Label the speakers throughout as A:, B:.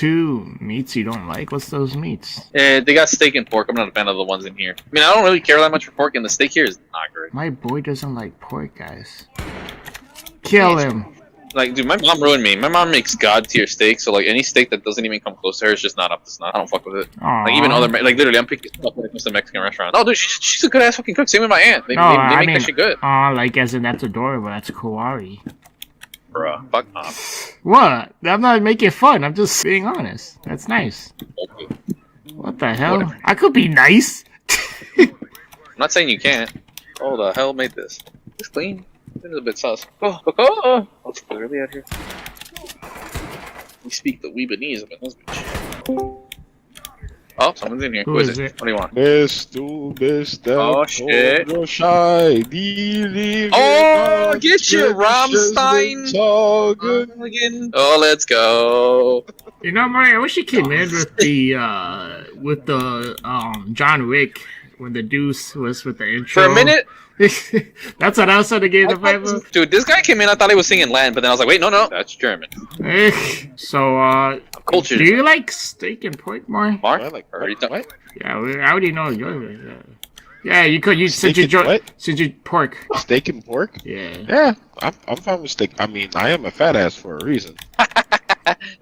A: two meats you don't like? What's those meats?
B: They got steak and pork. I'm not a fan of the ones in here. I mean, I don't really care that much for pork, and the steak here is not great.
A: My boy doesn't like pork, guys. Kill him.
B: Like, dude, my mom ruined me. My mom makes god tier steak, so like any steak that doesn't even come close to her is just not up to snuff. I don't fuck with it.
A: Aww.
B: Like even other, like literally, I'm picking stuff when it comes to Mexican restaurant. Oh, dude, she's a good ass fucking cook. Same with my aunt. They make that shit good.
A: Like as in that's adorable. That's kawaii.
B: Bruh, fuck off.
A: What? I'm not making fun. I'm just being honest. That's nice.
B: Okay.
A: What the hell?
B: Whatever.
A: I could be nice.
B: I'm not saying you can't. Oh, the hell made this? It's clean. It's a bit sus. Oh, it's early out here. We speak the Weebanese up in this bitch. Oh, someone's in here. Who is it? What do you want? Oh, shit. Oh, get your Rammstein. Oh, let's go.
A: You know, Mario, I wish you came in with the John Wick when the Deuce was with the intro.
B: For a minute.
A: That's what I was trying to get the vibe.
B: Dude, this guy came in, I thought he was singing Latin, but then I was like, wait, no, that's German.
A: So,
B: culture.
A: Do you like steak and pork more?
B: Mark? I like what?
A: Yeah, I already know you. Yeah, you could. You said you pork.
C: Steak and pork?
A: Yeah.
C: Yeah, I'm fine with steak. I mean, I am a fat ass for a reason.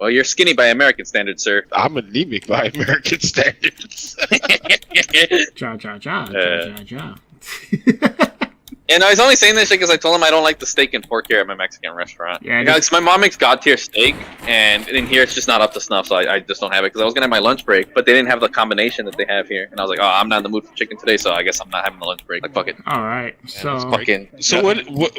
B: Well, you're skinny by American standards, sir.
C: I'm anemic by American standards.
A: Ja.
B: And I was only saying this shit because I told him I don't like the steak and pork here at my Mexican restaurant.
A: Yeah,
B: because my mom makes god tier steak, and in here it's just not up to snuff, so I just don't have it. Because I was gonna have my lunch break, but they didn't have the combination that they have here, and I was like, oh, I'm not in the mood for chicken today, so I guess I'm not having the lunch break. Like, fuck it.
A: All right, so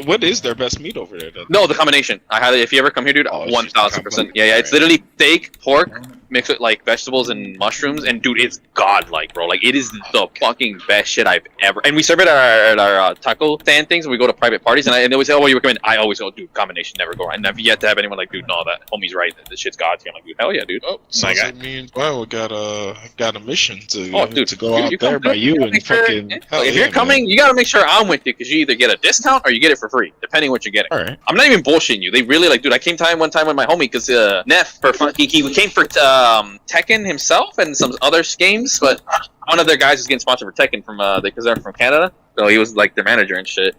C: what is their best meat over there then?
B: No, the combination. I highly, if you ever come here, dude, 1000%. Yeah, it's literally steak, pork, mixed with like vegetables and mushrooms, and dude, it's godlike, bro. Like, it is the fucking best shit I've ever. And we serve it at our taco stand things when we go to private parties, and they always say, oh, what do you recommend? I always go, dude, combination, never go wrong. I've never yet to have anyone like, dude, no, that homie's right, this shit's god tier. I'm like, dude, hell yeah, dude.
C: Oh, sounds like me and Well got a mission to go
B: dude,
C: out there by you and fucking.
B: If you're coming, you gotta make sure I'm with you, because you either get a discount or you get it for free, depending what you're getting.
C: All right.
B: I'm not even bullshitting you. They really like, dude. I came one time with my homie because Neff for fun, he came for Tekken himself and some other games, but one of their guys was getting sponsored for Tekken from because they're from Canada, so he was like their manager and shit.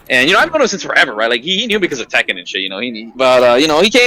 B: And I've known him since forever, right? Like he knew because of Tekken and shit, he came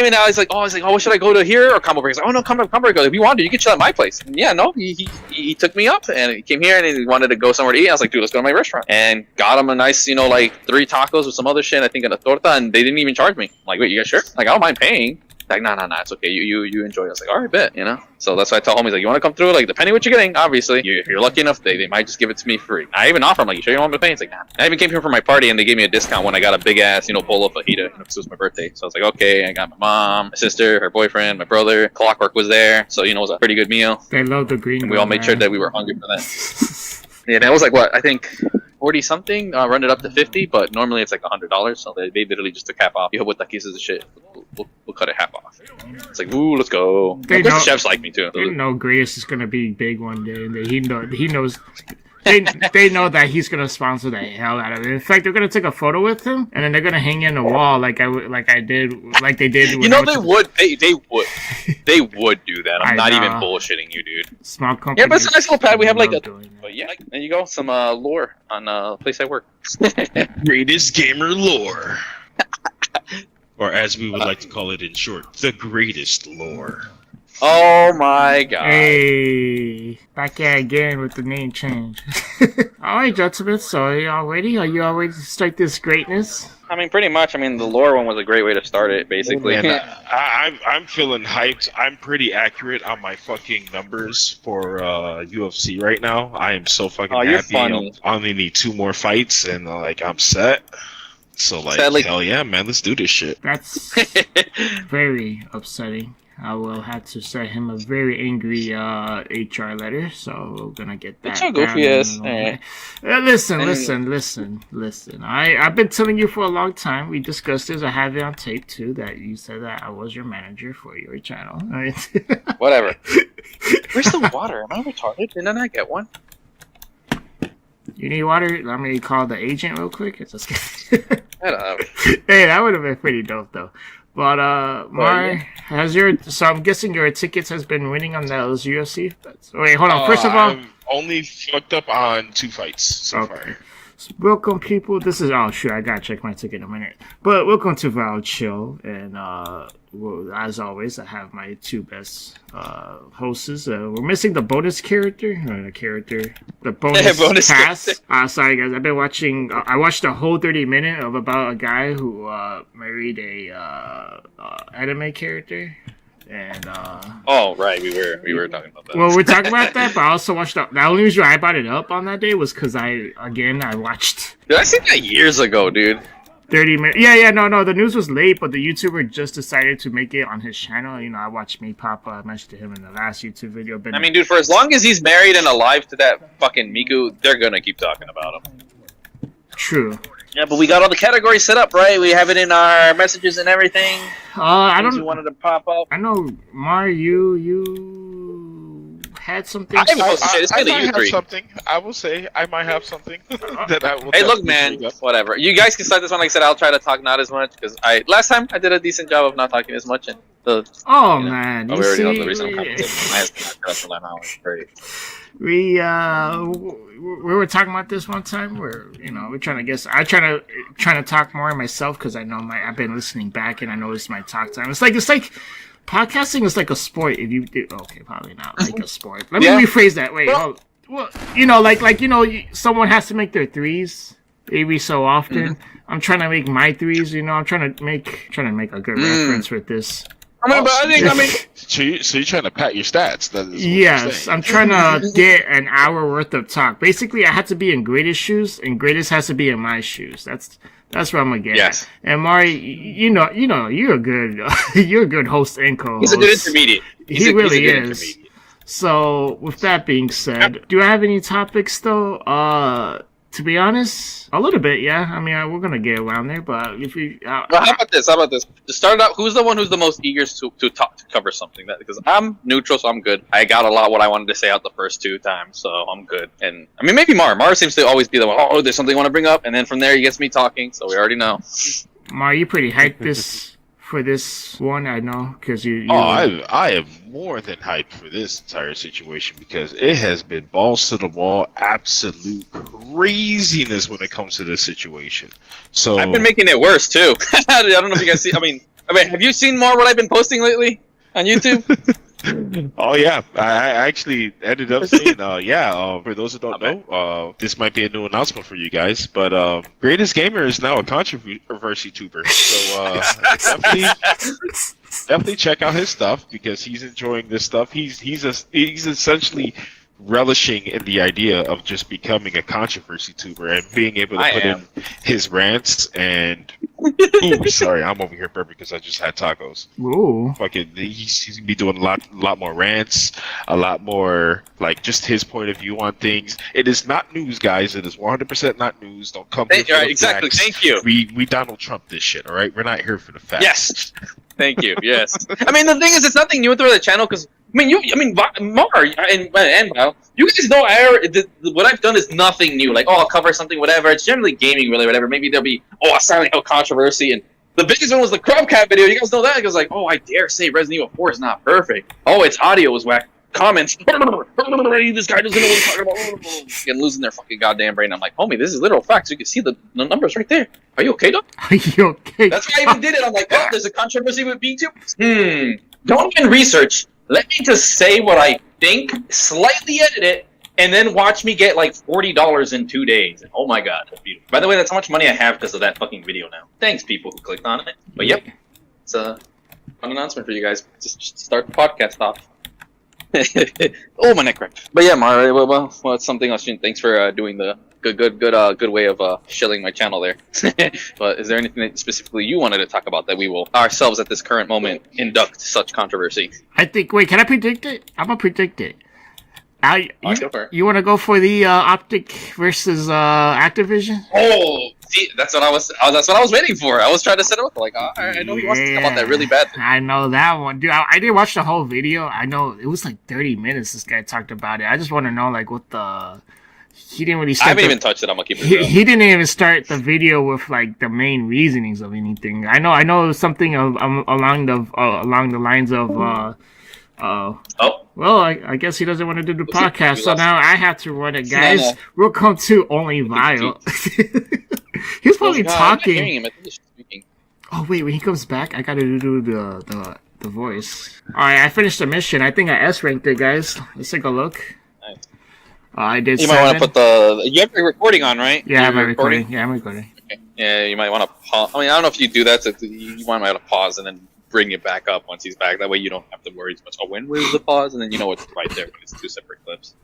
B: in now. He's like, oh, what should I go to here or Combo Break? He's like, oh no, Combo Break. If you want to, you can chill at my place. And yeah, no, he took me up and he came here and he wanted to go somewhere to eat. I was like, dude, let's go to my restaurant. And got him a nice, like 3 tacos with some other shit. I think and a torta, and they didn't even charge me. I'm like, wait, you guys sure? Like, I don't mind paying. Like, nah, it's okay. You enjoy it. I was like, all right, bet, So that's why I tell homies, like, you want to come through? Like, depending what you're getting, obviously. If you're lucky enough, they might just give it to me free. I even offer them, like, you sure you want me to pay? It's like, nah. I even came here for my party, and they gave me a discount when I got a big-ass, bolo fajita, because it was my birthday. So I was like, okay, I got my mom, my sister, her boyfriend, my brother. Clockwork was there, so, it was a pretty good meal.
A: They love the green.
B: And we all made sure that we were hungry for that. Yeah, that was like, what, I think 40-something, run it up to 50, but normally it's like $100, so they literally just took half off. You have what pieces of shit. We'll cut it half off. It's like, ooh, let's go. The chefs like me too.
A: They know Grace is gonna be big one day, and he knows. They know that he's gonna sponsor the hell out of it. In fact, they're gonna take a photo with him, and then they're gonna hang it in the wall like they did.
B: They would. They would do that. I'm not even bullshitting you, dude.
A: Small company.
B: Yeah, but it's a nice little pad. We have like but yeah, there you go. Some lore on place I work.
C: Greatest gamer lore. Or as we would like to call it in short, the greatest lore.
B: Oh my god.
A: Hey, back at again with the name change. Alright, gentlemen, so are you all ready? Are you all ready to start this greatness?
B: I mean, pretty much. I mean, the lore one was a great way to start it, basically.
C: Man, I'm feeling hyped. I'm pretty accurate on my fucking numbers for UFC right now. I am so fucking happy. I only need 2 more fights, and I'm set. So, sadly, hell yeah, man, let's do this shit.
A: That's very upsetting. I will have to send him a very angry HR letter, so we're gonna get that.
B: It's goofy ass. Right.
A: Listen. I've been telling you for a long time. We discussed this. I have it on tape too. That you said that I was your manager for your channel.
B: Whatever. Where's the water? Am I retarded? Didn't I get one?
A: You need water? Let me call the agent real quick. It's just
B: Shut up.
A: Hey, that would have been pretty dope though. But Mar, so I'm guessing your tickets has been winning on those UFC bets. Wait, hold on. First of all,
C: I've only fucked up on 2 fights so far.
A: So welcome, people. This is I gotta check my ticket in a minute. But welcome to Val Chill, and well, as always, I have my 2 best hosts. We're missing the bonus character, the bonus pass. Sorry guys, I've been watching. I watched a whole 30-minute of about a guy who married a anime character. And
B: oh right, we were talking about that.
A: Well, we're talking about that, but I also watched the only reason I brought it up on that day was because I watched.
B: Dude, I seen that years ago, dude.
A: 30 minutes. Yeah, no. The news was late, but the YouTuber just decided to make it on his channel. You know, I watched Me Papa. I mentioned to him in the last YouTube video.
B: I mean, dude, for as long as he's married and alive to that fucking Miku, they're gonna keep talking about him.
A: True.
B: Yeah, but we got all the categories set up, right? We have it in our messages and everything.
A: I don't.
B: You wanted to pop up.
A: I know, Mar, you had something.
C: I might have something. I will say I might have something that I will.
B: Hey, look, man. Whatever. You guys can start this one. Like I said, I'll try to talk not as much because last time I did a decent job of not talking as much. And
A: man,
B: we already know the reason I'm coming.
A: We were talking about this one time where we're trying to guess. I trying to talk more myself because I know I've been listening back and I know it's my talk time. It's like podcasting is like a sport. If you do probably not like a sport. Let me rephrase that. Wait, someone has to make their threes every so often. I'm trying to make my threes. I'm trying to make a good reference with this.
C: So you're trying to pat your stats?
A: Yes, I'm trying to get an hour worth of talk. Basically, I had to be in Greatest shoes, and Greatest has to be in my shoes. That's what I'm gonna get.
B: Yes.
A: And Mari, you're a good host and co-host.
B: He's a good intermediate.
A: He really is. So, with that being said, do I have any topics though? To be honest, a little bit, yeah. I mean, we're gonna get around there, but if we,
B: well, how about this? To start out, who's the one who's the most eager to talk to cover something? Because I'm neutral, so I'm good. I got a lot what I wanted to say out the first 2 times, so I'm good. And I mean, maybe Mar seems to always be the one. Oh, there's something I want to bring up, and then from there he gets me talking, so we already know.
A: Mar, you pretty hyped for this one, I know, because you.
C: I am more than hyped for this entire situation because it has been balls to the wall, absolute craziness when it comes to this situation. So
B: I've been making it worse too. I don't know if you guys see. I mean, have you seen more what I've been posting lately on YouTube?
C: Oh yeah, I actually ended up seeing. For those who don't know, this might be a new announcement for you guys, but Greatest Gamer is now a controversy tuber. So definitely check out his stuff because he's enjoying this stuff. He's essentially relishing in the idea of just becoming a controversy tuber and being able to put in his rants and. Ooh, sorry, I'm over here burping because I just had tacos.
A: Ooh.
C: Fucking, he's gonna be doing a lot more rants, a lot more like just his point of view on things. It is not news, guys. It is 100% not news. Don't come here for the
B: exactly.
C: facts.
B: Thank you.
C: We Donald Trump this shit. All right, we're not here for the facts.
B: Yes. Thank you. Yes. I mean, the thing is, it's nothing new with the channel because Mar and Val, you guys know what I've done is nothing new. Like, I'll cover something, whatever. It's generally gaming, really, whatever. Maybe there'll be a Silent Hill controversy, and the biggest one was the Chromecast video. You guys know that? It was like, I dare say Resident Evil 4 is not perfect. Its audio was whack. Comments. This guy doesn't know what he's talking about. And losing their fucking goddamn brain. I'm like, homie, this is literal facts. You can see the numbers right there. Are you okay, dog?
A: Are you okay?
B: That's why I even did it. I'm like, there's a controversy with B2. Don't even research. Let me just say what I think, slightly edit it, and then watch me get like $40 in 2 days. And, oh my god, that's beautiful. By the way, that's how much money I have because of that fucking video now. Thanks, people who clicked on it. But yep, it's a fun announcement for you guys. Just start the podcast off. Oh, my neck cracked. But yeah, Mar, well, it's something else. Thanks for doing the good way of shilling my channel there. But is there anything that specifically you wanted to talk about that we will ourselves at this current moment induct such controversy?
A: I think. Wait, can I predict it? I'm gonna predict it. You want to go for the optic versus Activision?
B: Oh, see, that's what I was waiting for. I was trying to set it up. Like, I know he wants to talk about that really badly.
A: I know that one, dude. I didn't watch the whole video. I know it was like 30 minutes. This guy talked about it. I just want to know, like, what the he didn't really
B: I
A: start.
B: haven't even touched it. I'm gonna keep it real.
A: He didn't even start the video with like the main reasonings of anything. I know something along the lines of. Well, I guess he doesn't want to do the podcast, so now I have to run it, guys.
B: No.
A: Welcome to Only Vile. He's probably talking.
B: I'm not hearing him. I think he's speaking.
A: Oh wait, when he comes back, I gotta do the voice. All right, I finished the mission. I think I S ranked it, guys. Let's take a look.
B: Nice.
A: I did.
B: You
A: 7.
B: might want to put the. You have your recording on, right?
A: Yeah, I'm recording. Yeah, I'm recording.
B: Okay. Yeah, you might want to pause. I mean, I don't know if you do that. So you might want to pause and then bring it back up once he's back. That way you don't have to worry as much. Oh, when was the pause? And then you know it's right there when it's 2 separate clips.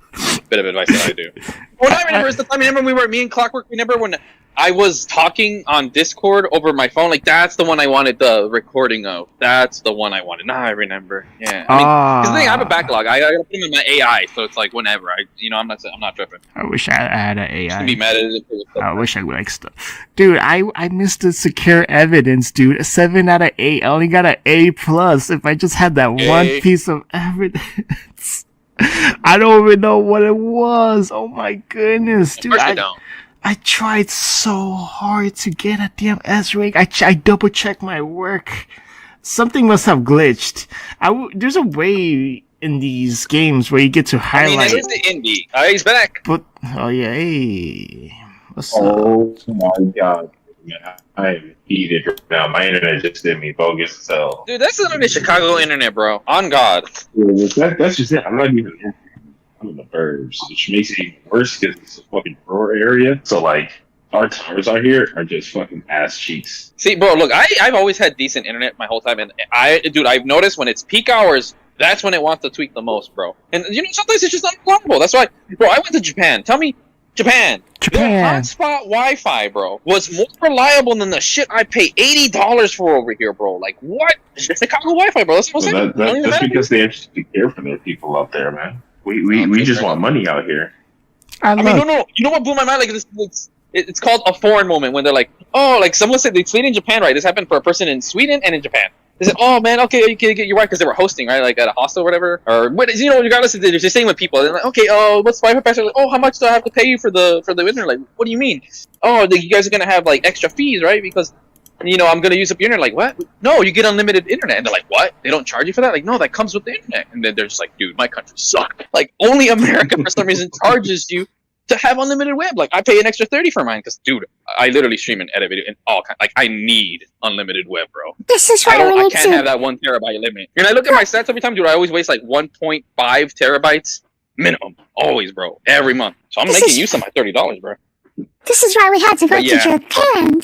B: Bit of advice that I do. What I remember is the time. Remember we were me and Clockwork. Remember when I was talking on Discord over my phone? Like that's the one I wanted the recording of. That's the one I wanted. Now I remember. Yeah. I mean, 'cause the thing, I have a backlog. I gotta put them in my AI, so it's like whenever I'm not tripping.
A: I wish I had an AI.
B: Just be mad at it.
A: I wish I liked stuff. Dude, I missed the secure evidence, dude. A 7 out of 8. I only got an A+. If I just had that one piece of evidence. I don't even know what it was. Oh my goodness, dude. I tried so hard to get a damn S rank. I double checked my work. Something must have glitched. There's a way in these games where you get to highlight.
B: I mean, it is the indie. He's back.
A: But hey, what's
D: up? My god, man, I am heated now. My internet just did me bogus as hell.
B: Dude, that's the Chicago internet, bro. On God.
D: Yeah, that's just it. I'm not even in the burbs, which makes it even worse because it's a fucking rural area. So like, our towers out here are just fucking ass cheeks.
B: See, bro, look, I've always had decent internet my whole time, and I've noticed when it's peak hours, that's when it wants to tweak the most, bro. And sometimes it's just unreliable. That's why, bro, I went to Japan. Tell me, Japan. Their hotspot Wi-Fi, bro, was more reliable than the shit I pay $80 for over here, bro. Like, what? It's Chicago Wi-Fi, bro. That's what I'm saying.
D: That's because they actually care for their people out there, man. We just want money out here.
B: I mean, no. You know what blew my mind? Like, it's called a foreign moment when they're like, oh, like someone said they Sweden and Japan, right? This happened for a person in Sweden and in Japan. They said, oh man, okay, you can get your wife because they were hosting, right? Like at a hostel or whatever. Or what? Regardless, they're just saying with people. They're like, okay, what's the Wi-Fi password? Like, oh, how much do I have to pay you for the internet? Like, what do you mean? Oh, you guys are gonna have like extra fees, right? Because I'm gonna use up your internet. Like, what? No, you get unlimited internet. And they're like, what? They don't charge you for that? Like, no, that comes with the internet. And then they're just like, dude, my country sucks. Like, only America for some reason charges you to have unlimited web. Like, I pay an extra $30 for mine because, dude, I literally stream and edit video and all kinds. Like, I need unlimited web, bro.
E: This is why
B: I can't have that 1 terabyte limit. And I look at my stats every time, dude. I always waste like 1.5 terabytes minimum, always, bro, every month. So I'm making use of my $30, bro.
E: This is why we had to go to Japan.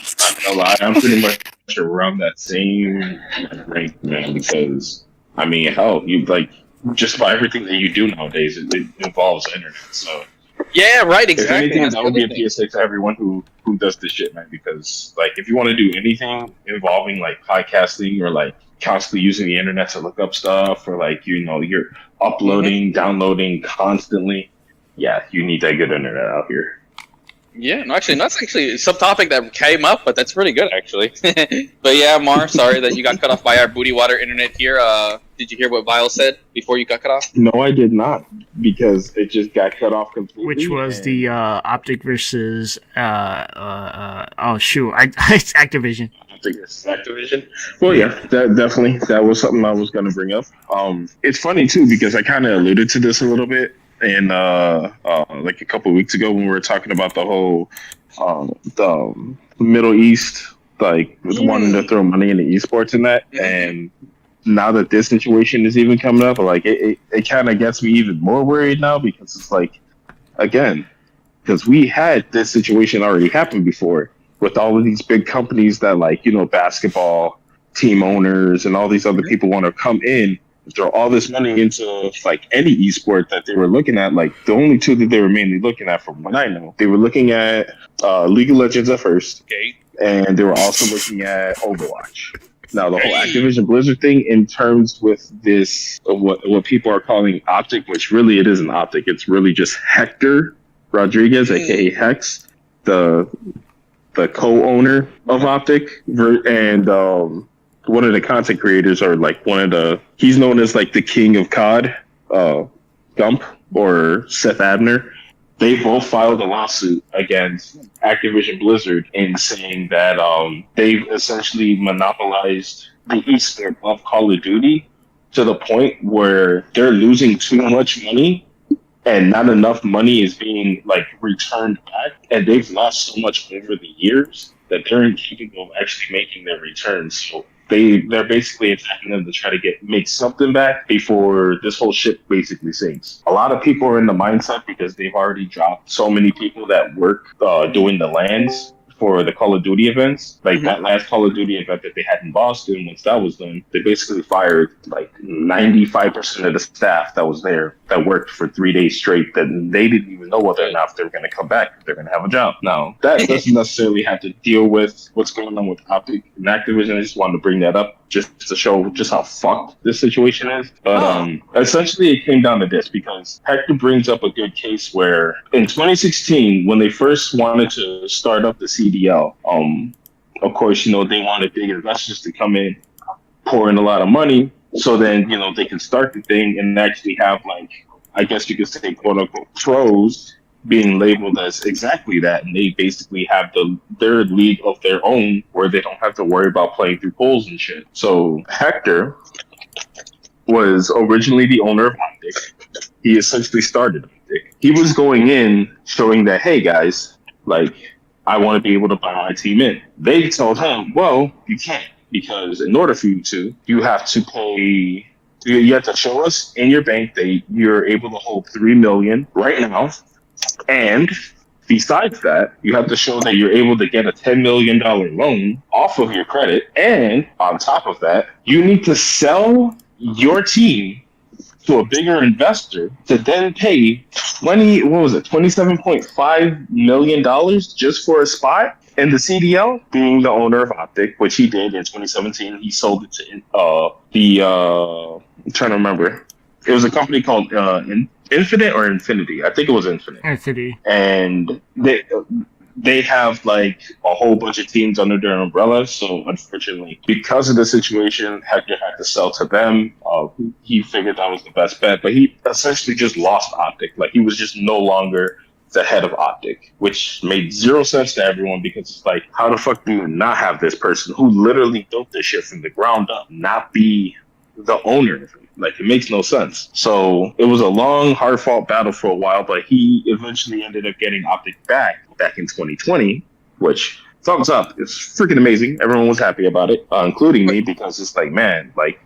D: I'm pretty much around that same rank, man, because, I mean, hell, you like, just about everything that you do nowadays, it involves internet, so.
B: Yeah, right, exactly.
D: If anything, that would be a PSA to everyone who does this shit, man, because, like, if you want to do anything involving, like, podcasting or, like, constantly using the internet to look up stuff or, like, you're uploading, downloading constantly, yeah, you need that good internet out here.
B: Yeah, no, actually, that's actually a subtopic that came up, but that's pretty good, actually. But yeah, Mar, sorry that you got cut off by our booty water internet here. Did you hear what Vile said before you got cut off?
D: No, I did not, because it just got cut off completely.
A: Which was the optic versus Activision.
D: Activision. Well, yeah, that was something I was going to bring up. It's funny too because I kind of alluded to this a little bit. And like a couple of weeks ago when we were talking about the whole the Middle East, like wanting to throw money into esports and that, and now that this situation is even coming up, like it kind of gets me even more worried now because it's like, again, because we had this situation already happen before with all of these big companies that basketball team owners and all these other people want to come in. Throw all this money into like any esport that they were looking at. Like the only two that they were mainly looking at, from what I know, they were looking at League of Legends at first, and they were also looking at Overwatch. Now the whole Activision Blizzard thing, in terms with this, what people are calling optic, which really it isn't optic. It's really just Hector Rodriguez, aka Hex, the co-owner of Optic, and one of the content creators, or like he's known as like the king of COD, Gump or Seth Abner. they both filed a lawsuit against Activision Blizzard in saying that they've essentially monopolized the esport of Call of Duty to the point where they're losing too much money and not enough money is being like returned back, and they've lost so much over the years that they're incapable of actually making their returns. So they're basically attacking them to try to make something back before this whole ship basically sinks. A lot of people are in the mindset because they've already dropped so many people that work doing the lands for the Call of Duty events. Like that last Call of Duty event that they had in Boston, once that was done, they basically fired like 95% of the staff that was there that worked for 3 days straight, that they didn't even know whether or not they were going to come back, if they're going to have a job. Now, that doesn't necessarily have to deal with what's going on with Optic and Activision. I just wanted to bring that up just to show just how fucked this situation is. But essentially it came down to this, because Hector brings up a good case where in 2016, when they first wanted to start up the CDL, of course, they wanted big investors to come in, pour in a lot of money, so then, they can start the thing and actually have, like, I guess you could say, quote unquote, pros being labeled as exactly that, and they basically have their league of their own where they don't have to worry about playing through polls and shit. So Hector was originally the owner of Optic. He essentially started Optic. He was going in showing that, hey guys, like, I want to be able to buy my team in. They told him, well, you can't, because in order for you to, you have to pay. You have to show us in your bank that you're able to hold $3 million right now. And besides that, you have to show that you're able to get a $10 million loan off of your credit. And on top of that, you need to sell your team to a bigger investor to then pay $27.5 million just for a spot in the CDL. Being the owner of Optic, which he did in 2017, he sold it to I'm trying to remember. It was a company called Infinite or Infinity. I think it was Infinite.
A: Infinity.
D: And they have like a whole bunch of teams under their umbrella. So unfortunately, because of the situation, Hector had to sell to them. He figured that was the best bet, but he essentially just lost Optic. Like, he was just no longer the head of Optic, which made zero sense to everyone, because it's like, how the fuck do you not have this person who literally built this shit from the ground up not be the owner of it? Like, it makes no sense. So it was a long, hard-fought battle for a while, but he eventually ended up getting Optic back in 2020, which, thumbs up, it's freaking amazing. Everyone was happy about it, including me, because it's like, man, like,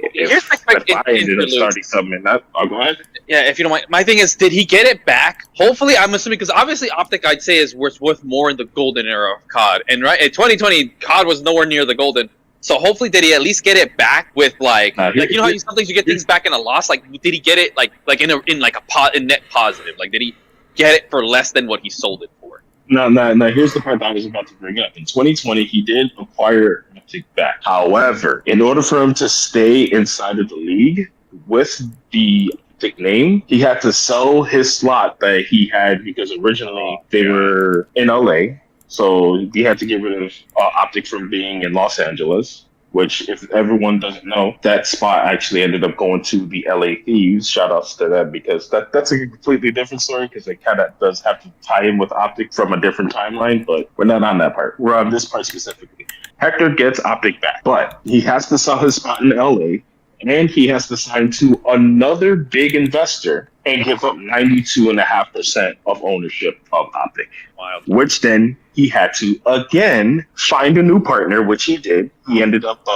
D: if I ended up starting something in that, I'll go ahead.
B: Yeah, if you don't mind. My thing is, did he get it back? Hopefully, I'm assuming, because obviously Optic, I'd say, is worth more in the golden era of COD. And right in 2020, COD was nowhere near the golden. So hopefully, did he at least get it back with like how sometimes you get things back in a loss? Like, did he get it like in net positive? Like, did he get it for less than what he sold it for?
D: No. Here's the part that I was about to bring up. In 2020, he did acquire Optic back. However, in order for him to stay inside of the league with the Optic name, he had to sell his slot that he had, because originally they were in LA. So he had to get rid of Optic from being in Los Angeles, which, if everyone doesn't know, that spot actually ended up going to the LA Thieves. Shout outs to them, because that's a completely different story, because it kind of does have to tie in with Optic from a different timeline, but we're not on that part. We're on this part specifically. Hector gets Optic back, but he has to sell his spot in LA, and he has to sign to another big investor and give up 92.5% of ownership of Optic. Wild. Which then he had to again find a new partner, which he did. He ended up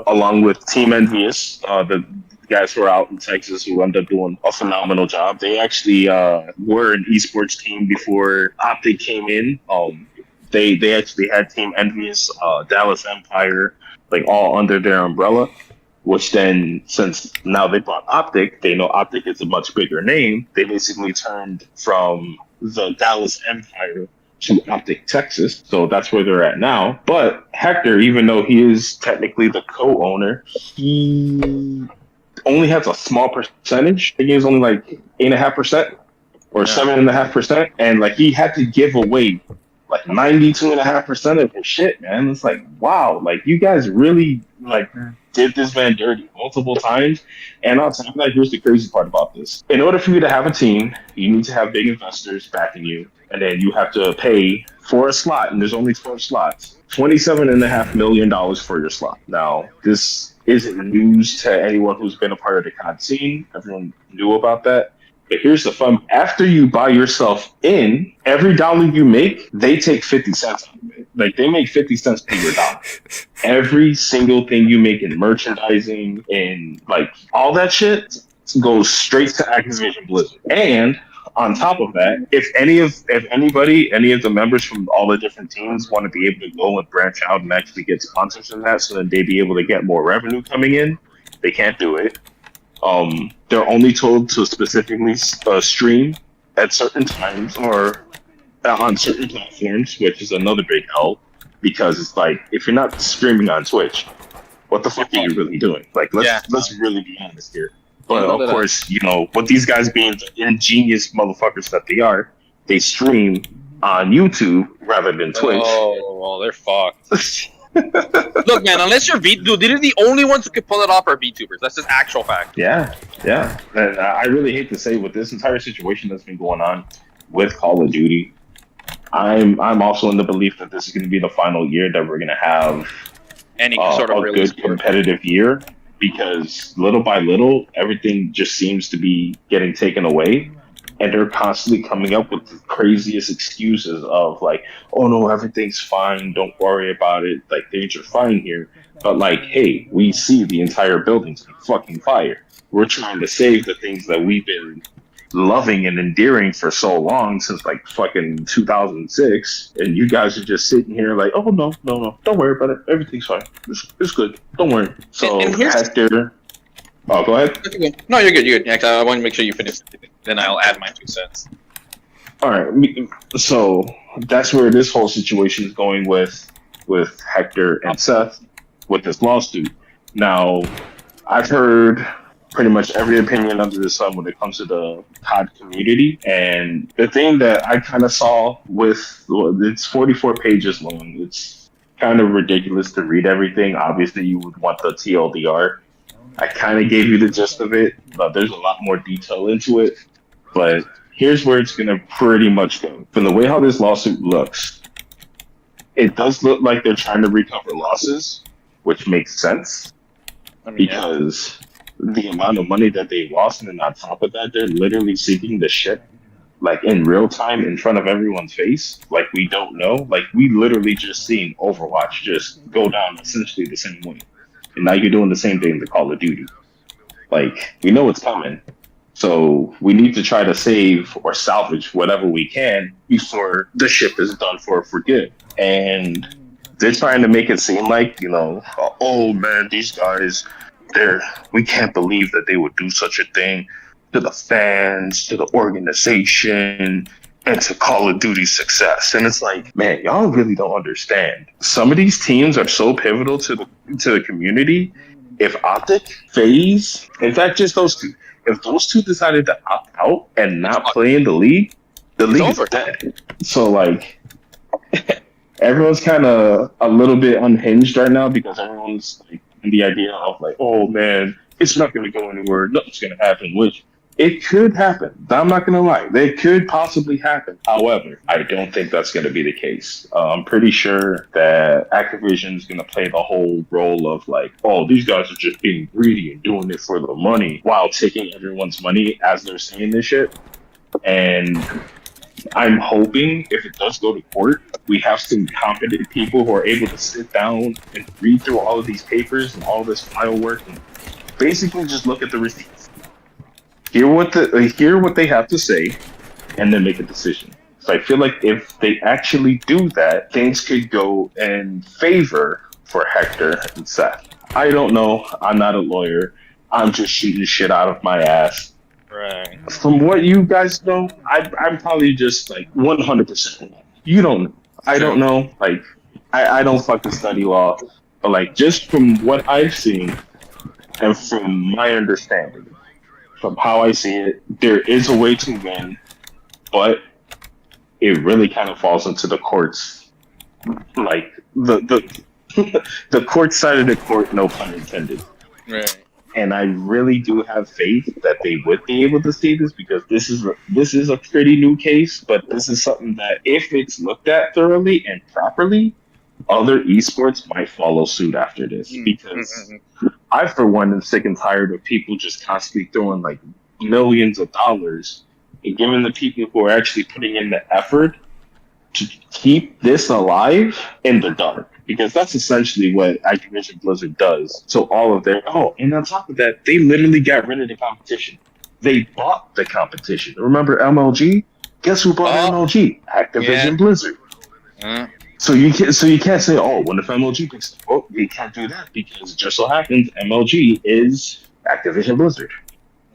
D: along with Team Envious, the guys who are out in Texas, who ended up doing a phenomenal job. They actually were an esports team before Optic came in. They actually had Team Envious, Dallas Empire, like all under their umbrella. Which then, since now they bought Optic, they know Optic is a much bigger name. They basically turned from the Dallas Empire to Optic Texas. So that's where they're at now. But Hector, even though he is technically the co-owner, he only has a small percentage. I think he's only like 8.5% or 7.5%. And like, he had to give away like 92.5% of his shit, man. It's like, wow, like you guys really like did this man dirty multiple times. And on top of that, here's the crazy part about this. In order for you to have a team, you need to have big investors backing you, and then you have to pay for a slot, and there's only 12 slots. $27.5 million for your slot. Now, this isn't news to anyone who's been a part of the COD scene. Everyone knew about that. But here's the fun. After you buy yourself in, every dollar you make, they take 50 cents out of it. Like, they make 50 cents per your dollar. Every single thing you make in merchandising and, like, all that shit goes straight to Activision Blizzard. And on top of that, if any of the members from all the different teams want to be able to go and branch out and actually get sponsors in that so that they'd be able to get more revenue coming in, they can't do it. They're only told to specifically stream at certain times or on certain platforms, which is another big help, because it's like, if you're not streaming on Twitch, what the fuck are you really doing? Like, let's really be honest here. But of course, you know, with these guys being the ingenious motherfuckers that they are, they stream on YouTube rather than Twitch.
B: Oh, well, they're fucked. Look, man, unless you're dude, they're the only ones who can pull it off are VTubers. That's just actual fact.
D: Yeah. And I really hate to say, with this entire situation that's been going on with Call of Duty, I'm also in the belief that this is going to be the final year that we're going to have
B: any sort of
D: a good competitive year, because little by little, everything just seems to be getting taken away. And they're constantly coming up with the craziest excuses of like, oh no, everything's fine, don't worry about it, like things are fine here. But like, hey, we see the entire building's on fucking fire. We're trying to save the things that we've been loving and endearing for so long, since like fucking 2006, and you guys are just sitting here like, oh no, don't worry about it, everything's fine, it's good, don't worry. So
B: and here's
D: Hector, oh, go ahead.
B: No, you're good. Yeah, I want to make sure you finish. Then I'll add my 2 cents.
D: All right. So that's where this whole situation is going with Hector and Seth with this lawsuit. Now, I've heard pretty much every opinion under the sun when it comes to the COD community. And the thing that I kind of saw it's 44 pages long. It's kind of ridiculous to read everything. Obviously, you would want the TLDR. I kind of gave you the gist of it, but there's a lot more detail into it. But here's where it's going to pretty much go. From the way how this lawsuit looks, it does look like they're trying to recover losses, which makes sense. Because the amount of money that they lost, and then on top of that, they're literally seeking the shit, like in real time in front of everyone's face. Like, we don't know. Like, we literally just seen Overwatch just go down essentially the same way. And now you're doing the same thing to Call of Duty. Like, we know it's coming. So we need to try to save or salvage whatever we can before the ship is done for good. And they're trying to make it seem like, you know, oh man, these guys, we can't believe that they would do such a thing to the fans, to the organization, and to Call of Duty's success. And it's like, man, y'all really don't understand. Some of these teams are so pivotal to the community. If Optic, FaZe, in fact, just those two, if those two decided to opt out and not play in the league is dead. So, like, everyone's kind of a little bit unhinged right now, because everyone's like in the idea of like, oh man, it's not going to go anywhere, nothing's going to happen, which it could happen. I'm not going to lie. They could possibly happen. However, I don't think that's going to be the case. I'm pretty sure that Activision is going to play the whole role of like, oh, these guys are just being greedy and doing it for the money, while taking everyone's money as they're saying this shit. And I'm hoping if it does go to court, we have some competent people who are able to sit down and read through all of these papers and all this file work and basically just look at the receipts. Hear what they have to say, and then make a decision. So I feel like if they actually do that, things could go in favor for Hector and Seth. I don't know. I'm not a lawyer. I'm just shooting shit out of my ass.
B: Right.
D: From what you guys know, I'm probably just like 100%. You don't know. I don't know. Like, I don't fucking study law. But like, just from what I've seen and from my understanding, from how I see it, there is a way to win, but it really kind of falls into the courts, like the court side of the court, no pun intended.
B: Right.
D: And I really do have faith that they would be able to see this, because this is a pretty new case, but this is something that if it's looked at thoroughly and properly, other esports might follow suit after this. Because I, for one, am sick and tired of people just constantly throwing like millions of dollars and giving the people who are actually putting in the effort to keep this alive in the dark. Because that's essentially what Activision Blizzard does. So all of their... Oh, and on top of that, they literally got rid of the competition. They bought the competition. Remember MLG? Guess who bought MLG? Activision Blizzard. So you can't say, oh, when if MLG picks up, oh, you can't do that, because it just so happens MLG is Activision Blizzard.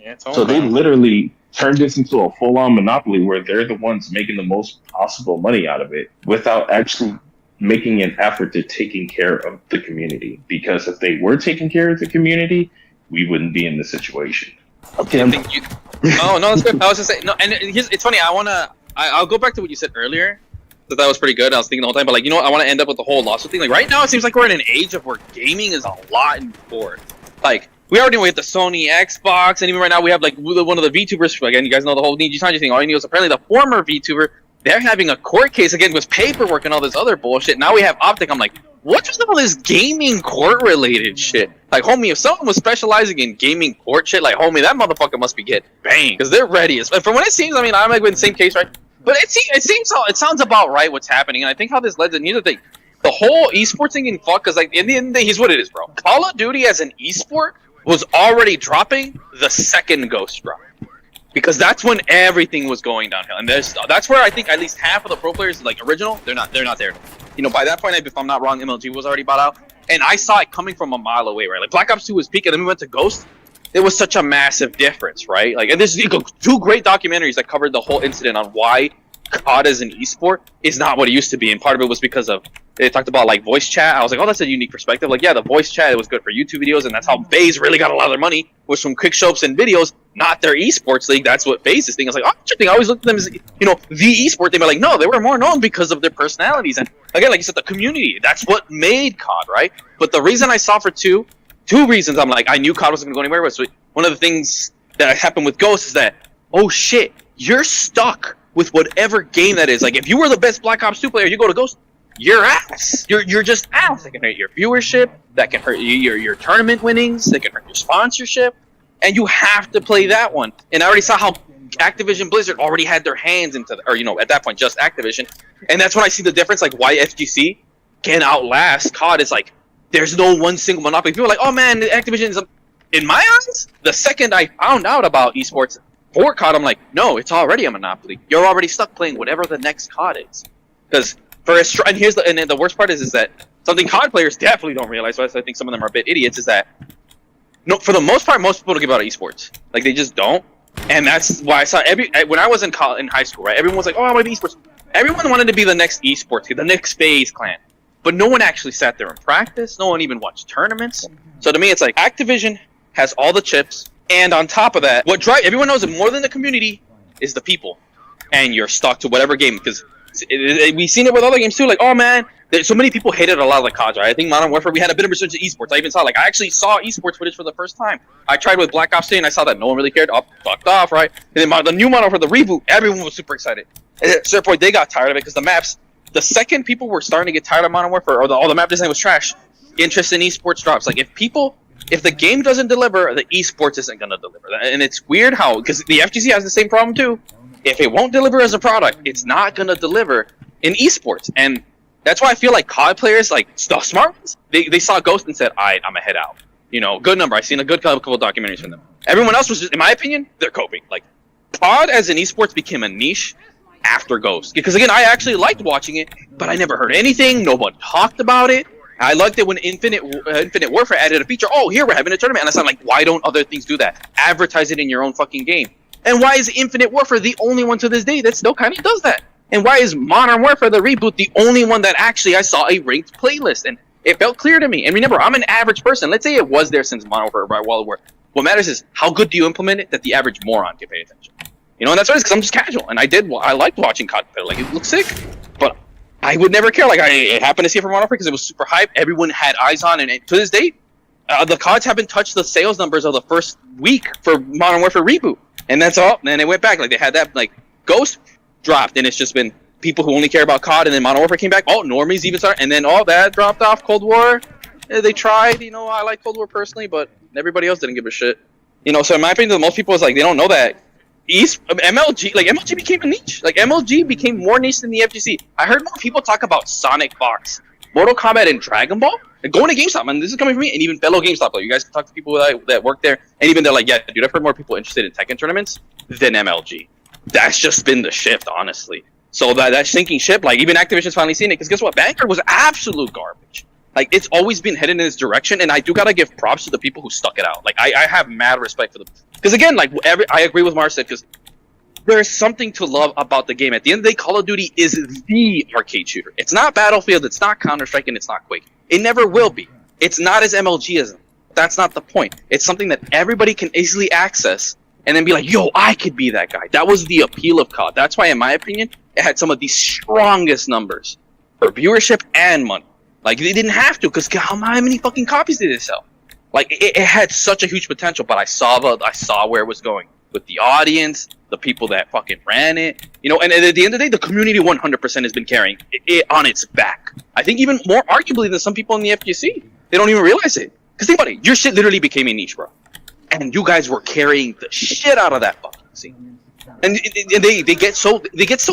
D: Yeah, so they literally turned this into a full-on monopoly where they're the ones making the most possible money out of it without actually making an effort to taking care of the community. Because if they were taking care of the community, we wouldn't be in this situation. Okay.
B: Oh no, that's good. I was just saying no, and it's funny. I'll go back to what you said earlier. That was pretty good. I was thinking the whole time, but like, you know what? I want to end up with the whole lawsuit thing. Like right now, it seems like we're in an age of where gaming is a lot in forward. Like we already have the Sony Xbox, and even right now we have like one of the VTubers. Again, you guys know the whole Ninja Sanji thing. All you know is apparently the former VTuber. They're having a court case again with paperwork and all this other bullshit. Now we have Optic. I'm like, what's with all this gaming court-related shit? Like, homie, if someone was specializing in gaming court shit, like, homie, that motherfucker must be getting banged. Because they're ready. And from what it seems, I mean, I'm like in the same case, right? But it sounds about right what's happening. And I think how this led to, and here's the thing. The whole esports thing in fuck, because, like, in the end of the day, here's what it is, bro. Call of Duty as an esport was already dropping the second Ghost drop. Because that's when everything was going downhill, and that's where I think at least half of the pro players, like original, they're not there. You know, by that point, if I'm not wrong, MLG was already bought out, and I saw it coming from a mile away, right? Like Black Ops 2 was peak, and then we went to Ghost. It was such a massive difference, right? Like, and there's two great documentaries that covered the whole incident on why COD as an esport is not what it used to be, and part of it was because of they talked about like voice chat. I was like, oh, that's a unique perspective. Like, yeah, the voice chat, it was good for YouTube videos, and that's how FaZe really got a lot of their money, was from quick shows and videos, not their esports league. That's what FaZe's thing. I was like, oh, interesting. I always looked at them as, you know, the esport. They were like, no, they were more known because of their personalities. And again, like you said, the community, that's what made COD, right? But the reason I saw for two reasons, I'm like, I knew COD wasn't going to go anywhere, was one of the things that happened with Ghost is that, oh shit, you're stuck with whatever game that is. Like, if you were the best Black Ops 2 player, you go to Ghost, you're ass. You're just ass. That can hurt your viewership. That can hurt your tournament winnings. That can hurt your sponsorship. And you have to play that one. And I already saw how Activision Blizzard already had their hands into, or, you know, at that point, just Activision. And that's when I see the difference, like why FGC can outlast COD. Is like, there's no one single monopoly. People are like, oh man, Activision is, in my eyes, the second I found out about esports for COD, I'm like, no, it's already a monopoly. You're already stuck playing whatever the next COD is. Because and here's the worst part is that something COD players definitely don't realize. So I think some of them are a bit idiots. Is that no, for the most part, most people don't give out esports. Like, they just don't. And that's why I saw when I was in high school, right? Everyone was like, oh, I want to be esports. Everyone wanted to be the next esports kid, the next FaZe clan. But no one actually sat there and practiced. No one even watched tournaments. So to me, it's like Activision has all the chips. And on top of that, everyone knows that more than the community is the people. And you're stuck to whatever game. Because we've seen it with other games too. Like, oh man, so many people hated a lot of like COD, right? I think Modern Warfare, we had a bit of research to esports. I even saw, like, I actually saw esports footage for the first time. I tried with Black Ops 3 and I saw that no one really cared. Fucked off, right? And then the new Modern Warfare, the reboot, everyone was super excited. And at a certain point, they got tired of it because the maps, the second people were starting to get tired of Modern Warfare, or all the map design was trash, interest in esports drops. Like, if the game doesn't deliver, the esports isn't going to deliver. And it's weird how, because the FGC has the same problem too. If it won't deliver as a product, it's not going to deliver in esports. And that's why I feel like COD players, like the smart ones, they saw Ghost and said, alright, I'm going to head out. You know, good number. I've seen a good couple of documentaries from them. Everyone else was just, in my opinion, they're coping. Like, COD as an esports became a niche after Ghost. Because again, I actually liked watching it, but I never heard anything. Nobody talked about it. I liked it when Infinite Warfare added a feature. Oh, here we're having a tournament. And I was like, why don't other things do that? Advertise it in your own fucking game. And why is Infinite Warfare the only one to this day that still kind of does that? And why is Modern Warfare, the reboot, the only one that actually I saw a ranked playlist? And it felt clear to me. And remember, I'm an average person. Let's say it was there since Modern Warfare by World War. What matters is how good do you implement it that the average moron can pay attention. You know, and that's what it is, because I'm just casual, and I liked watching COD play. Like, it looks sick, but I would never care. Like, it happened to see it from Modern Warfare because it was super hype. Everyone had eyes on it, and to this date, the CODs haven't touched the sales numbers of the first week for Modern Warfare Reboot, and that's all. And then it went back. Like, they had that, like, Ghost dropped, and it's just been people who only care about COD, and then Modern Warfare came back. Oh, normies even started, and then all that dropped off. Cold War, they tried. You know, I like Cold War personally, but everybody else didn't give a shit. You know, so in my opinion, most people is like, they don't know that MLG became a niche. Like, MLG became more niche than the FGC. I heard more people talk about Sonic Fox, Mortal Kombat, and Dragon Ball. And going to GameStop, and this is coming from me, and even fellow GameStop. Like, you guys can talk to people that work there, and even they're like, yeah, dude, I've heard more people interested in Tekken tournaments than MLG. That's just been the shift, honestly. So that sinking ship, like, even Activision's finally seen it, because guess what? Vanguard was absolute garbage. Like, it's always been headed in this direction, and I do gotta give props to the people who stuck it out. Like, I have mad respect for them. Because again, like, I agree with Mars said, because there's something to love about the game. At the end of the day, Call of Duty is the arcade shooter. It's not Battlefield, it's not Counter-Strike, and it's not Quake. It never will be. It's not as MLG-ism. That's not the point. It's something that everybody can easily access, and then be like, yo, I could be that guy. That was the appeal of COD. That's why, in my opinion, it had some of the strongest numbers for viewership and money. Like, they didn't have to, because how many fucking copies did it sell? Like, it had such a huge potential, but I saw where it was going with the audience, the people that fucking ran it, you know. And at the end of the day, the community 100% has been carrying it on its back. I think even more arguably than some people in the FGC. They don't even realize it. Because think about it, your shit literally became a niche, bro, and you guys were carrying the shit out of that fucking scene. And they get so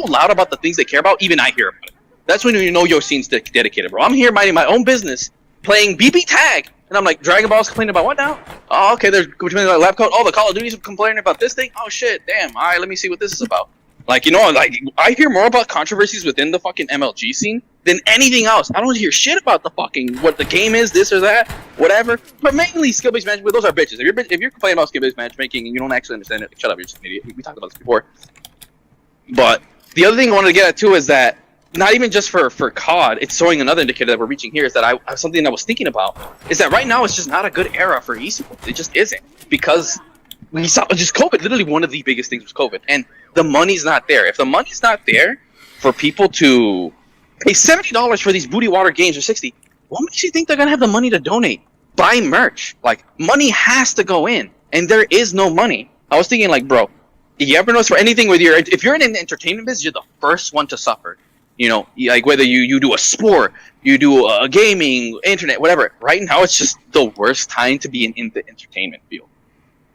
B: loud about the things they care about. Even I hear about it. That's when you know your scene's dedicated, bro. I'm here minding my own business, playing BP Tag, and I'm like, Dragon Ball's complaining about what now? Oh, okay, they're complaining about lab coat. Oh, the Call of Duty's complaining about this thing. Oh shit, damn. All right, let me see what this is about. Like, you know, like, I hear more about controversies within the fucking MLG scene than anything else. I don't hear shit about the fucking what the game is, this or that, whatever. But mainly skill-based matchmaking. Those are bitches. If you're complaining about skill-based matchmaking and you don't actually understand it, shut up. You're just an idiot. We talked about this before. But the other thing I wanted to get at too is that not even just for COD, it's showing another indicator that we're reaching here is that something I was thinking about is that right now it's just not a good era for esports. It just isn't, because we saw just COVID. Literally, one of the biggest things was COVID, and the money's not there. If the money's not there for people to pay $70 for these booty water games or $60, what makes you think they're gonna have the money to donate, buy merch? Like, money has to go in, and there is no money. I was thinking, like, bro, you ever notice for anything with if you're in an entertainment business, you're the first one to suffer. You know, like whether you do a sport, you do a gaming, internet, whatever. Right now, it's just the worst time to be in the entertainment field.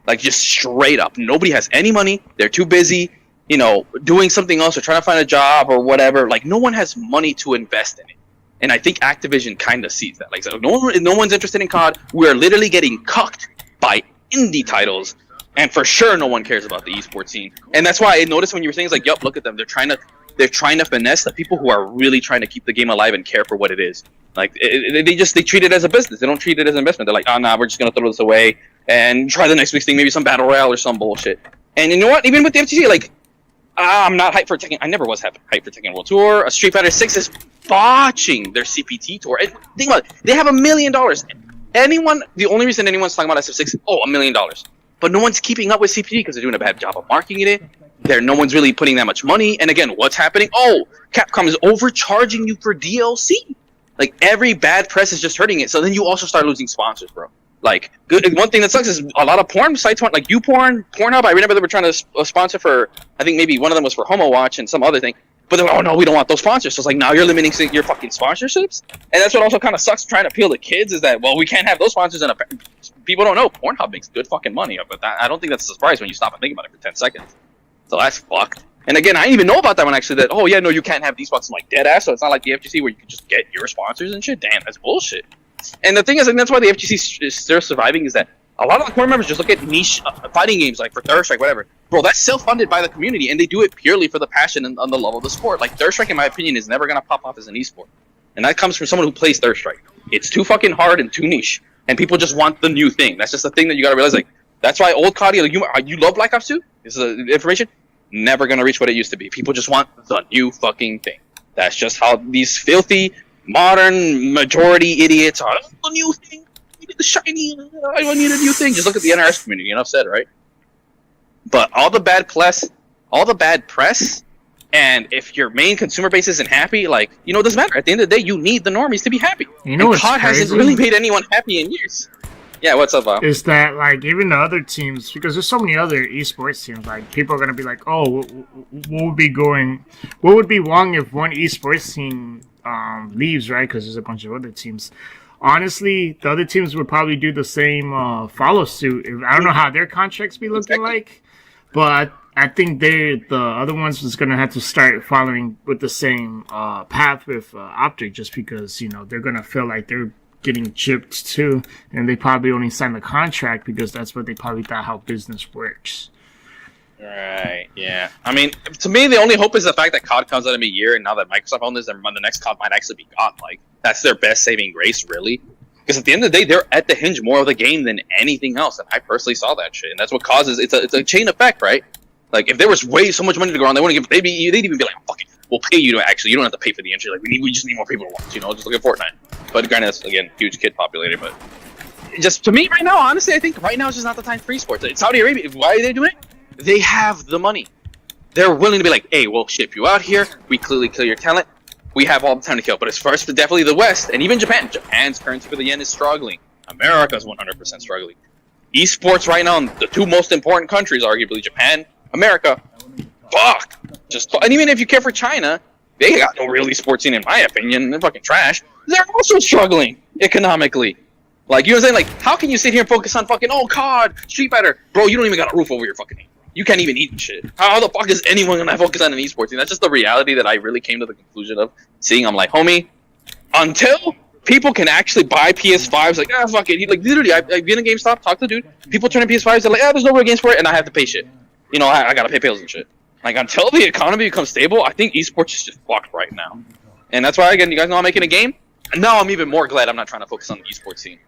B: Like, just straight up, nobody has any money. They're too busy, you know, doing something else or trying to find a job or whatever. Like, no one has money to invest in it. And I think Activision kind of sees that. Like, so no one's interested in COD. We're literally getting cucked by indie titles, and for sure, no one cares about the esports scene. And that's why I noticed when you were saying, it's like, yup, look at them. They're trying to finesse the people who are really trying to keep the game alive and care for what it is. Like, they treat it as a business. They don't treat it as an investment. They're like, oh, nah, we're just going to throw this away and try the next big thing, maybe some battle royale or some bullshit. And you know what? Even with the FGC, like, I'm not hyped for Tekken. I never was hyped for Tekken World Tour. A Street Fighter 6 is botching their CPT tour. And think about it. They have $1 million. The only reason anyone's talking about SF6 is, $1 million. But no one's keeping up with CPT because they're doing a bad job of marketing it. No one's really putting that much money. And again, what's happening? Oh, Capcom is overcharging you for DLC. Like, every bad press is just hurting it. So then you also start losing sponsors, bro. Like, one thing that sucks is a lot of porn sites went, like YouPorn, Pornhub. I remember they were trying to sponsor for, I think maybe one of them was for Homo Watch and some other thing. But they're like, oh no, we don't want those sponsors. So it's like, now you're limiting your fucking sponsorships. And that's what also kind of sucks trying to appeal to kids is that, well, we can't have those sponsors. And people don't know Pornhub makes good fucking money. But I don't think that's a surprise when you stop and think about it for 10 seconds. So that's fucked. And again, I didn't even know about that one actually. That, oh yeah, no, you can't have these sponsors. I'm like, dead ass. So it's not like the FGC where you can just get your sponsors and shit. Damn, that's bullshit. And the thing is, and that's why the FGC is still surviving, is that a lot of the core members just look at niche fighting games like for Third-Strike, whatever. Bro, that's self-funded by the community, and they do it purely for the passion and on the love of the sport. Like, Third-Strike, in my opinion, is never going to pop off as an esport. And that comes from someone who plays Third-Strike. It's too fucking hard and too niche, and people just want the new thing. That's just the thing that you got to realize. Like, that's why old COD, like, you love Black Ops 2? This is information? Never going to reach what it used to be. People just want the new fucking thing. That's just how these filthy, modern, majority idiots are. The new thing. I need the shiny. I need a new thing. Just look at the NRS community. Enough said, right? But all the bad press all the bad press, and if your main consumer base isn't happy, like, you know, it doesn't matter. At the end of the day, you need the normies to be happy.
A: You know what's
B: COD
A: crazy?
B: hasn't really made anyone happy in years. Yeah, what's up, Bob?
A: Is that, like, even the other teams, because there's so many other esports teams, like, people are going to be like, oh, what would be wrong if one esports team leaves, right? Because there's a bunch of other teams. Honestly, the other teams would probably do the same follow suit. I don't know how their contracts be looking like, but I think the other ones is going to have to start following with the same path with Optic, just because, you know, they're going to feel like they're getting gypped too, and they probably only signed the contract because that's what they probably thought how business works.
B: Right, yeah. I mean, to me, the only hope is the fact that COD comes out in a year, and now that Microsoft owns this, the next COD might actually be godlike. That's their best saving grace, really. Because at the end of the day, they're at the hinge more of the game than anything else, and I personally saw that shit, and that's what causes it's a chain effect, right? Like, if there was so much money to go around, they wouldn't give. They'd even be like, oh, fuck it, we'll pay you to actually. You don't have to pay for the entry. Like, we just need more people to watch. You know, just look at Fortnite. But granted, that's again huge kid populated. But just to me, right now, honestly, I think right now is just not the time for esports. It's Saudi Arabia. Why are they doing it? They have the money. They're willing to be like, hey, we'll ship you out here. We clearly kill your talent. We have all the time to kill. But as far as definitely the West and even Japan, Japan's currency for the yen is struggling. America's 100% struggling. Esports right now in the two most important countries, arguably Japan, America. Fuck. And even if you care for China, they got no real esports scene in my opinion. They're fucking trash. They're also struggling economically. Like, you know what I'm saying? Like, how can you sit here and focus on fucking, oh, COD, Street Fighter? Bro, you don't even got a roof over your fucking head. You can't even eat and shit. How the fuck is anyone gonna focus on an esports team? That's just the reality that I really came to the conclusion of seeing. I'm like, homie, until people can actually buy PS5s, like, ah, fuck it. Like, literally, I've been in GameStop, talk to the dude. People turn in PS5s, they're like, ah, there's no real games for it, and I have to pay shit. You know, I gotta pay bills and shit. Like, until the economy becomes stable, I think esports is just fucked right now. And that's why, again, you guys know I'm making a game? And now I'm even more glad I'm not trying to focus on the esports scene.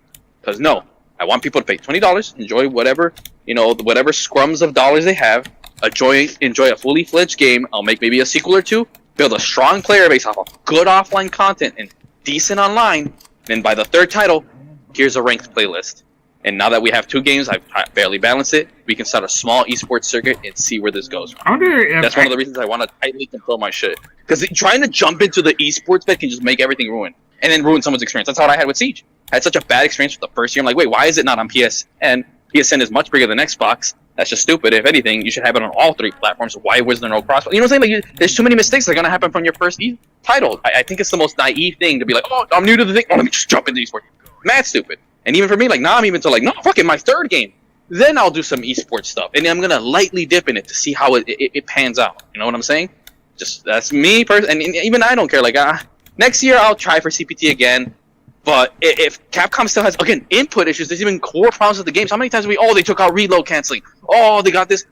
B: Because, no, I want people to pay $20, enjoy whatever, you know, whatever scrums of dollars they have, enjoy a fully fledged game. I'll make maybe a sequel or two, build a strong player base off of good offline content and decent online. Then by the third title, here's a ranked playlist. And now that we have two games, I've barely balanced it. We can start a small esports circuit and see where this goes. That's one of the reasons I want to tightly control my shit. Because trying to jump into the esports bit can just make everything ruin. And then ruin someone's experience. That's what I had with Siege. I had such a bad experience with the first year. I'm like, wait, why is it not on PSN? PSN is much bigger than Xbox. That's just stupid. If anything, you should have it on all three platforms. Why was there no crossplay? You know what I'm saying? Like, there's too many mistakes that are going to happen from your first title. I think it's the most naive thing to be like, oh, I'm new to the thing. Oh, let me just jump into esports. Mad stupid. And even for me, like, now I'm even to like, no, fuck it, my third game. Then I'll do some esports stuff. And I'm going to lightly dip in it to see how it pans out. You know what I'm saying? Just, that's me personally. And even I don't care. Like, next year I'll try for CPT again. But if Capcom still has, again, input issues, there's even core problems with the games. How many times they took out reload canceling. Oh, they got this.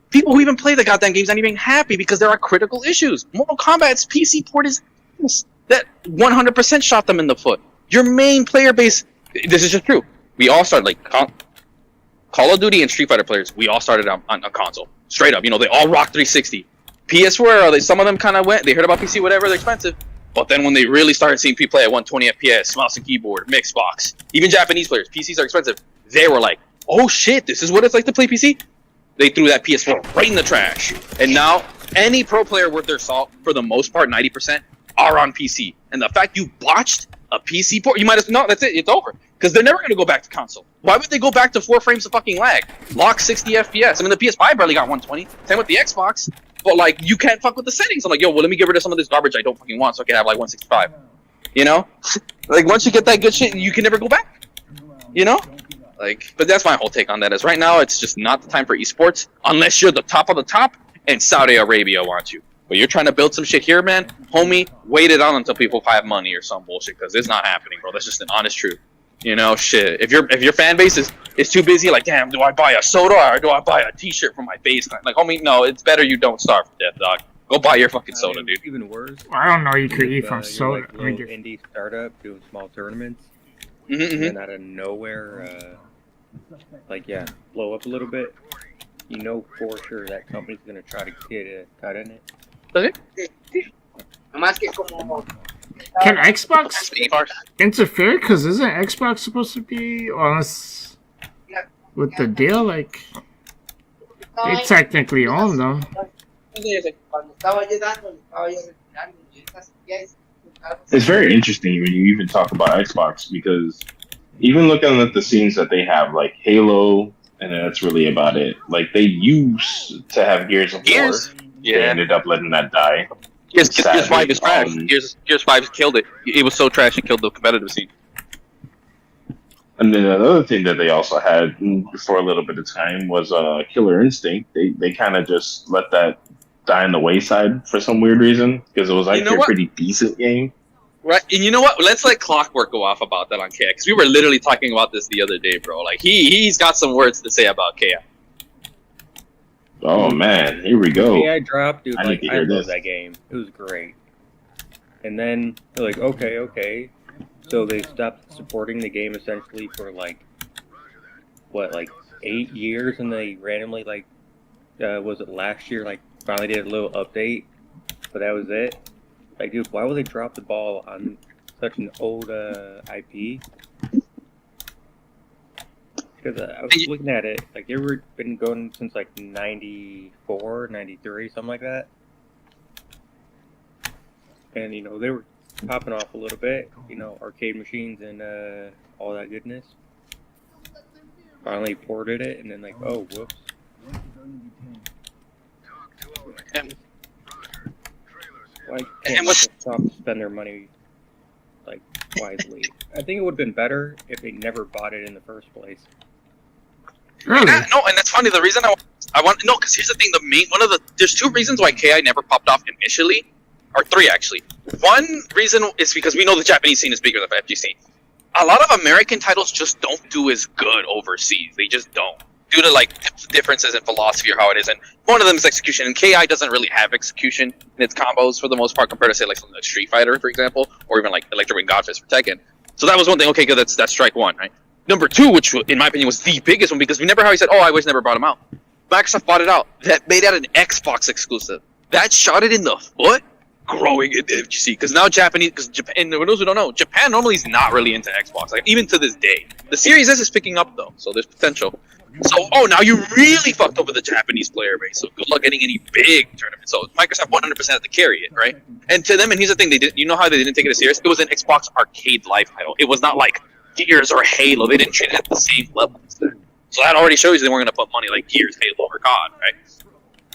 B: People who even play the goddamn games aren't even happy because there are critical issues. Mortal Kombat's PC port is that 100% shot them in the foot. Your main player base, this is just true. We all started, like, Call of Duty and Street Fighter players, we all started on a console. Straight up, you know, they all rock 360. PS4, some of them kind of went, they heard about PC, whatever, they're expensive. But then when they really started seeing people play at 120 FPS, mouse and keyboard, mixed box, even Japanese players, PCs are expensive, they were like, oh shit, this is what it's like to play PC? They threw that PS4 right in the trash. And now, any pro player worth their salt, for the most part, 90%, are on PC. And the fact you botched a PC port, you might have, no, that's it, it's over. Because they're never going to go back to console. Why would they go back to 4 frames of fucking lag? Lock 60 FPS. I mean, the PS5 barely got 120. Same with the Xbox. But, like, you can't fuck with the settings. I'm like, yo, well, let me get rid of some of this garbage I don't fucking want so I can have, like, 165. You know? Like, once you get that good shit, you can never go back. You know? Like, but that's my whole take on that is right now, it's just not the time for esports unless you're the top of the top and Saudi Arabia wants you. But you're trying to build some shit here, man, homie, wait it on until people have money or some bullshit because it's not happening, bro. That's just an honest truth. You know, shit. If your fan base is too busy, like, damn, do I buy a soda or do I buy a t-shirt for my base? Like, homie, no, it's better you don't starve to death, dog. Go buy your fucking soda, dude.
F: Even worse.
A: I don't know. You could eat from soda.
F: Like little indie startup doing small tournaments, and then out of nowhere, blow up a little bit. You know for sure that company's gonna try to get a cut in it.
B: Okay.
A: Can Xbox interfere? Because isn't Xbox supposed to be honest with the deal? Like, they technically own them.
D: It's very interesting when you even talk about Xbox because even looking at the scenes that they have, like Halo, and that's really about it. Like they used to have Gears of War.
B: Yeah.
D: They ended up letting that die.
B: Gears 5 is trash. Gears 5 killed it. It was so trash it killed the competitive scene.
D: And then another thing that they also had for a little bit of time was Killer Instinct. They kind of just let that die on the wayside for some weird reason because it was actually a pretty decent game.
B: Right, and you know what? Let's let Clockwork go off about that on KI because we were literally talking about this the other day, bro. Like he's got some words to say about KI.
D: Oh man, here we go.
F: KI Dropped, dude. I love that game. It was great. And then they're like, okay. So they stopped supporting the game essentially for like 8 years, and they randomly was it last year? Like finally did a little update, but that was it. Like, dude, why would they drop the ball on such an old IP? Because I was looking at it, like, they were been going since, like, 94, 93, something like that. And, you know, they were popping off a little bit, you know, arcade machines and all that goodness. Finally ported it, and then, like, oh, whoops. Why can't Microsoft spend their money, like, wisely? I think it would have been better if they never bought it in the first place.
A: Really?
B: No, and that's funny. The reason I want no, because here's the thing. There's two reasons why KI never popped off initially, or three actually. One reason is because we know the Japanese scene is bigger than FGC. A lot of American titles just don't do as good overseas. They just don't. Due to like differences in philosophy or how it is, and one of them is execution. And KI doesn't really have execution in its combos for the most part, compared to say like something like Street Fighter, for example, or even like Electric Wing Godfist for Tekken. So that was one thing. Okay, good. That's strike one, right? Number two, which in my opinion was the biggest one, because remember how he said, "Oh, I wish never brought him out." Microsoft bought it out. That made that an Xbox exclusive. That shot it in the foot, growing it. You see, because now Japanese, because Japan, and for those who don't know, Japan normally is not really into Xbox, like even to this day. The Series S is picking up though, so there's potential. So, now you really fucked over the Japanese player base. So good luck getting any big tournament. So Microsoft 100% had to carry it, right? And to them, and here's the thing: you know how they didn't take it as serious? It was an Xbox Arcade Live title. It was not like Gears or Halo. They didn't treat it at the same level. So that already shows you they weren't going to put money like Gears, Halo, or COD, right?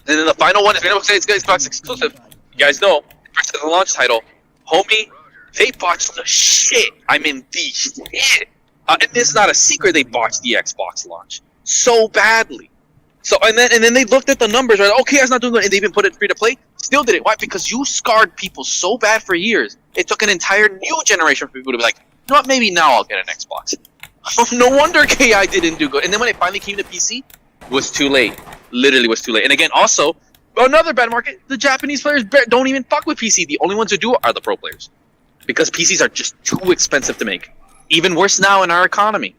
B: And then the final one is, we're say it's Xbox exclusive. You guys know, first as a launch title, homie, they botched the shit. I mean, the shit. And this is not a secret. They botched the Xbox launch so badly. So and then they looked at the numbers, right? Okay, it's not doing good, and they even put it free to play. Still did it. Why? Because you scarred people so bad for years. It took an entire new generation for people to be like, you know what? Maybe now I'll get an Xbox. No wonder KI didn't do good. And then when it finally came to PC, it was too late. Literally was too late. And again, also another bad market. The Japanese players don't even fuck with PC. The only ones who do are the pro players, because PCs are just too expensive to make. Even worse now in our economy.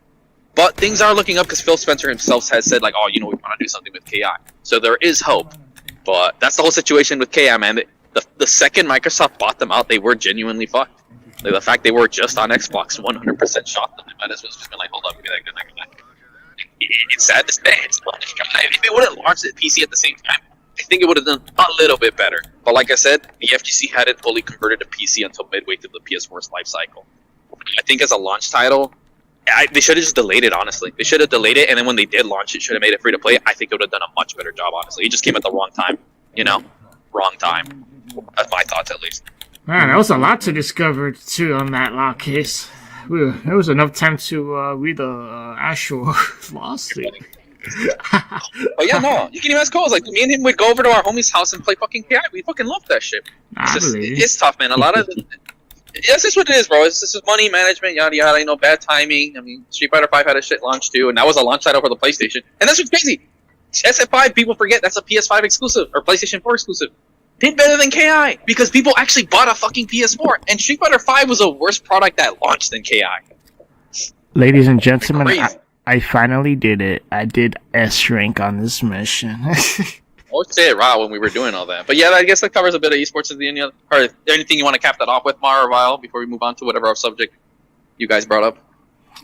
B: But things are looking up because Phil Spencer himself has said, like, oh, you know, we want to do something with KI. So there is hope. But that's the whole situation with KI, man. The second Microsoft bought them out, they were genuinely fucked. Like, the fact they were just on Xbox 100% shot them. They might as well just been like, hold up, be that good. It's sad to say. If it would have launched at PC at the same time, I think it would have done a little bit better. But like I said, the FGC hadn't fully converted to PC until midway through the PS4's life cycle. I think as a launch title, they should have just delayed it, honestly. They should have delayed it, and then when they did launch it, should have made it free to play. I think it would have done a much better job, honestly. It just came at the wrong time, you know? Wrong time. That's my thoughts, at least.
A: Man, that was a lot to discover, too, on that law case. There was enough time to read the actual lawsuit.
B: Oh, yeah, no. You can even ask Cole. Like, me and him would go over to our homie's house and play fucking KI. We fucking love that shit. It's tough, man. A lot of... Yes, that's what it is, bro. This is money management, yada yada. You know, bad timing. I mean, Street Fighter 5 had a shit launch too, and that was a launch title for the PlayStation. And that's what's crazy. SF5, people forget that's a PS5 exclusive or PlayStation 4 exclusive. Did better than KI because people actually bought a fucking PS4, and Street Fighter 5 was a worse product that launched than KI.
A: Ladies and gentlemen, I finally did it. I did S rank on this mission.
B: I would say it raw when we were doing all that. But yeah, I guess that covers a bit of esports. Or anything you want to cap that off with, Mar or Vile, before we move on to whatever our subject you guys brought up?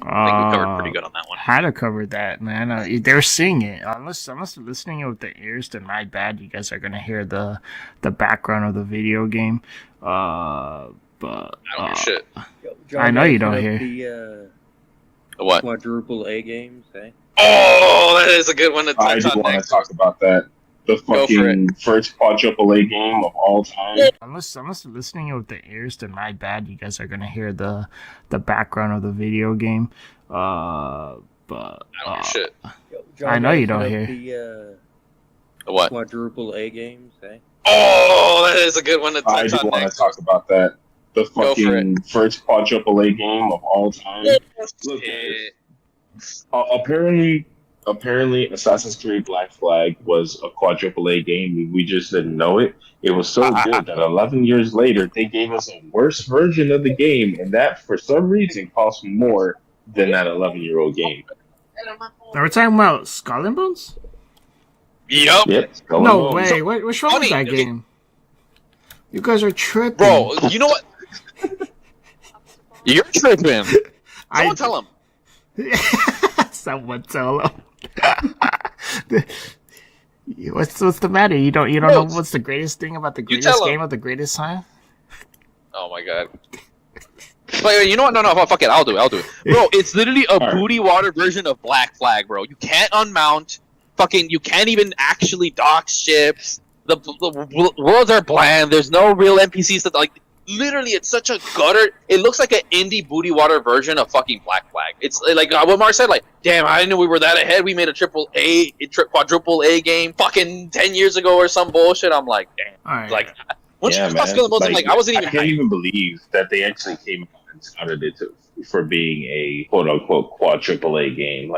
B: I think we covered pretty good on that one.
A: Had to cover that, man. They're seeing it. Unless they're listening with the ears, then my bad. You guys are gonna hear the background of the video game. But
B: I don't hear shit.
F: John,
A: I know you don't
F: of
A: hear.
F: The
B: What?
F: quadruple A games, eh?
B: Oh, that is a good one to
D: I
B: touch
D: do
B: on
D: want
B: next.
D: to talk about that. The fucking first quadruple A game of all time.
A: Unless they're listening with the ears, then my bad. You guys are gonna hear the background of the video game. But
B: I don't hear shit.
F: John,
A: I know you don't
F: of
A: hear.
B: The what?
F: Quadruple A games, eh?
B: Oh, that is a good one to
D: I
B: touch
D: do
B: on
D: want to
B: next.
D: talk about that. The
B: Go for
D: fucking first quadruple A game of all time. Look, apparently, Assassin's Creed Black Flag was a quadruple A game. We just didn't know it. It was so good that 11 years later, they gave us a worse version of the game, and that, for some reason, cost more than that 11-year-old game.
A: Are we talking about Skull and Bones?
B: Yup.
D: Yep.
A: No way. What's wrong with
B: funny,
A: that
B: okay.
A: game? You guys are tripping,
B: Bro, you know what? You're tripping. Someone tell him.
A: Someone tell him. What's the matter? You don't know what's the greatest thing about the greatest
B: tell him.
A: game of the greatest time?
B: Oh my god. Wait, you know what? No, fuck it. I'll do it. Bro, it's literally a booty water version of Black Flag, bro. You can't unmount. You can't even actually dock ships. The worlds are bland. There's no real NPCs that literally, it's such a gutter. It looks like an indie booty water version of fucking Black Flag. It's like what Mark said, damn, I didn't know we were that ahead. We made a quadruple A game fucking 10 years ago or some bullshit. I'm like, damn.
A: All right.
B: Once you start Skull and Bones, I wasn't even
D: I can't
B: hyped.
D: even believe that they actually came out and touted it for being a quote-unquote quadruple A game.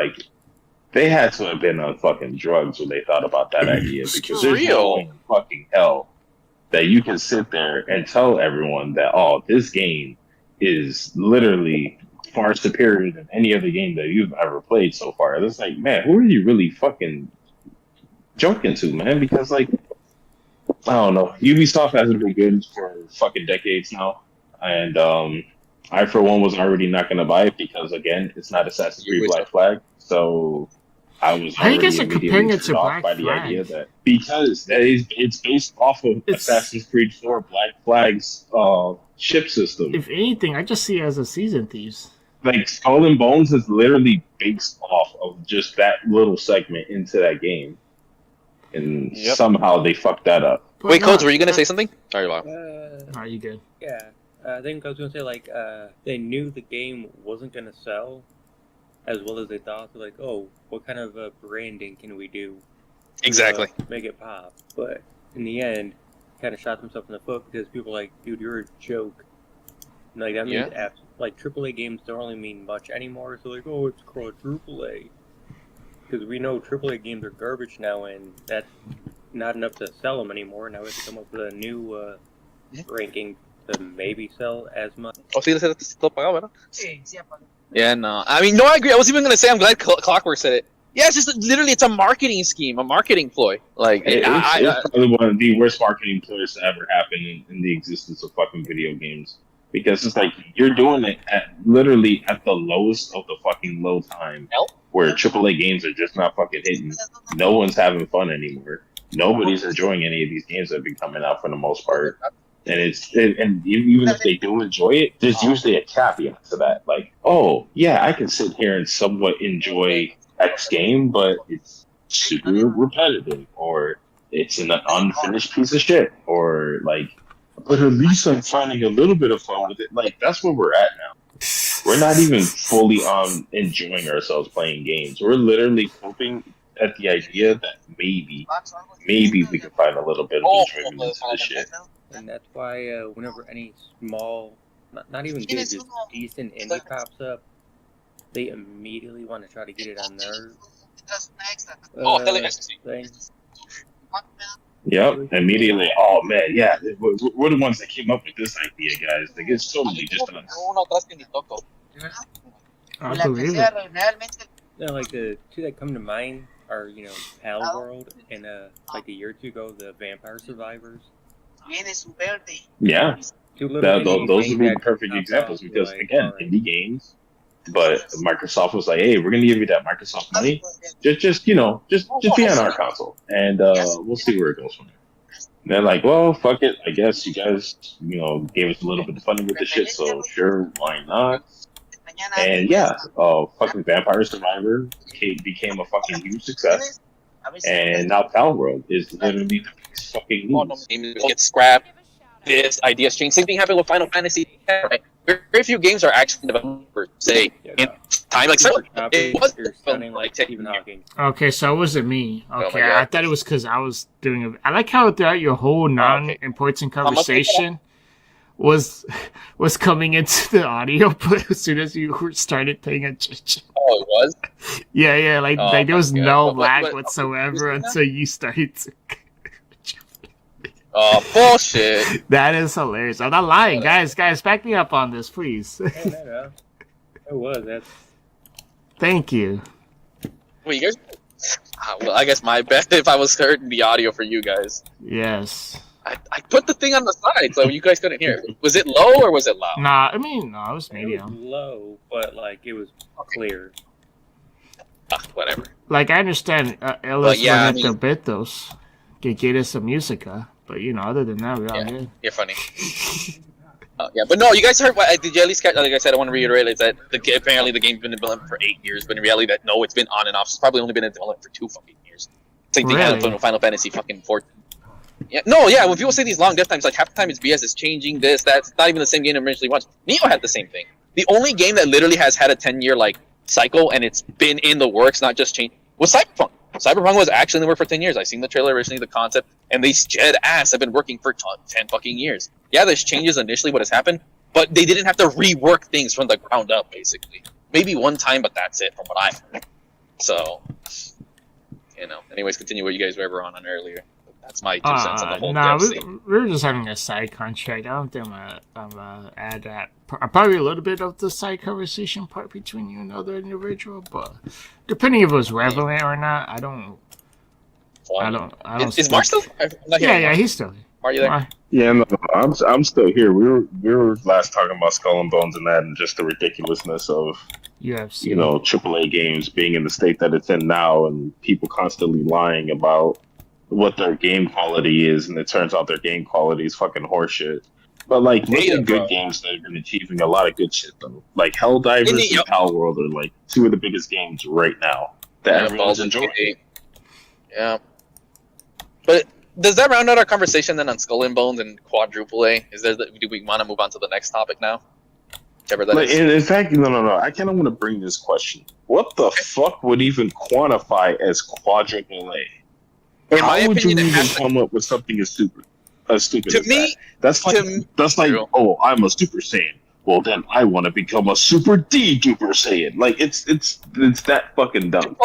D: They had to have been on fucking drugs when they thought about that idea, because there's no way in fucking hell that you can sit there and tell everyone that, oh, this game is literally far superior than any other game that you've ever played so far. It's like, man, who are you really fucking joking to, man? Because, I don't know. Ubisoft hasn't been good for fucking decades now. And I, for one, was already not going to buy it because, again, it's not Assassin's Creed Black Flag. So I was
A: How you guys are
D: immediately
A: comparing it to
D: turned off
A: Black
D: by the
A: Flag?
D: idea that it's based off of Assassin's Creed 4 Black Flag's ship system.
A: If anything, I just see it as a Season Thieves.
D: Skull and Bones is literally based off of just that little segment into that game. And somehow they fucked that up.
A: But
B: Wait, Codes, were you gonna say something? Sorry, Bob.
A: Are you good?
F: Yeah. I think I was gonna say they knew the game wasn't gonna sell as well as they thought. They're like, oh, what kind of branding can we do?
B: Exactly.
F: Make it pop. But in the end, kind of shot themselves in the foot because people are like, dude, you're a joke. And, that means AAA games don't really mean much anymore. So oh, it's quadruple A. Because we know AAA games are garbage now, and that's not enough to sell them anymore. Now we have to come up with a new ranking to maybe sell as much.
B: Oh, sí, está pagado, ¿verdad? Yeah, no. I mean, no, I agree. I was even going to say, I'm glad Clockwork said it. Yeah, it's just literally, it's a marketing scheme, a marketing ploy.
D: It's probably one of the worst marketing ploys to ever happen in the existence of fucking video games. Because it's you're doing it literally at the lowest of the fucking low time, where AAA games are just not fucking hitting. No one's having fun anymore. Nobody's enjoying any of these games that have been coming out for the most part. And and even if they do enjoy it, there's usually a caveat to that. Oh, yeah, I can sit here and somewhat enjoy X game, but it's super repetitive, or it's an unfinished piece of shit, or but at least I'm finding a little bit of fun with it. That's where we're at now. We're not even fully enjoying ourselves playing games. We're literally hoping at the idea that maybe we can find a little bit of enjoyment into this shit.
F: And that's why whenever any small, not even good, just decent indie pops up, they immediately want to try to get it on their thing.
D: Yep, immediately. Oh man, yeah, we're the ones that came up with this idea, guys. It's totally just us.
A: I believe it.
F: Yeah, the two that come to mind are, Pal World and a year or two ago, the Vampire Survivors.
D: Yeah, those would be
F: that
D: perfect examples because again, indie games But Microsoft was like, "Hey, we're gonna give you that Microsoft money. Just be on our console, and we'll see where it goes from there." And they're like, "Well, fuck it. I guess you guys, gave us a little bit of funding with the shit, so sure, why not?" And yeah, fucking Vampire Survivor became a fucking huge success, and now Palworld is literally the biggest fucking news.
B: Get scrapped. This ideas change. Same thing happened with Final Fantasy. Right? Very few games are actually developed for say in time. Like it was like Stephen Hawking.
A: Okay, so it wasn't me. Okay, I thought it was because I was doing. I like how throughout your whole non-important conversation was coming into the audio, but as soon as you started paying attention.
B: Oh, it was.
A: Yeah. Like there was no lag whatsoever until you started to.
B: Oh, bullshit.
A: That is hilarious. I'm not lying. Guys, back me up on this, please.
F: No. It was. That's...
A: Thank you.
B: Wait, you guys... well, I guess my bad if I was hurting the audio for you guys.
A: Yes.
B: I put the thing on the side so you guys couldn't hear. Was it low or was it loud?
A: Nah, I mean, no, it was medium.
F: It was low, but, it was clear.
B: Whatever.
A: Like, I understand Ellis the Betos que quiere esa música. But, other than that, we're all good.
B: You're funny. But no, you guys heard what did you at least catch? Like I said, I want to reiterate is that apparently the game's been in development for 8 years, but in reality, no, it's been on and off. It's probably only been in development for 2 fucking years. Same thing happened with Final Fantasy fucking 14. When people say these long death times, like half the time it's BS, it's changing this, that. It's not even the same game I originally watched. Neo had the same thing. The only game that literally has had a 10-year cycle and it's been in the works, not just changed, was Cyberpunk. Cyberpunk was actually in the work for 10 years. I seen the trailer originally, the concept, and these dead ass have been working for 10 fucking years. Yeah, there's changes initially, what has happened, but they didn't have to rework things from the ground up, basically. Maybe one time, but that's it from what I heard. So, anyways, continue what you guys were on earlier. That's my 2 cents on the whole thing.
A: We were just having a side contract. I don't think I'm gonna add that. Probably a little bit of the side conversation part between you and the other individual, but depending if it was relevant or not, I don't.
B: Is Mark still?
A: Yeah, he's still here.
B: Are you there?
D: Yeah, no, I'm still here. We were last talking about Skull and Bones and that, and just the ridiculousness of
A: UFC.
D: AAA games being in the state that it's in now, and people constantly lying about what their game quality is, and it turns out their game quality is fucking horseshit. But look at good games that have been achieving a lot of good shit though. Like Helldivers and Palworld are 2 of the biggest games right now that everyone's enjoying.
B: Yeah. But does that round out our conversation then on Skull and Bones and quadruple A? Do we want to move on to the next topic now? Whichever that is.
D: In fact, no. I kind of want to bring this question. What the fuck would even quantify as quadruple A? How would you even come up with something as stupid as that? That's like, oh, I'm a Super Saiyan. Well, then I want to become a Super D-Duper Saiyan. It's that fucking dumb.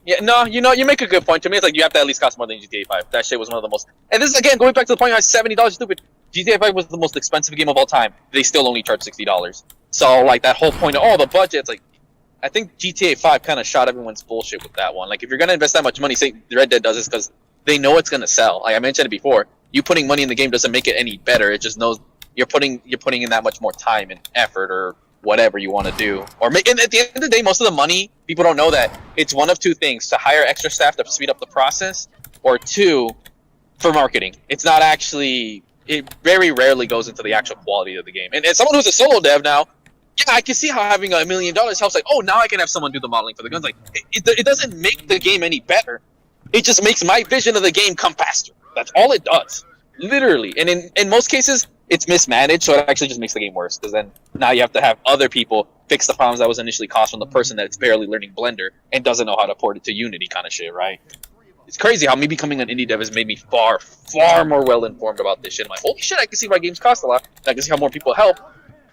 B: Yeah, no, you make a good point. To me, it's like you have to at least cost more than GTA 5. That shit was one of the most... And this is, again, going back to the point, $70 stupid. GTA 5 was the most expensive game of all time. They still only charge $60. So, that whole point of, the budget, it's like... I think GTA 5 kind of shot everyone's bullshit with that one. If you're going to invest that much money, say Red Dead does this because they know it's going to sell. Like I mentioned it before, you putting money in the game doesn't make it any better. It just knows you're putting in that much more time and effort or whatever you want to do. And at the end of the day, most of the money, people don't know that it's one of 2 things: to hire extra staff to speed up the process, or 2, for marketing. It's not actually. It very rarely goes into the actual quality of the game. And as someone who's a solo dev now, yeah, I can see how having $1 million helps. Now I can have someone do the modeling for the guns. It doesn't make the game any better. It just makes my vision of the game come faster. That's all it does, literally. And in most cases, it's mismanaged, so it actually just makes the game worse. Because then now you have to have other people fix the problems that was initially caused from the person that's barely learning Blender and doesn't know how to port it to Unity, kind of shit, right? It's crazy how me becoming an indie dev has made me far, far more well informed about this shit. I'm like, holy shit, I can see why games cost a lot. I can see how more people help,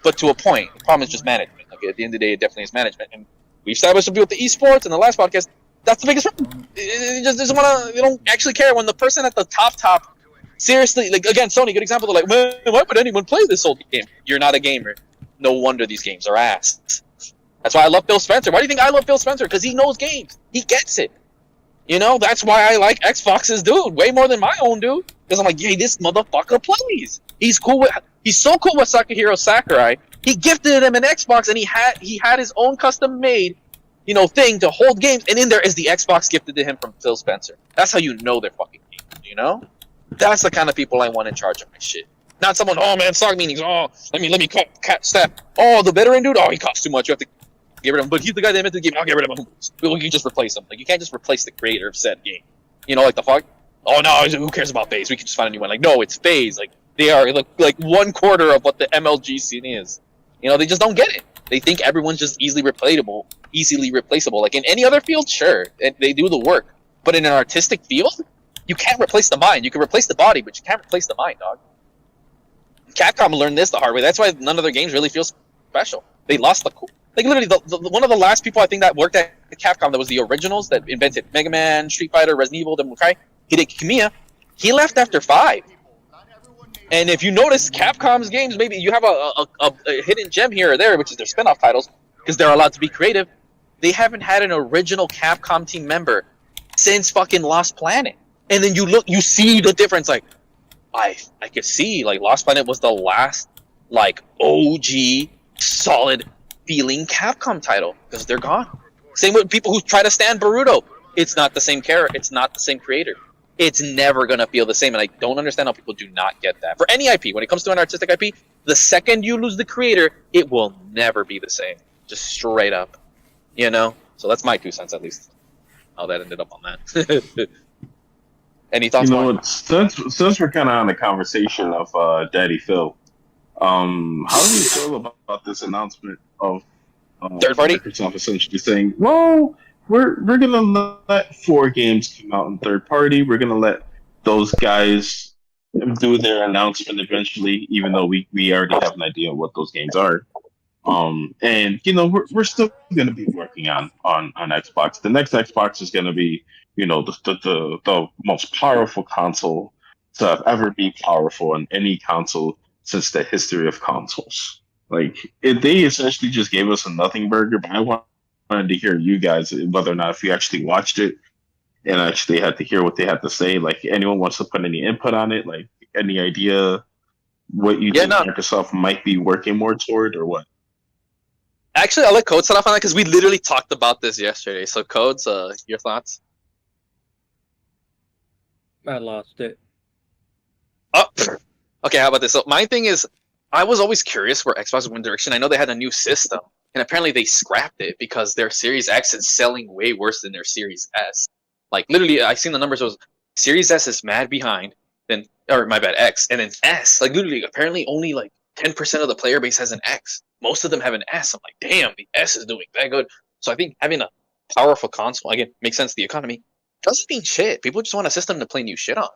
B: but to a point. The problem is just management. At the end of the day, it definitely is management. And we established to be with the esports in the last podcast. That's the biggest problem. You just doesn't want to. You don't actually care when the person at the top. Seriously, again, Sony, good example. They're like, man, why would anyone play this old game? You're not a gamer. No wonder these games are ass. That's why I love Phil Spencer. Why do you think I love Phil Spencer? Because he knows games. He gets it. That's why I like Xbox's dude way more than my own dude. Because I'm like, hey, this motherfucker plays. He's so cool with Sakahiro Sakurai He gifted him an Xbox, and he had his own custom made, thing to hold games, and in there is the Xbox gifted to him from Phil Spencer. That's how you know they're fucking gamers, That's the kind of people I want in charge of my shit. Not someone, oh man, SOG meetings, oh, let me cut staff. Oh, the veteran dude, oh, he costs too much, you have to get rid of him. But he's the guy that invented the game, I'll get rid of him. We can just replace him. Like, you can't just replace the creator of said game. Like the fuck? Oh no, who cares about FaZe? We can just find a new one. Like, no, it's FaZe. Like, they are like 1/4 of what the MLG scene is. They just don't get it. They think everyone's just easily replaceable. Like in any other field, sure, they do the work. But in an artistic field, you can't replace the mind. You can replace the body, but you can't replace the mind, dog. Capcom learned this the hard way. That's why none of their games really feel special. They lost the cool. Like literally, one of the last people I think that worked at Capcom that was the originals that invented Mega Man, Street Fighter, Resident Evil, Devil May Cry, Hideki Kamiya. He left after 5. And if you notice, Capcom's games, maybe you have a hidden gem here or there, which is their spin-off titles, because they're allowed to be creative. They haven't had an original Capcom team member since fucking Lost Planet. And then you see the difference. Like, I could see, like, Lost Planet was the last, like, OG, solid feeling Capcom title, because they're gone. Same with people who try to stand Boruto. It's not the same character. It's not the same creator. It's never going to feel the same, and I don't understand how people do not get that. For any IP, when it comes to an artistic IP, the second you lose the creator, it will never be the same. Just straight up. So that's my 2 cents, at least. How that ended up on that. Any thoughts?
D: Since we're kind of on the conversation of Daddy Phil, how do you feel about this announcement of
B: third party?
D: Microsoft essentially saying, well, we're gonna let 4 games come out in third party. We're gonna let those guys do their announcement eventually, even though we already have an idea of what those games are. And we're still gonna be working on Xbox. The next Xbox is gonna be the most powerful console to have ever be powerful in any console since the history of consoles. Like, they essentially just gave us a nothing burger, but I wanted to hear you guys, whether or not if you actually watched it and actually had to hear what they had to say. Like, anyone wants to put any input on it? Like, any idea what you think Microsoft might be working more toward, or what?
B: Actually, I'll let Code start off on that, because we literally talked about this yesterday. So, Codes, your thoughts?
F: I lost it.
B: Oh, okay, how about this? So, my thing is, I was always curious where Xbox went direction. I know they had a new system, and apparently they scrapped it because their Series X is selling way worse than their Series S. Like, literally, I seen the numbers. It was Series S is mad behind, X, and then S. Like, literally, apparently only like 10% of the player base has an X. Most of them have an S. I'm like, damn, the S is doing that good. So I think having a powerful console, again, makes sense to the economy, doesn't mean shit. People just want a system to play new shit on.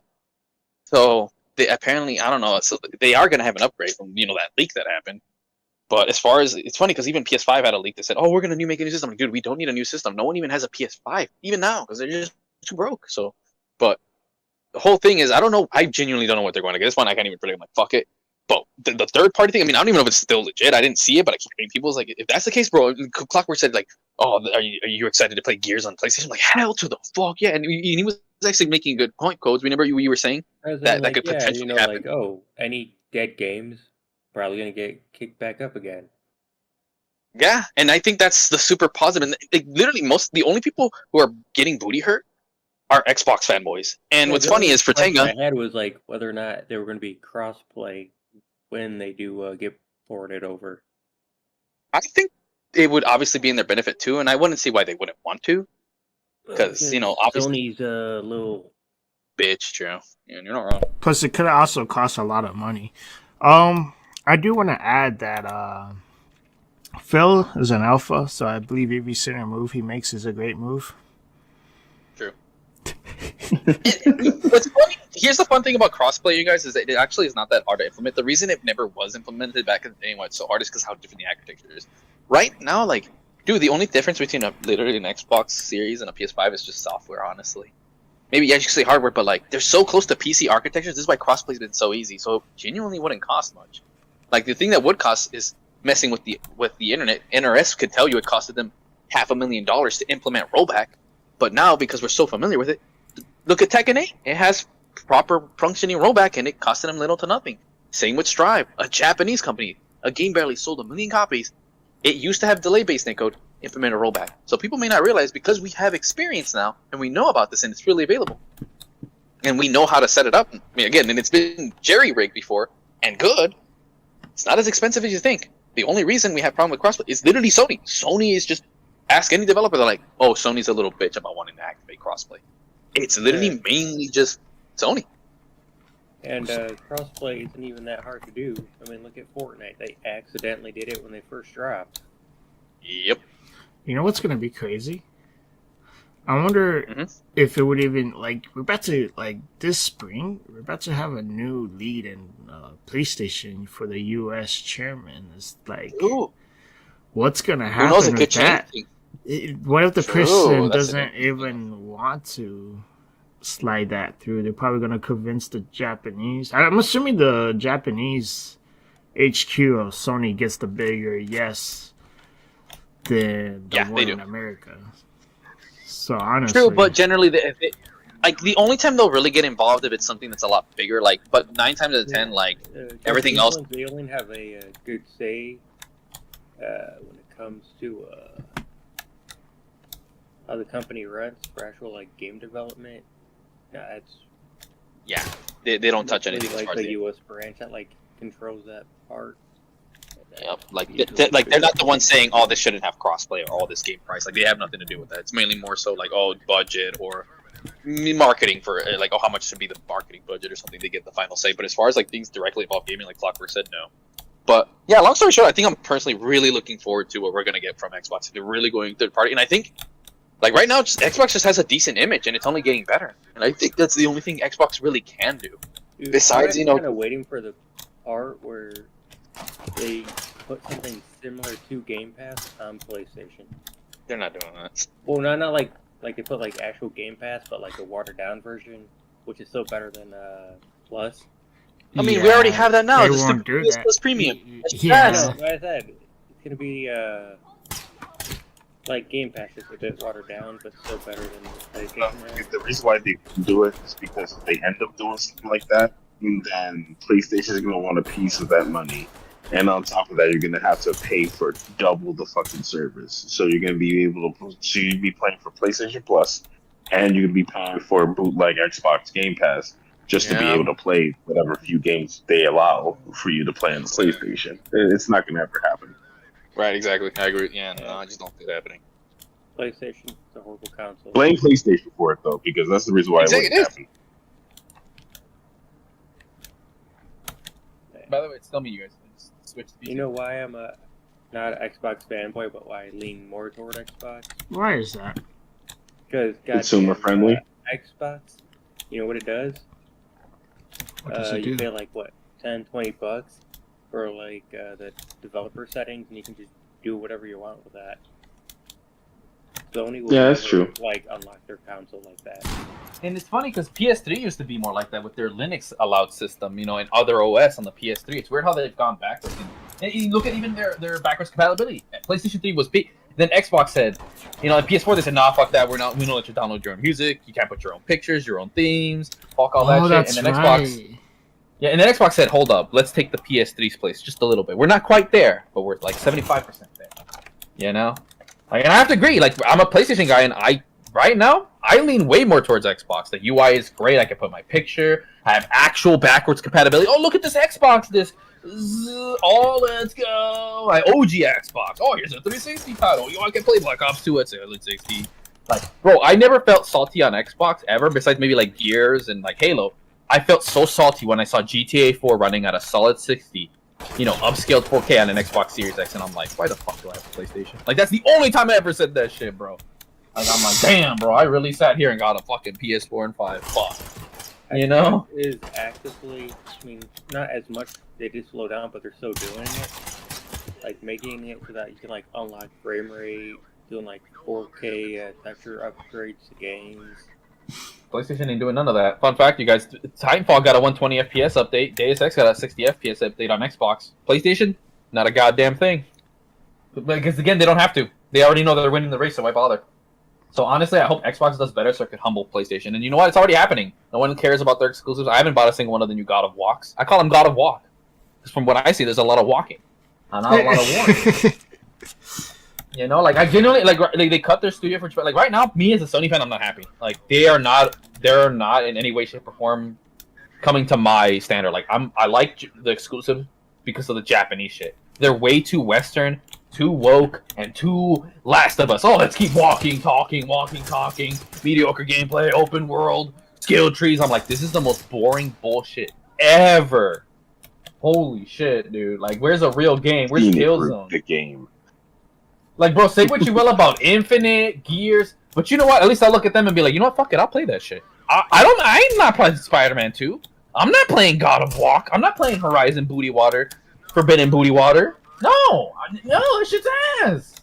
B: So they apparently, I don't know, so they are going to have an upgrade from, that leak that happened. But as far as, it's funny because even PS5 had a leak that said, oh, we're going to make a new system. Like, dude, we don't need a new system. No one even has a PS5, even now, because they're just too broke. So, but the whole thing is, I don't know, I genuinely don't know what they're going to get. This one, I can't even predict. I'm like, fuck it. But the third party thing, I mean, I don't even know if it's still legit. I didn't see it, but I keep hearing people's like, if that's the case, bro, Clockwork said like, oh, are you excited to play Gears on PlayStation? I'm like, hell to the fuck yeah. And he was actually making a good point, Codes. Remember you were saying that could potentially happen.
F: Like, oh, any dead games probably gonna get kicked back up again.
B: Yeah, and I think that's the super positive. And literally, the only people who are getting booty hurt are Xbox fanboys. And what's funny is for Tenga,
F: I had was like whether or not they were going to be crossplay when they do get ported over.
B: I think it would obviously be in their benefit too, and I wouldn't see why they wouldn't want to. Because obviously
F: Sony's a little
B: bitch, Joe. Yeah, you're not wrong.
A: Plus, it could also cost a lot of money. I do want to add that Phil is an alpha, so I believe every single move he makes is a great move.
B: True. What's funny? Here's the fun thing about crossplay, you guys, is that it actually is not that hard to implement. The reason it never was implemented back in the day and why it's so hard is because how different the architecture is. Right now, like, dude, the only difference between literally an Xbox Series and a PS5 is just software, honestly. Maybe you should say hardware, but like they're so close to PC architectures. This is why crossplay's been so easy. So it genuinely wouldn't cost much. Like the thing that would cost is messing with the internet. NRS could tell you it costed them $500,000 to implement rollback, but now because we're so familiar with it, look at Tekken 8. It has proper functioning rollback, and it costed them little to nothing. Same with Strive, a Japanese company. a game barely sold 1 million copies, it used to have delay-based netcode, implement a rollback. So people may not realize, because we have experience now, and we know about this, and it's really available, and we know how to set it up. I mean, again, and it's been jerry-rigged before, and good. It's not as expensive as you think. The only reason we have problem with crossplay is literally Sony. Sony is just, ask any developer, they're like, oh, Sony's a little bitch about wanting to activate crossplay. It's literally mainly just Sony.
F: And crossplay isn't even that hard to do. I mean, look at Fortnite. They accidentally did it when they first dropped.
B: Yep.
A: You know what's gonna be crazy? I wonder if it would even, like, we're about to, like, this spring, we're about to have a new lead in PlayStation for the U.S. chairman. It's like, what's gonna happen with that? What if the person doesn't even want to slide that through? They're probably gonna convince the Japanese. I'm assuming the Japanese HQ of Sony gets the bigger yes than the one in America. So honestly,
B: true, but generally, the only time they'll really get involved if it's something that's a lot bigger. Like, but 9 times out of 10, like everything else,
F: they only have a good say when it comes to how the company runs for actual like game development.
B: They don't touch anything.
F: Like
B: as far
F: the
B: as
F: U.S. branch that like controls that part.
B: Yep. Like they're not the ones saying, "Oh, this shouldn't have crossplay," or "Oh, this game price." Like they have nothing to do with that. It's mainly more so like, "Oh, budget," or marketing for like, "Oh, how much should be the marketing budget," or something. They get the final say. But as far as like things directly involved gaming, like Clockwork said, no. But yeah, long story short, I think I'm personally really looking forward to what we're gonna get from Xbox. They're really going third party, and I think like right now, Xbox just has a decent image, and it's only getting better. And I think that's the only thing Xbox really can do.
F: Dude,
B: besides,
F: I'm kind of waiting for the part where they put something similar to Game Pass on PlayStation.
B: They're not doing that.
F: Well, not like they put like actual Game Pass, but like a watered down version, which is still better than Plus.
B: I mean, we already have that now.
A: They won't do that.
B: Plus Premium.
A: Yeah.
F: Like I said, it's gonna be like Game Pass is a bit watered down, but still better than PlayStation.
D: The reason why they do it is because if they end up doing something like that, then PlayStation is going to want a piece of that money. And on top of that, you're going to have to pay for double the fucking service. So you're going to be able to, so you'd be paying for PlayStation Plus, and you're going to be paying for bootleg Xbox Game Pass just to be able to play whatever few games they allow for you to play on the PlayStation. It's not going to ever happen.
B: Right, exactly. I agree. Yeah, no, I just don't see it happening.
F: PlayStation is a horrible console.
D: Blame PlayStation for it, though, because that's the reason why it wouldn't happen.
G: By the way, it's still me, you guys. Switch to PC.
F: You know why I'm not an Xbox fanboy, but why I lean more toward Xbox?
A: Why is that?
F: Because
D: consumer friendly.
F: Xbox, you know what it does?
A: What does it do?
F: You pay like what, $10-$20 for like the developer settings, and you can just do whatever you want with that. Sony will
D: that's true.
F: Like unlock their console like that.
G: And it's funny because PS3 used to be more like that with their Linux allowed system, you know, and other OS on the PS3. It's weird how they've gone backwards. And you look at even their backwards compatibility. PlayStation 3 was big. Then Xbox said, you know, at PS4 they said, nah, fuck that. We don't let you download your own music. You can't put your own pictures, your own themes, fuck all that shit.
A: That's
G: and then
A: right.
G: Xbox, and then Xbox said, hold up, let's take the PS3's place just a little bit. We're not quite there, but we're like 75% there. You know? Like, and I have to agree. Like, I'm a PlayStation guy, and right now I lean way more towards Xbox. The UI is great. I can put my picture. I have actual backwards compatibility. Oh, look at this Xbox disc. Oh, let's go. My OG Xbox. Oh, here's a 360 title. I can play Black Ops 2 at 360. Like, bro, I never felt salty on Xbox ever, besides maybe like Gears and like Halo. I felt so salty when I saw GTA 4 running at a solid 60. You know, upscaled 4K on an Xbox Series X, and I'm like, why the fuck do I have a PlayStation? Like, that's the only time I ever said that shit, bro. Like, I'm like, damn, bro, I really sat here and got a fucking PS4 and 5. Fuck. You know?
F: Is actively, I mean, not as much, they did slow down, but they're still doing it. Like, making it so that you can, like, unlock frame rate, doing, like, 4K texture upgrades to games.
G: PlayStation ain't doing none of that. Fun fact, you guys, Titanfall got a 120 FPS update. Deus Ex got a 60 FPS update on Xbox. PlayStation, not a goddamn thing. Because, again, they don't have to. They already know they're winning the race, so why bother? So, honestly, I hope Xbox does better so it could humble PlayStation. And you know what? It's already happening. No one cares about their exclusives. I haven't bought a single one of the new God of Walks. I call them God of Walk. Because from what I see, there's a lot of walking. not a lot of warning. You know, like I genuinely like they cut their studio for like right now. Me as a Sony fan, I'm not happy. Like they're not in any way, shape, or form coming to my standard. Like I like the exclusive because of the Japanese shit. They're way too Western, too woke, and too Last of Us. Oh, let's keep talking. Mediocre gameplay, open world, skill trees. I'm like, this is the most boring bullshit ever. Holy shit, dude! Like, where's a real game? Where's Killzone?
D: The game.
G: Like, bro, say what you will about Infinite, Gears, but you know what? At least I look at them and be like, you know what? Fuck it, I'll play that shit. I'm not playing Spider-Man 2. I'm not playing God of Walk. I'm not playing Horizon Booty Water, Forbidden Booty Water. No, that shit's ass.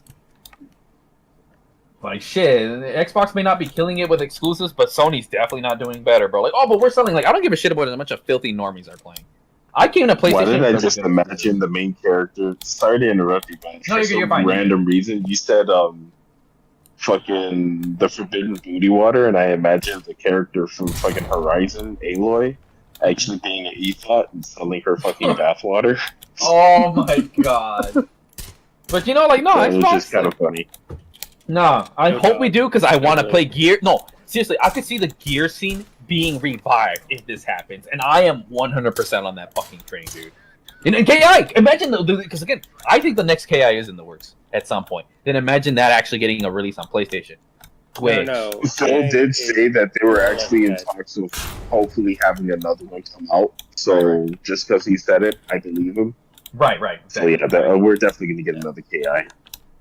G: Like, shit, Xbox may not be killing it with exclusives, but Sony's definitely not doing better, bro. Like, oh, but we're selling, like, I don't give a shit about it. A bunch of filthy normies are playing. I came to PlayStation.
D: Why did I just imagine the main character? Sorry to interrupt you, but for some random reason, you said fucking the Forbidden Booty Water, and I imagined the character from fucking Horizon, Aloy, actually being an ethot and selling her fucking bathwater.
G: Oh my god! But you know, like, no,
D: it was just kind of funny.
G: No, I hope we do because I want to play Gear. No, seriously, I could see the Gear scene being revived if this happens, and I am 100% on that fucking train, dude. And KI, imagine because again, I think the next KI is in the works at some point. Then imagine that actually getting a release on PlayStation. Twitch.
F: No.
D: Phil did say that they were actually in talks of hopefully having another one come out. So just because he said it, I believe him.
G: Right.
D: So yeah, we're definitely going to get another KI.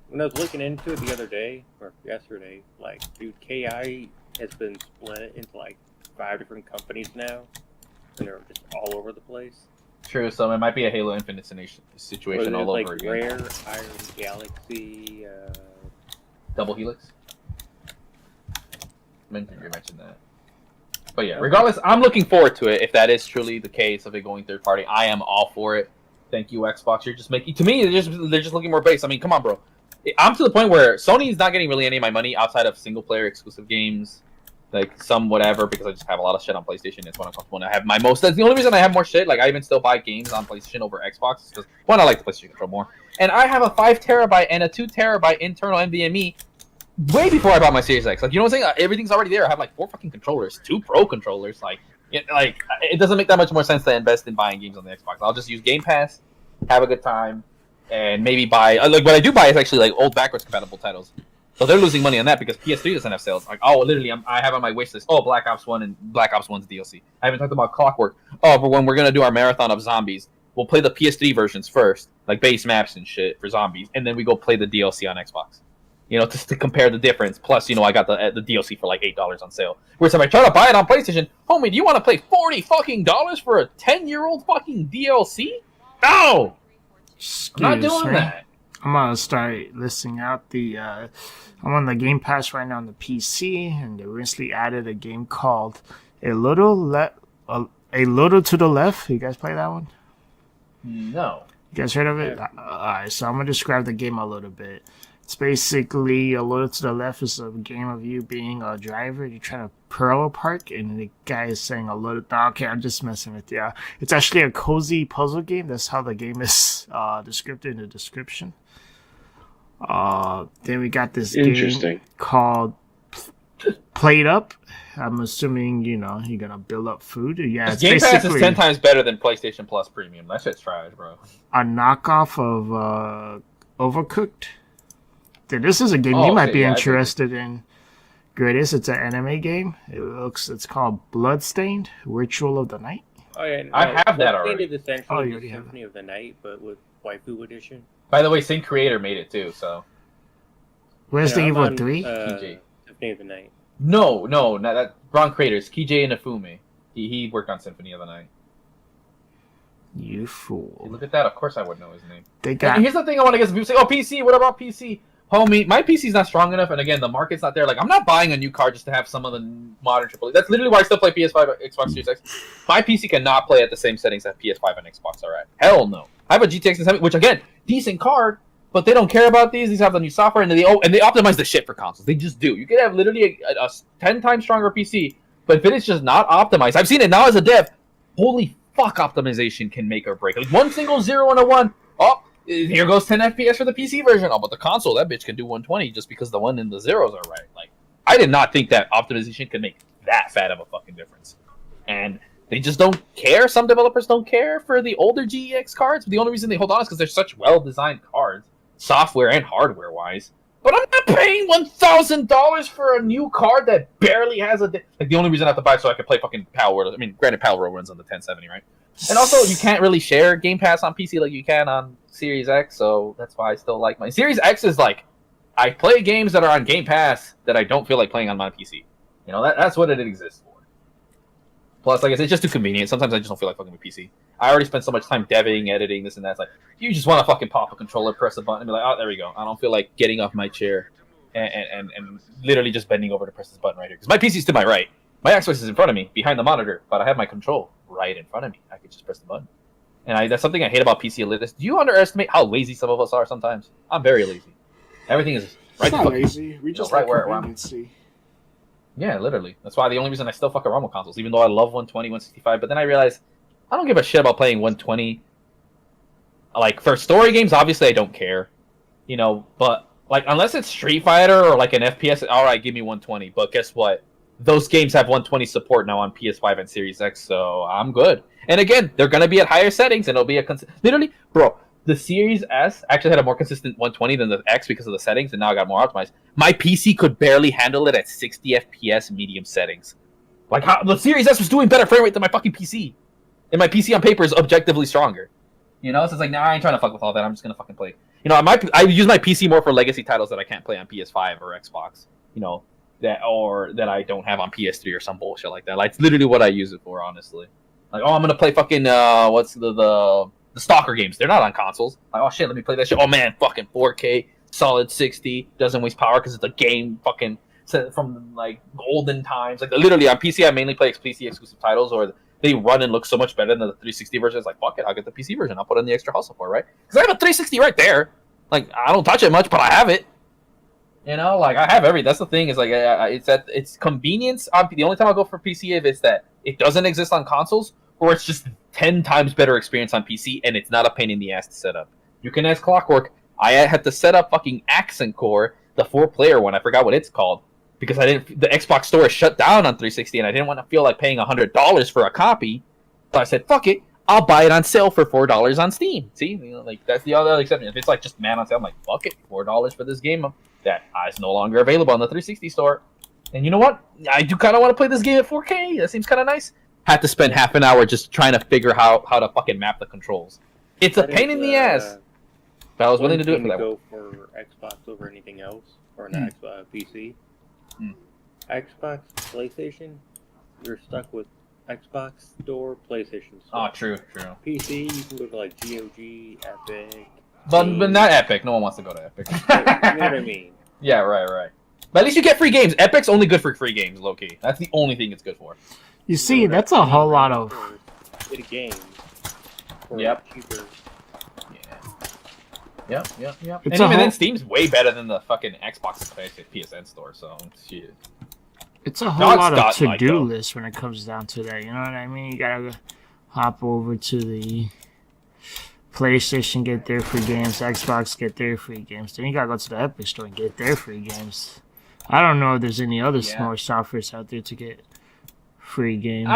F: When I was looking into it the other day, or yesterday, like, dude, KI has been split into, like, 5 different companies now, and they're just all over the place.
G: True, so it might be a Halo Infinite situation all over
F: like
G: again.
F: Rare, Iron Galaxy,
G: Double Helix? You mentioned that. But yeah, regardless, I'm looking forward to it. If that is truly the case of it going third party, I am all for it. Thank you, Xbox. You're just making, to me, they're just looking more base. I mean, come on, bro. I'm to the point where Sony's not getting really any of my money outside of single player exclusive games, like some whatever, because I just have a lot of shit on PlayStation. It's when I'm comfortable. And I have my most. That's the only reason I have more shit. Like, I even still buy games on PlayStation over Xbox because one, I like the PlayStation control more, and I have a 5 terabyte and a 2 terabyte internal NVMe way before I bought my Series X. Like, you know what I'm saying? Everything's already there. I have like 4 fucking controllers, 2 Pro controllers. Like it doesn't make that much more sense to invest in buying games on the Xbox. I'll just use Game Pass, have a good time, and maybe buy. Like, what I do buy is actually like old backwards compatible titles. So they're losing money on that because PS3 doesn't have sales. Like, oh, literally, I have on my wish list. Oh, Black Ops 1 and Black Ops 1's DLC. I haven't talked about Clockwork. Oh, but when we're gonna do our marathon of zombies, we'll play the PS3 versions first, like base maps and shit for zombies, and then we go play the DLC on Xbox. You know, just to compare the difference. Plus, you know, I got the DLC for like $8 on sale. Whereas if I try to buy it on PlayStation, homie, do you want to pay $40 fucking for a 10-year-old fucking DLC? No, I'm not doing that.
A: I'm gonna start listing out the. I'm on the Game Pass right now on the PC, and they recently added a game called A Little to the Left. You guys play that one?
G: No.
A: You guys heard of it? Alright, so I'm gonna describe the game a little bit. It's basically A Little to the Left is a game of you being a driver. You're trying to parallel park, and the guy is saying a little. Okay, I'm just messing with you. It's actually a cozy puzzle game. That's how the game is described in the description. Then we got this game called Plate Up. I'm assuming, you know, you're gonna build up food. Yeah, it's
G: Game Pass is 10 times better than PlayStation Plus Premium. That shit's trash, bro.
A: A knockoff of Overcooked. Dude, this is a game you might be interested in. Greatest, it's an anime game. It's called Bloodstained, Ritual of the Night.
F: Oh yeah, no,
G: I have that already.
F: Is essentially the Symphony of the Night, but with Waifu Edition.
G: By the way, same creator made it too, so.
A: Where's the Evil 3?
G: KJ.
F: Symphony of the Night.
G: No, not that. Wrong creators. KJ Inafune. He worked on Symphony of the Night.
A: You fool.
G: Hey, look at that. Of course I would know his name. Here's the thing I want to get some people say, oh, PC, what about PC? Homie, my PC's not strong enough, and again, the market's not there. Like, I'm not buying a new card just to have some of the modern AAA. That's literally why I still play PS5, Xbox Series X. My PC cannot play at the same settings that PS5 and Xbox are at. Hell no. I have a GTX 1070, which again, decent card, but they don't care about these. These have the new software, and they optimize the shit for consoles. They just do. You could have literally a 10 times stronger PC, but if it is just not optimized, I've seen it now as a dev. Holy fuck, optimization can make or break. Like one single 0 and a 1. Oh, here goes 10 FPS for the PC version. Oh, but the console, that bitch can do 120 just because the one in the zeros are right. Like, I did not think that optimization could make that fat of a fucking difference. And they just don't care. Some developers don't care for the older GEX cards. But the only reason they hold on is because they're such well-designed cards, software and hardware-wise. But I'm not paying $1,000 for a new card that barely has a... Like, the only reason I have to buy it so I can play fucking Pal World. I mean, granted, Pal World runs on the 1070, right? And also, you can't really share Game Pass on PC like you can on Series X, so that's why I still like my... Series X is like, I play games that are on Game Pass that I don't feel like playing on my PC. You know, that's what it exists for. Plus, like I said, it's just too convenient. Sometimes I just don't feel like fucking with PC. I already spent so much time deving, editing, this and that. It's like, you just want to fucking pop a controller, press a button, and be like, oh, there we go. I don't feel like getting off my chair and literally just bending over to press this button right here. Because my PC's to my right. My Xbox is in front of me, behind the monitor, but I have my control right in front of me. I could just press the button. And that's something I hate about PC elitists. Do you underestimate how lazy some of us are sometimes? I'm very lazy. Everything is right.
A: It's not lazy. We just
G: right
A: like
G: where I'm. Yeah, literally. That's why the only reason I still fuck around with consoles, even though I love 120, 165. But then I realized I don't give a shit about playing 120. Like, for story games, obviously I don't care. You know, but, like, unless it's Street Fighter or, like, an FPS, alright, give me 120. But guess what? Those games have 120 support now on PS5 and Series X, so I'm good. And again, they're going to be at higher settings, and it'll be a... Literally, bro, the Series S actually had a more consistent 120 than the X because of the settings, and now I got more optimized. My PC could barely handle it at 60 FPS medium settings. Like, how the Series S was doing better frame rate than my fucking PC. And my PC on paper is objectively stronger. You know, so it's like, nah, I ain't trying to fuck with all that. I'm just gonna fucking play. You know, I use my PC more for legacy titles that I can't play on PS5 or Xbox. You know, that I don't have on PS3 or some bullshit like that. Like, it's literally what I use it for, honestly. Like, oh, I'm gonna play fucking what's the Stalker games. They're not on consoles. Like, oh shit, let me play that shit. Oh man, fucking 4K, solid 60, doesn't waste power because it's a game fucking set from like golden times. Like, literally on PC, I mainly play PC exclusive titles, or they run and look so much better than the 360 version. It's like, fuck it, I'll get the PC version. I'll put in the extra hustle for it, right? Because I have a 360 right there. Like, I don't touch it much, but I have it. You know, like, I have everything. That's the thing, is like, it's convenience. The only time I'll go for PC if it's that it doesn't exist on consoles, or it's just 10 times better experience on PC, and it's not a pain in the ass to set up. You can ask Clockwork. I had to set up fucking Acent Core, the 4-player one. I forgot what it's called, because the Xbox store is shut down on 360, and I didn't want to feel like paying $100 for a copy. So I said, fuck it, I'll buy it on sale for $4 on Steam. See, you know, like, that's the other exception. If it's like just man on sale, I'm like, fuck it, $4 for this game that is no longer available on the 360 store. And you know what? I do kind of want to play this game at 4K. That seems kind of nice. Had to spend half an hour just trying to figure how to fucking map the controls. It's a pain in the ass. But I was willing to do it for that one.
F: Go for Xbox over anything else, or an Xbox PC. Xbox, PlayStation, you're stuck with Xbox Store, PlayStation Store.
G: Oh, true.
F: PC, you can go to like GOG, Epic.
G: But not Epic. No one wants to go to Epic.
F: You know what I mean?
G: Yeah, right. But at least you get free games. Epic's only good for free games, low-key. That's the only thing it's good for.
A: You see, that's a whole lot of...
F: Get a game.
G: Yep.
F: Cheaper.
G: Yep. And even then, Steam's way better than the fucking Xbox PSN store, so shit.
A: It's a whole lot of to-do list when it comes down to that, you know what I mean? You gotta hop over to the PlayStation, get their free games, Xbox, get their free games. Then you gotta go to the Epic store and get their free games. I don't know if there's any other smaller softwares out there to get free games.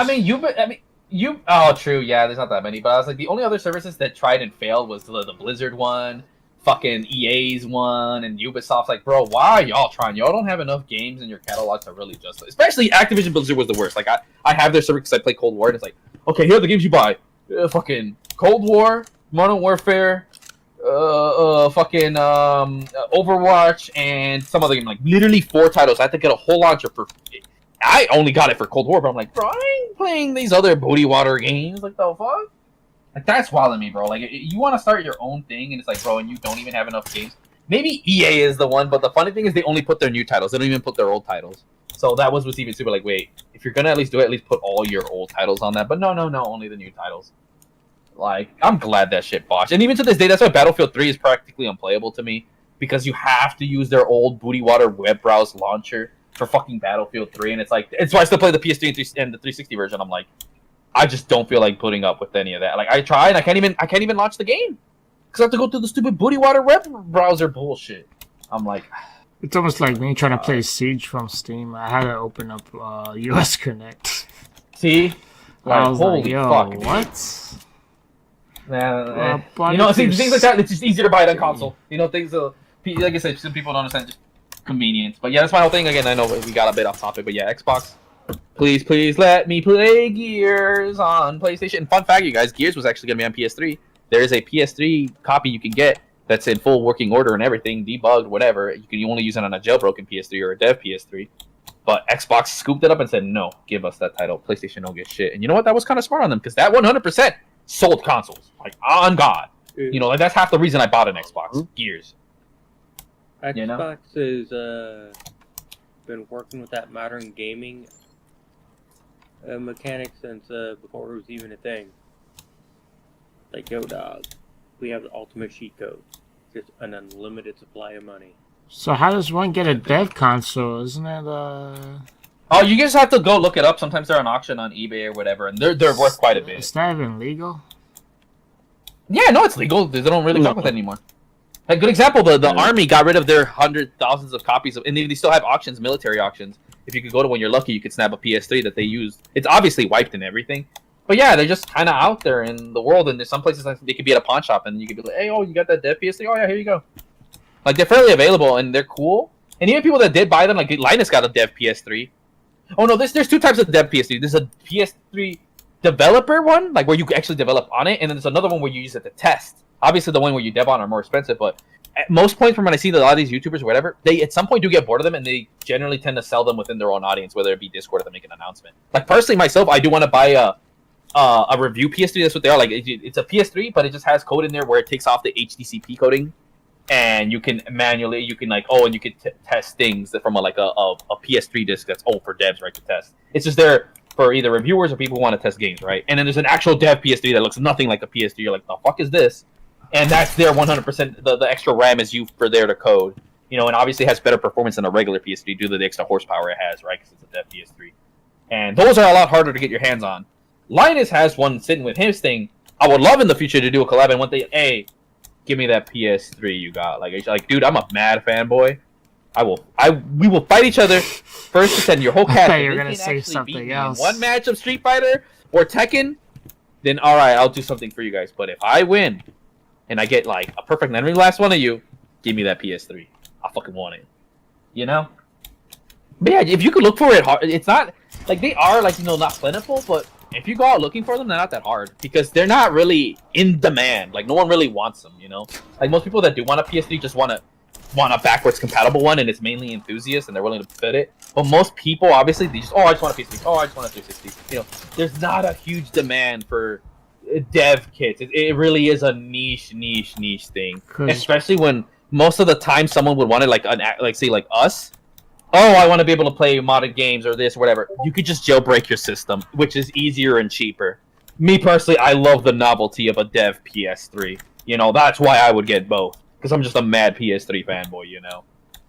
G: Oh, true, yeah, there's not that many, but I was like, the only other services that tried and failed was the Blizzard one, fucking EA's one, and Ubisoft's like, bro, why are y'all trying? Y'all don't have enough games in your catalog to really justify. Especially Activision Blizzard was the worst. Like, I have their server because I play Cold War, and it's like, okay, here are the games you buy. Fucking Cold War, Modern Warfare, fucking Overwatch, and some other game. Like, literally 4 titles. I had to get a whole launcher for... I only got it for Cold War, but I'm like, bro, I ain't playing these other booty water games. Like, the fuck? Like, that's wild to me, bro. Like, you want to start your own thing, and it's like, bro, and you don't even have enough games. Maybe EA is the one, but the funny thing is they only put their new titles. They don't even put their old titles. So that was what's even super. Like, wait, if you're going to at least do it, at least put all your old titles on that. But no, only the new titles. Like, I'm glad that shit botched. And even to this day, that's why Battlefield 3 is practically unplayable to me. Because you have to use their old booty water web browse launcher for fucking Battlefield 3, and it's like, it's why I still play the PS3 and the 360 version. I'm like, I just don't feel like putting up with any of that. Like, I try, and I can't even launch the game. because I have to go through the stupid booty water web browser bullshit. I'm like,
A: it's almost like me trying to play Siege from Steam. I had to open up US Connect.
G: See,
A: I was
G: holy
A: like, yo,
G: fuck,
A: what?
G: You know, things like that. It's just easier to buy it on console. You know, things like I said, some people don't understand just convenience. But yeah, that's my whole thing. Again, I know we got a bit off topic, but yeah, Xbox. Please let me play Gears on PlayStation. And fun fact, you guys, Gears was actually gonna be on PS3. There is a PS3 copy you can get that's in full working order and everything, debugged, whatever. You can only use it on a jailbroken PS3 or a dev PS3. But Xbox scooped it up and said, no, give us that title. PlayStation don't get shit. And you know what? That was kind of smart on them, because that 100% sold consoles. Like, on God. You know, like, that's half the reason I bought an Xbox. Gears.
F: Xbox has been working with that modern gaming mechanic since before it was even a thing. Like, yo, dog, we have the ultimate cheat code. Just an unlimited supply of money.
A: So how does one get a dev console? Isn't it
G: Oh, you just have to go look it up. Sometimes they're on auction on eBay or whatever, and they're worth quite a bit.
A: It's not even legal?
G: Yeah, no, it's legal. They don't really fuck with it anymore. A good example, the Army got rid of their thousands of copies of, and they still have auctions, military auctions. If you could go to one, you're lucky, you could snap a PS3 that they used. It's obviously wiped and everything. But yeah, they're just kind of out there in the world, and there's some places like they could be at a pawn shop, and you could be like, hey, oh, you got that dev PS3? Oh, yeah, here you go. Like, they're fairly available, and they're cool. And even people that did buy them, like Linus got a dev PS3. Oh, no, there's two types of dev PS3. There's a PS3 developer one, like where you actually develop on it, and then there's another one where you use it to test. Obviously, the one where you dev on are more expensive, but at most points from when I see a lot of these YouTubers or whatever, they at some point do get bored of them, and they generally tend to sell them within their own audience, whether it be Discord or they make an announcement. Like, personally, myself, I do want to buy a review PS3. That's what they are. Like, it's a PS3, but it just has code in there where it takes off the HDCP coding, and you can manually, and you can test things that from a PS3 disc that's for devs, right, to test. It's just there for either reviewers or people who want to test games, right? And then there's an actual dev PS3 that looks nothing like a PS3. You're like, the fuck is this? And that's their 100%. The extra RAM is used for there to code, you know, and obviously has better performance than a regular PS3 due to the extra horsepower it has, right? Because it's a dev PS3, and those are a lot harder to get your hands on. Linus has one sitting with his thing. I would love in the future to do a collab, and one day, hey, give me that PS3 you got. Like, dude, I'm a mad fanboy. We will fight each other first to send your whole cast.
A: You're gonna say something else.
G: One match of Street Fighter or Tekken, then all right, I'll do something for you guys. But if I win and I get like a perfect every last one of you, give me that PS3. I fucking want it. You know? But yeah, if you could look for it hard, it's not like they are like, you know, not plentiful, but if you go out looking for them, they're not that hard because they're not really in demand. Like, no one really wants them, you know? Like, most people that do want a PS3 just want a backwards compatible one, and it's mainly enthusiasts, and they're willing to fit it. But most people, obviously, they just, I just want a PS3. I just want a 360. You know, there's not a huge demand for dev kits. It really is a niche thing. Especially when most of the time someone would want it, like say like us. Oh, I want to be able to play modded games or this or whatever. You could just jailbreak your system, which is easier and cheaper. Me personally, I love the novelty of a dev PS3. You know, that's why I would get both. Because I'm just a mad PS3 fanboy, you know?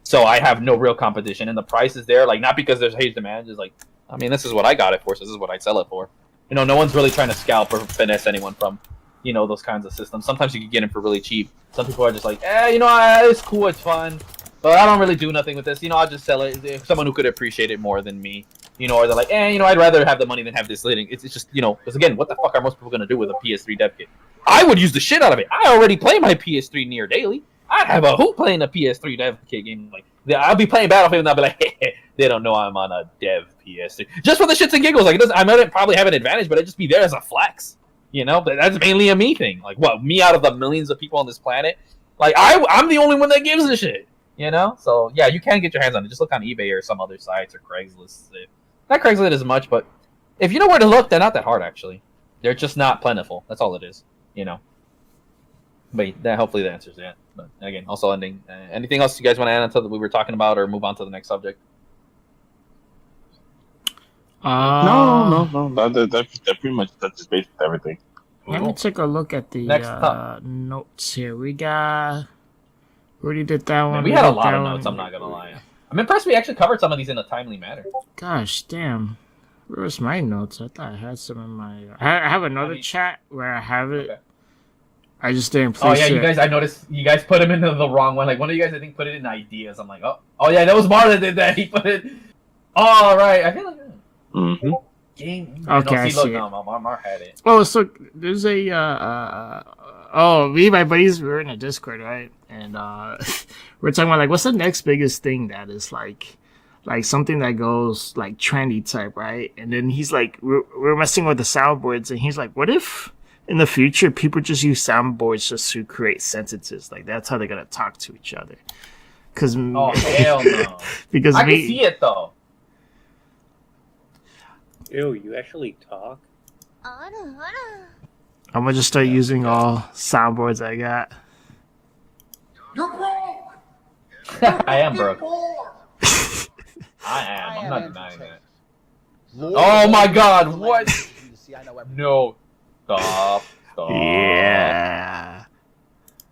G: So I have no real competition. And the price is there, like, not because there's huge demand. Just like, I mean, this is what I got it for, so this is what I sell it for. You know, no one's really trying to scalp or finesse anyone from, you know, those kinds of systems. Sometimes you can get them for really cheap. Some people are just like, you know, it's cool, it's fun. But I don't really do nothing with this. You know, I'll just sell it. If someone who could appreciate it more than me. You know, or they're like, you know, I'd rather have the money than have this living. It's just, you know, because again, what the fuck are most people going to do with a PS3 dev kit? I would use the shit out of it. I already play my PS3 near daily. I'd have a hoop playing a PS3 dev kit game. Like, I'll be playing Battlefield and I'll be like, they don't know I'm on a dev PS3. Just for the shits and giggles. Like, I might probably have an advantage, but I'd just be there as a flex. You know, but that's mainly a me thing. Like, what, me out of the millions of people on this planet? Like, I'm the only one that gives a shit. You know? So, yeah, you can get your hands on it. Just look on eBay or some other sites or Craigslist. Not Craigslist as much, but if you know where to look, they're not that hard, actually. They're just not plentiful. That's all it is. You know? But hopefully that answers that. But again, also ending. Anything else you guys want to add on to that we were talking about or move on to the next subject?
D: No. That pretty much touches base with everything.
A: Let me take a look at the notes here. We already did that one.
G: Man, we had a lot of notes, I'm not going to lie. I'm impressed we actually covered some of these in a timely manner.
A: Gosh, damn. Where's my notes? I thought I had some in my... I have another chat where I have it. I just didn't
G: Oh
A: place
G: yeah,
A: it.
G: you guys. I noticed you guys put him in the wrong one. Like one of you guys, I think, put it in ideas. I'm like, oh yeah, that was Mar that did that. He put it. Oh right, I feel like. Game.
A: Okay, I see it.
G: No, Mar had it.
A: Oh, so there's a me and my buddies were in a Discord, right? And we're talking about like what's the next biggest thing that is like something that goes like trendy type, right? And then he's like, we're messing with the soundboards, and he's like, what if in the future people just use soundboards just to create sentences? Like that's how they're gonna talk to each other. Cause
G: hell no.
A: Because
G: I can see it though.
F: Ew, you actually talk?
A: I'm gonna just start using all soundboards I got.
H: You're broke!
G: I am broke. I am. I'm not denying that. Oh my god, what? No. Stop.
A: Yeah.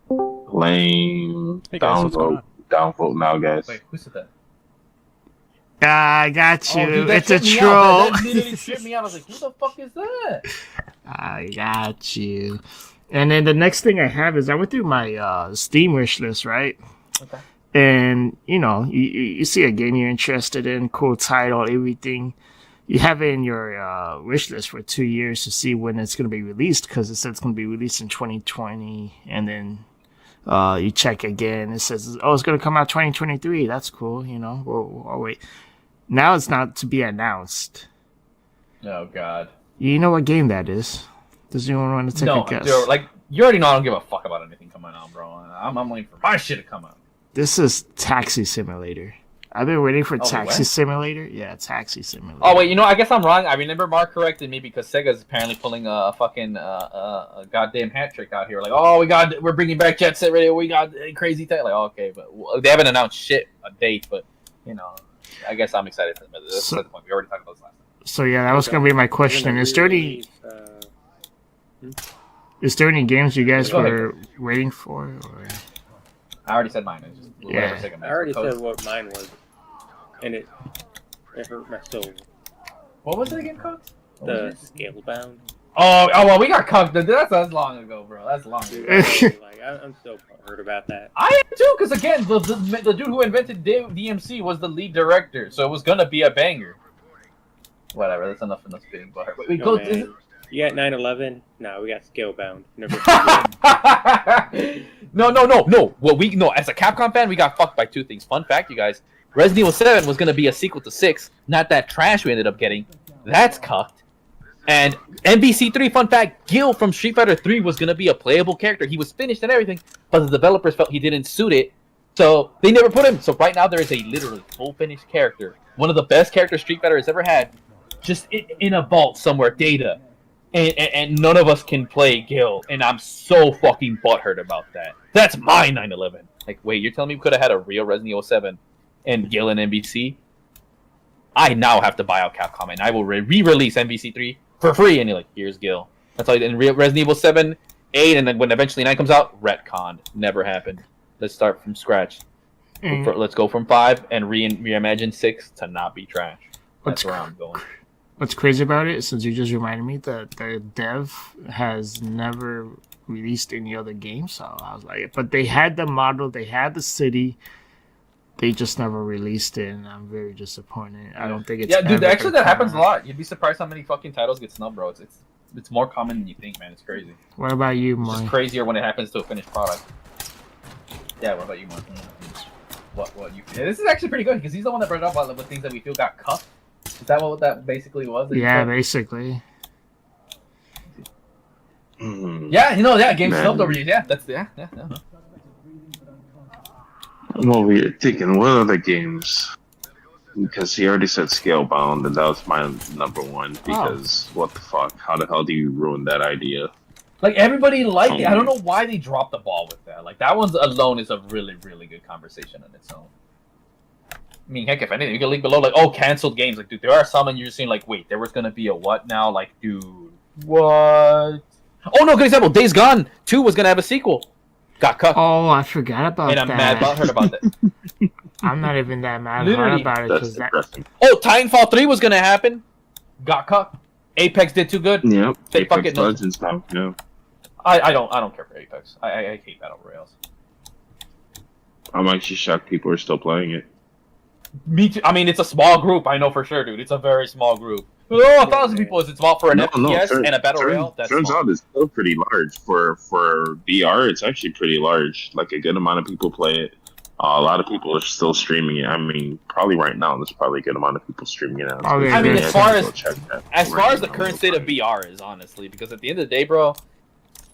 D: Lame. Downvote now, guys.
G: Wait, who said that?
A: I got you.
G: Oh, dude,
A: it's a
G: tripped me
A: troll.
G: out. That literally tripped me out. I was like, who the fuck is that?
A: I got you. And then the next thing I have is I went through my Steam wish list, right?
G: Okay.
A: And, you know, you see a game you're interested in, cool title, everything. You have it in your wish list for 2 years to see when it's going to be released, because it says it's going to be released in 2020. And then you check again. It says, oh, it's going to come out 2023. That's cool, you know. We'll wait. Now it's not to be announced.
G: Oh, God.
A: You know what game that is? Does anyone want to take a guess?
G: No, like, you already know I don't give a fuck about anything coming out, bro. I'm waiting for my shit to come out.
A: This is Taxi Simulator. I've been waiting for Taxi
G: what?
A: Simulator. Yeah, Taxi Simulator.
G: Oh, wait, you know, I guess I'm wrong. I remember Mark corrected me because Sega's apparently pulling a fucking a goddamn hat trick out here. Like, oh, we're bringing back Jet Set Radio. We got a crazy tech. Like, okay, but they haven't announced shit, a date, but, you know, I guess I'm excited for this. We already talked about this last time.
A: So, yeah, that was going to be my question. Is there any games you guys were waiting for? Or?
G: I already said mine.
A: Yeah.
F: I already said what mine was, and it hurt my soul.
G: What was it again, called?
F: The Scalebound.
G: Oh, well, we got cucked. That's long ago, bro. That's long ago.
F: I'm so hurt about that.
G: I am too, because again, the dude who invented DMC was the lead director, so it was gonna be a banger. Whatever, that's enough in this being but we go.
F: You got 9/11? No, we got Scalebound.
G: No. Well, as a Capcom fan, we got fucked by two things. Fun fact, you guys: Resident Evil 7 was gonna be a sequel to 6, not that trash we ended up getting. That's cucked. And MVC3, fun fact, Gil from Street Fighter 3 was going to be a playable character. He was finished and everything, but the developers felt he didn't suit it, so they never put him. So right now there is a literally full finished character, one of the best characters Street Fighter has ever had, just in a vault somewhere, data. And none of us can play Gil, and I'm so fucking butthurt about that. That's my 9/11. Like, wait, you're telling me we could have had a real Resident Evil 7 and Gil and MVC? I now have to buy out Capcom, and I will re-release MVC3 for free, and you're like, here's Gil. That's all. And Resident Evil 7, 8, and then when eventually 9 comes out, retconned. Never happened. Let's start from scratch. Let's go from 5 and reimagine 6 to not be trash. That's where I'm going.
A: What's crazy about it, since you just reminded me, that the dev has never released any other game, so I was like, but they had the model, they had the city, they just never released it, and I'm very disappointed. I don't think it's
G: dude. Actually, that happens a lot. You'd be surprised how many fucking titles get snubbed, bro. It's more common than you think, man. It's crazy.
A: What about you, Mark?
G: It's just crazier when it happens to a finished product. Yeah. What about you, Mark? What you? Yeah, this is actually pretty good because he's the one that brought up all the things that we feel got cut. Is that what that basically was?
A: Yeah, basically.
G: Yeah, games snubbed over you. Yeah, that's yeah.
D: Well, we were thinking, what other games? Because he already said Scalebound, and that was my number one. Because what the fuck? How the hell do you ruin that idea?
G: Like, everybody liked it. I don't know why they dropped the ball with that. Like, that one alone is a really, really good conversation on its own. I mean, heck, if anything, you can link below, like, oh, canceled games. Like, dude, there are some, and you're seeing, like, wait, there was gonna be a what now? Like, dude, what? Oh, no, good example. Days Gone 2 was gonna have a sequel. Got cut.
A: Oh, I forgot about that.
G: And I'm mad about that.
A: I'm not even that mad about it.
D: That's depressing.
G: Oh, Titanfall 3 was gonna happen. Got cut. Apex did too good.
D: Yep.
G: They
D: Apex Legends now. Yeah.
G: I don't care for Apex. I hate battle royales.
D: I'm actually shocked people are still playing it.
G: Me too. I mean, it's a small group. I know for sure, dude. It's a very small group. Oh, 1,000 people is small for an FPS and a battle royale. That's
D: turns
G: small.
D: out it's still pretty large for VR. It's actually pretty large. Like a good amount of people play it. A lot of people are still streaming it. I mean, probably right now, there's probably a good amount of people streaming it.
A: I
G: mean, as far as the current state of VR is, honestly, because at the end of the day, bro,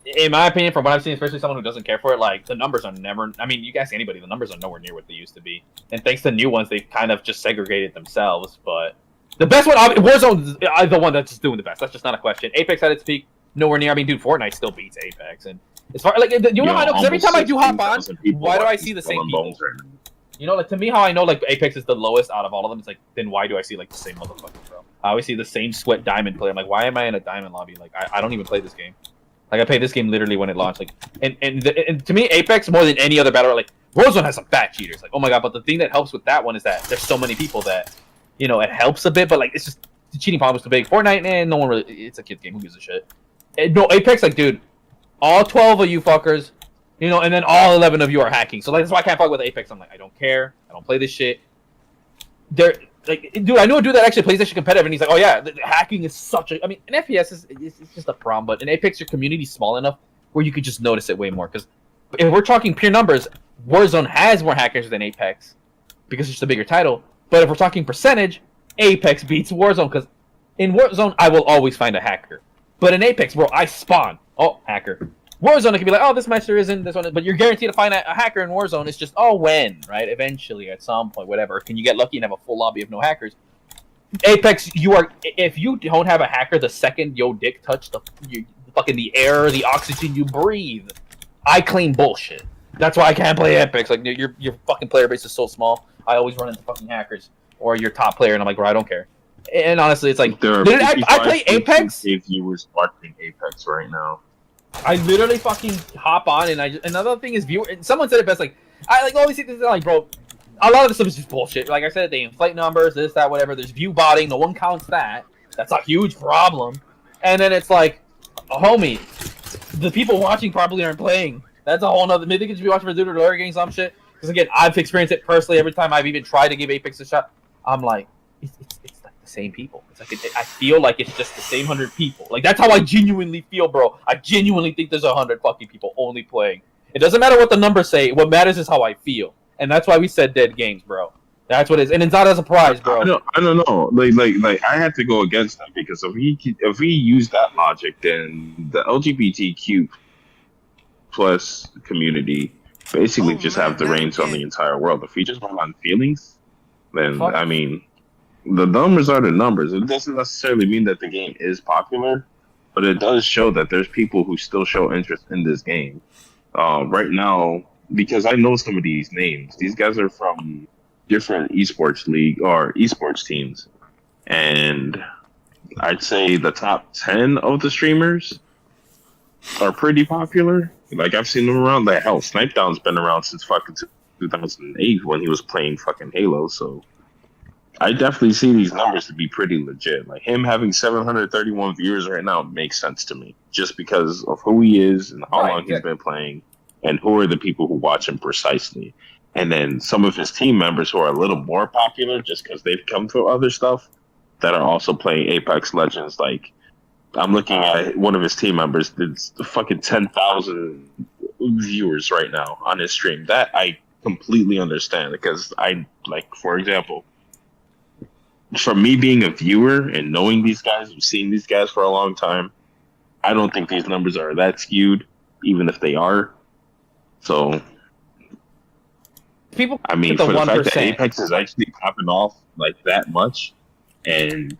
G: in my opinion, from what I've seen, especially someone who doesn't care for it, like the numbers are never. I mean, you guys, anybody, the numbers are nowhere near what they used to be. And thanks to new ones, they've kind of just segregated themselves. But the best one, Warzone's the one that's just doing the best. That's just not a question. Apex at its peak, nowhere near. I mean, dude, Fortnite still beats Apex, and as far like you know how I know, because every time I do hop on, why do I see the same people? You know, like to me, how I know like Apex is the lowest out of all of them. It's like, then why do I see like the same motherfuckers, bro? I always see the same sweat diamond player. I'm like, why am I in a diamond lobby? Like, I don't even play this game. Like, I played this game literally when it launched. Like, and to me, Apex more than any other battle, like Warzone has some fat cheaters. Like, oh my god! But the thing that helps with that one is that there's so many people that, you know, it helps a bit. But like, it's just the cheating problem is too big. Fortnite, no one really. It's a kid's game. Who gives a shit? And, no, Apex, like, dude, all 12 of you fuckers. You know, and then all 11 of you are hacking. So like, that's why I can't fuck with Apex. I'm like, I don't care. I don't play this shit. They're like, dude, I know a dude that actually plays this shit competitive, and he's like, oh yeah, the hacking is such a. I mean, an FPS is it's just a problem, but in Apex, your community's small enough where you could just notice it way more. Because if we're talking pure numbers, Warzone has more hackers than Apex because it's just a bigger title. But if we're talking percentage, Apex beats Warzone because in Warzone, I will always find a hacker. But in Apex, bro, I spawn. Oh, hacker. Warzone, it can be like, oh, this match there isn't, this one, but you're guaranteed to find a hacker in Warzone. It's just, oh, when, right? Eventually, at some point, whatever. Can you get lucky and have a full lobby of no hackers? Apex, if you don't have a hacker the second your dick touch the air, the oxygen you breathe, I claim bullshit. That's why I can't play Apex. Like, your fucking player base is so small, I always run into fucking hackers. Or your top player, and I'm like, bro, I don't care. And honestly, it's like, I play Apex.
D: Viewers watching Apex right now.
G: I literally fucking hop on, and another thing is someone said it best, like, I like always see this, like, bro, a lot of this stuff is just bullshit. Like I said, they inflate numbers, this, that, whatever. There's view botting, no one counts that. That's a huge problem. And then it's like, homie, the people watching probably aren't playing. That's a whole nother. Maybe they could just be watching for Dude or Lawyer getting some shit. Because again, I've experienced it personally every time I've even tried to give Apex a shot. I'm like, it's like the same people. It's like I feel like it's just the same 100 people. Like that's how I genuinely feel, bro. I genuinely think there's 100 fucking people only playing. It doesn't matter what the numbers say. What matters is how I feel, and that's why we said dead games, bro. That's what it is, and it's not a surprise, bro.
D: I don't know. Like I had to go against that because if we use that logic, then the LGBTQ plus community basically just have the reins on the entire world. If we just run on feelings, then I mean, the numbers are the numbers. It doesn't necessarily mean that the game is popular, but it does show that there's people who still show interest in this game. Right now, because I know some of these names. These guys are from different esports league or esports teams, and I'd say the top 10 of the streamers are pretty popular. Like I've seen them around. Like hell, Snipe Down's been around since fucking 2008 when he was playing fucking Halo. So I definitely see these numbers to be pretty legit. Like him having 731 viewers right now makes sense to me, just because of who he is and how long he's been playing, and who are the people who watch him precisely. And then some of his team members who are a little more popular just because they've come from other stuff that are also playing Apex Legends. Like I'm looking at one of his team members. It's fucking 10,000 viewers right now on his stream. That I completely understand because I like, for example, from me being a viewer and knowing these guys, seeing these guys for a long time, I don't think these numbers are that skewed, even if they are. So,
G: people,
D: I mean, for the fact that Apex is actually popping off like that much, and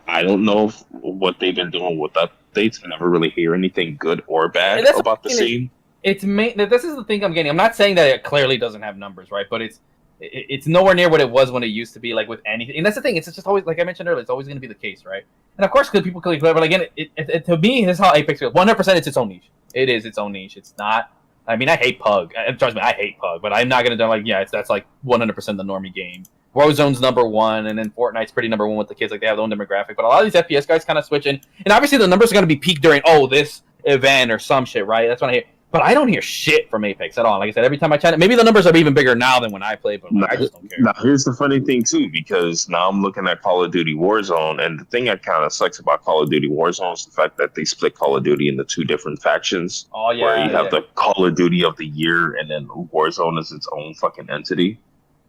D: I don't know what they've been doing with updates. I never really hear anything good or bad about the scene.
G: This is the thing I'm getting. I'm not saying that it clearly doesn't have numbers, right? But it's nowhere near what it was when it used to be, like with anything. And that's the thing. It's just always, like I mentioned earlier, it's always going to be the case, right? And of course, people click whatever. But again, to me, this is how Apex feels. 100%, it's its own niche. It is its own niche. It's not. I mean, I hate Pug. Trust me, I hate Pug. But I'm not going to like, yeah, that's like 100% the normie game. Warzone's number one, and then Fortnite's pretty number one with the kids. Like they have their own demographic. But a lot of these FPS guys kind of switch in, and obviously the numbers are going to be peaked during this event or some shit, right? That's what I hear. But I don't hear shit from Apex at all. Like I said, every time I chat it, maybe the numbers are even bigger now than when I played, but I just don't care.
D: Now, here's the funny thing, too, because now I'm looking at Call of Duty Warzone, and the thing that kind of sucks about Call of Duty Warzone is the fact that they split Call of Duty into two different factions.
G: Oh, yeah.
D: Where you have the Call of Duty of the year, and then Warzone is its own fucking entity.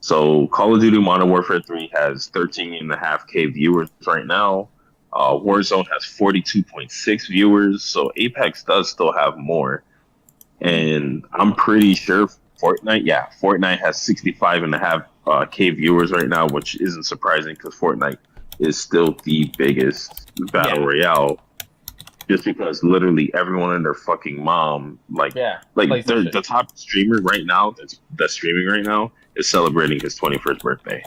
D: So Call of Duty Modern Warfare 3 has 13.5K viewers right now. Warzone has 42.6 viewers, so Apex does still have more. And I'm pretty sure Fortnite has 65.5K viewers right now, which isn't surprising because Fortnite is still the biggest battle royale. Just because literally everyone and their fucking mom, the top streamer right now that's streaming right now is celebrating his 21st birthday.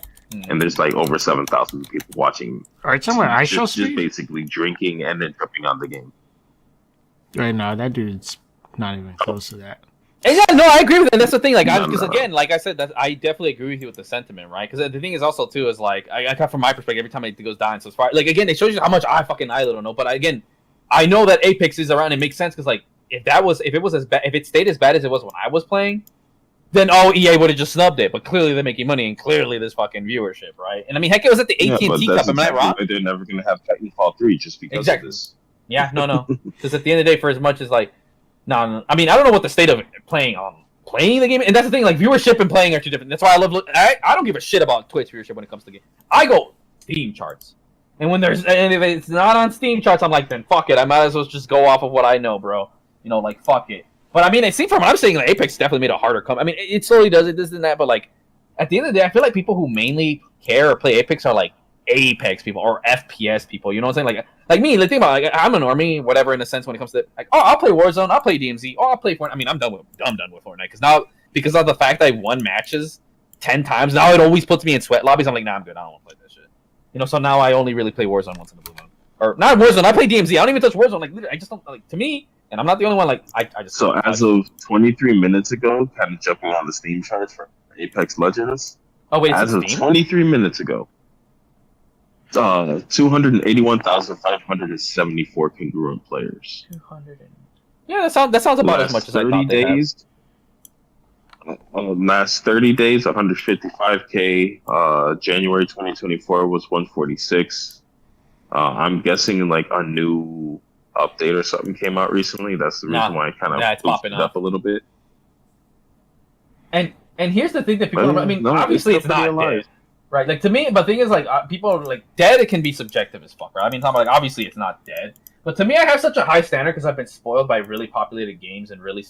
D: And there's like over 7,000 people watching.
A: All right, somewhere I shall
D: just basically drinking and then jumping on the game.
A: Right now, that dude's not even close to that.
G: And yeah, no, I agree with it. And that's the thing. Like, again, like I said, I definitely agree with you with the sentiment, right? Because the thing is also too is like I come from my perspective every time it goes down. So as far like again, it shows you how much I don't know. But again, I know that Apex is around. It makes sense because like if it stayed as bad as it was when I was playing, then EA would have just snubbed it. But clearly they're making money, and clearly there's fucking viewership, right? And I mean, heck, it was at the AT&T Cup. Am I wrong?
D: They're never going to have Titanfall 3 just because of this.
G: Yeah, no. Because at the end of the day, for as much as like, no. I mean, I don't know what the state of playing the game, and that's the thing. Like viewership and playing are two different. That's why I don't give a shit about Twitch viewership when it comes to the game. I go Steam charts, and if it's not on Steam charts, I'm like, then fuck it. I might as well just go off of what I know, bro. You know, like fuck it. But I mean, it seems from what I'm saying, like Apex definitely made a harder come. I mean, it slowly does it, this and that. But like, at the end of the day, I feel like people who mainly care or play Apex are like Apex people or FPS people. You know what I'm saying? Like me. Like think about it, like I'm a normie, whatever, in a sense when it comes to like, I'll play Warzone, I'll play DMZ, I'll play Fortnite. I mean, I'm done with Fortnite because of the fact that I won matches 10 times. Now it always puts me in sweat lobbies. I'm like, nah, I'm good. I don't want to play this shit. You know, so now I only really play Warzone once in a blue moon, or not Warzone. I play DMZ. I don't even touch Warzone. Like literally, I just don't like. To me. And I'm not the only one. Like I just.
D: So as of 23 minutes ago, kind of jumping on the Steam charts for Apex Legends.
G: Oh wait,
D: as of 23 minutes ago, 281,574 congruent players.
G: 200. Yeah, that sounds about as much as I thought. 30 days.
D: Last 30 days, 155K. January 2024 was 146. I'm guessing like a new update or something came out recently. That's the reason why I kind of boosted it up a little bit.
G: And here's the thing that people. Obviously it's not dead, right? Like to me, but the thing is, like people are like dead. It can be subjective as fuck, right? I mean, like obviously it's not dead, but to me, I have such a high standard because I've been spoiled by really populated games and really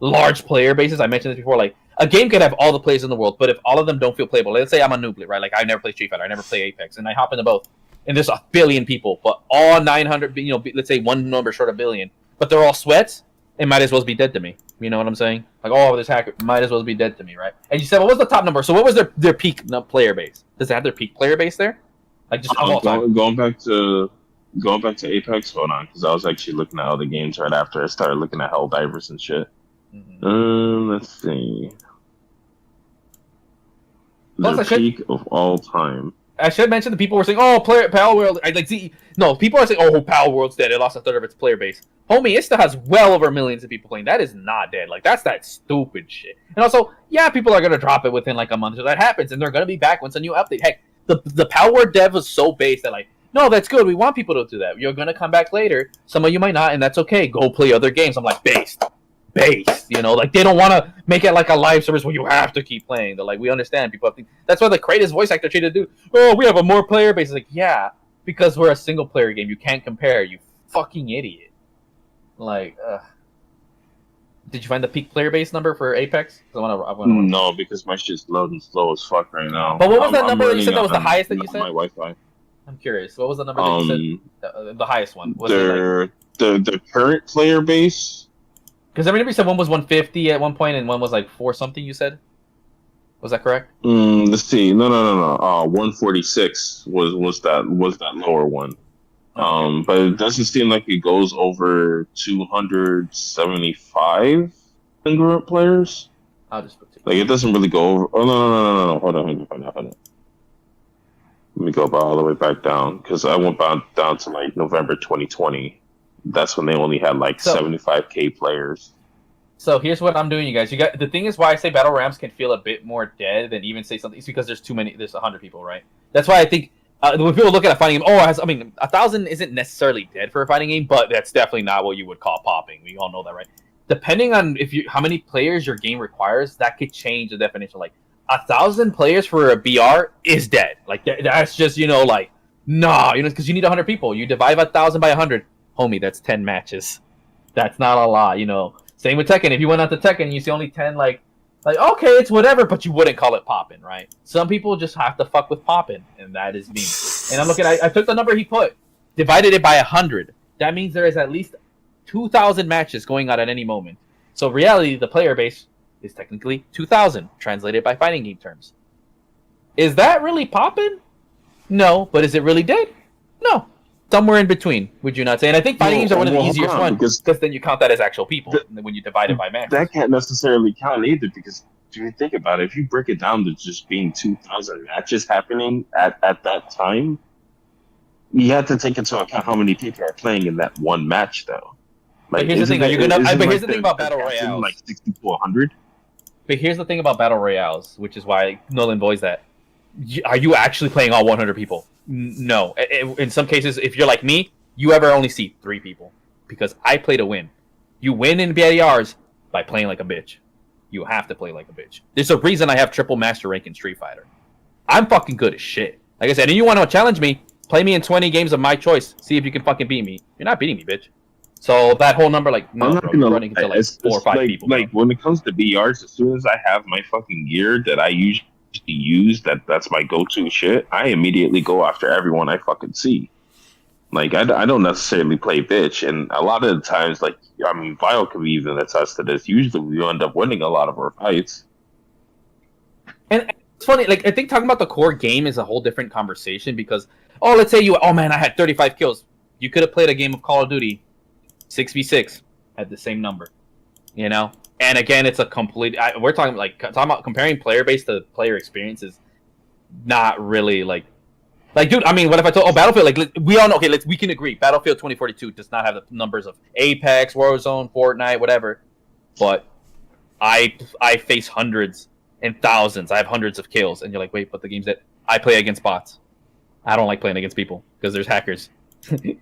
G: large player bases. I mentioned this before. Like a game could have all the players in the world, but if all of them don't feel playable, let's say I'm a nooblet, right? Like I never play Street Fighter, I never play Apex, and I hop into both. And there's 1 billion people, but all 900, let's say one number short of 1 billion, but they're all sweats, it might as well be dead to me. You know what I'm saying? Like, this hacker might as well be dead to me, right? And you said, what was the top number? So what was their peak player base? Does it have their peak player base there? Like, just all time?
D: Going back to Apex, hold on, because I was actually looking at all the games right after I started looking at Helldivers and shit. Let's see. The peak of all time.
G: I should mention the people were saying, Pal World. People are saying, Pal World's dead. It lost a third of its player base. Homie, it still has well over millions of people playing. That is not dead. Like, that's that stupid shit. And also, yeah, people are going to drop it within like a month. So that happens, and they're going to be back once a new update. Heck, the Pal World dev was so based that like, no, that's good. We want people to do that. You're going to come back later. Some of you might not, and that's okay. Go play other games. I'm like, based, like they don't want to make it like a live service where you have to keep playing. They're like, we understand people have to. That's why the greatest voice actor treated to do. We have a more player base. It's like, yeah, because we're a single player game. You can't compare. You fucking idiot. Like, did you find the peak player base number for Apex?
D: No, because my shit's loading slow as fuck right now.
G: But what was that number that you said that was the highest that you said?
D: My Wi-Fi.
G: I'm curious. What was the number that you said? The highest one. Was
D: the current player base.
G: Because I remember you said one was 150 at one point and one was like 4 something. You said, was that correct?
D: Let's see. No. 146 was that lower one. Okay. But it doesn't seem like it goes over 275 congruent players.
G: I'll just put
D: like it doesn't really go over. Oh no. Hold on. Let me go all the way back down because I went down to like November 2020. that's when they only had like 75K players.
G: So here's what I'm doing, you guys. The thing is why I say battle royales can feel a bit more dead than even say something. It's because there's 100 people, right? That's why I think when people look at a fighting game, 1,000 isn't necessarily dead for a fighting game, but that's definitely not what you would call popping. We all know that, right? Depending on how many players your game requires, that could change the definition. Like 1,000 players for a BR is dead. Like that's just because you need 100 people. You divide 1,000 by 100, homie. That's 10 matches. That's not a lot, Same with Tekken. If you went out to Tekken and you see only 10, like okay, it's whatever, but you wouldn't call it popping, right? Some people just have to fuck with popping, and that is me. And I'm looking I took the number he put, divided it by 100. That means there is at least 2,000 matches going on at any moment. So reality, the player base is technically 2,000, translated by fighting game terms. Is that really popping? No, but is it really dead? No. Somewhere in between, would you not say? And I think fighting games are one of the easiest ones, because then you count that as actual people when you divide it by matches.
D: That can't necessarily count either, because if you think about it, if you break it down to just being 2,000 matches happening at that time, you have to take into account how many people are playing in that one match, though.
G: Like, here's the thing. Here's the thing about battle royales.
D: Like 60 to 100.
G: But here's the thing about battle royales, which is why Nolan voiced that. Are you actually playing all 100 people? No. In some cases, if you're like me, you ever only see 3 people. Because I play to win. You win in BRs by playing like a bitch. You have to play like a bitch. There's a reason I have triple master rank in Street Fighter. I'm fucking good as shit. Like I said, and you want to challenge me, play me in 20 games of my choice. See if you can fucking beat me. You're not beating me, bitch. So that whole number, I'm not gonna running into like 4 or 5 people.
D: Like when it comes to BRs, as soon as I have my fucking gear that I usually use, that's my go-to shit, I immediately go after everyone I fucking see. Like I don't necessarily play bitch, and a lot of the times, Vile can be even attest to this. Usually, we end up winning a lot of our fights.
G: And it's funny, I think talking about the core game is a whole different conversation because, let's say I had 35 kills. You could have played a game of Call of Duty 6v6 at the same number, And again, it's a complete. We're talking about comparing player base to player experience is not really like, dude. I mean, what if I told Battlefield? We all know. Okay, we can agree. Battlefield 2042 does not have the numbers of Apex, Warzone, Fortnite, whatever. But I face hundreds and thousands. I have hundreds of kills, and you're like, wait, but the games that I play against bots. I don't like playing against people because there's hackers. You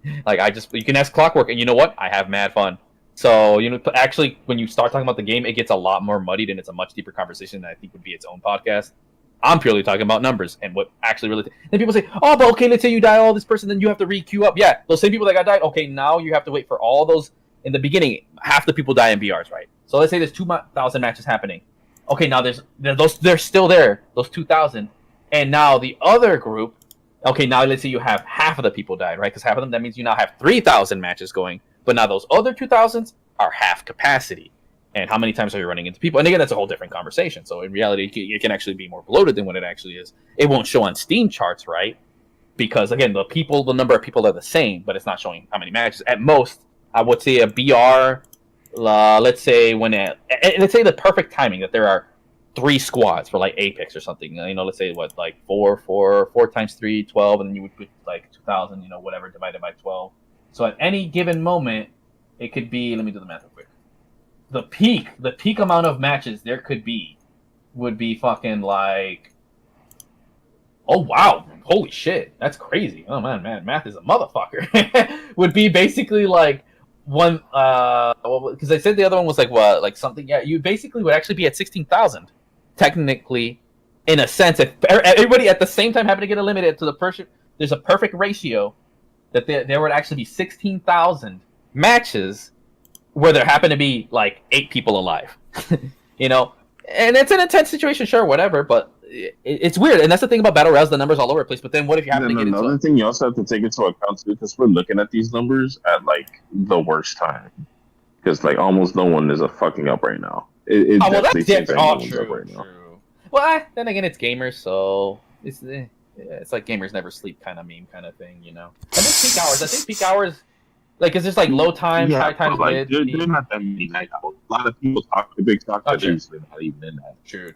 G: can ask Clockwork, and you know what? I have mad fun. So, actually, when you start talking about the game, it gets a lot more muddied, and it's a much deeper conversation that I think would be its own podcast. I'm purely talking about numbers and what actually really. Then people say, but okay, let's say you die this person, then you have to re-queue up. Yeah, those same people that got died. Okay, now you have to wait for all those. In the beginning, half the people die in BRs, right? So let's say there's 2,000 matches happening. Okay, now they're still there, those 2,000, and now the other group. Okay, now let's say you have half of the people died, right? Because half of them, that means you now have 3,000 matches going. But now those other 2,000s are half capacity. And how many times are you running into people? And again, that's a whole different conversation. So in reality, it can actually be more bloated than what it actually is. It won't show on Steam charts, right? Because again, the number of people are the same, but it's not showing how many matches. At most, I would say a BR, let's say let's say the perfect timing that there are 3 squads for Apex or something. Let's say 4 times 3, 12, and then you would put 2,000, whatever, divided by 12. So at any given moment, it could be. Let me do the math real quick. The peak amount of matches there could be, would be fucking oh wow, holy shit, that's crazy. Oh man, math is a motherfucker. Would be basically one. Because I said the other one was something. Yeah, you basically would actually be at 16,000. Technically, in a sense, if everybody at the same time happened to get eliminated to the person, there's a perfect ratio that there would actually be 16,000 matches where there happen to be 8 people alive. And it's an intense situation, sure, whatever, but it's weird. And that's the thing about battle royales, the numbers all over the place. But then what if you happen to get into
D: another thing you also have to take into account too, because we're looking at these numbers at the worst time, because almost no one is fucking up right now. That's
G: true. Right now. Well, then again, it's gamers, so it's like gamers never sleep kind of meme kind of thing, And then peak hours. I think peak hours, is this low times, high times, mid?
D: They're not that many night owls. A lot of people talk to big talk, but they're usually not even in that.
G: True.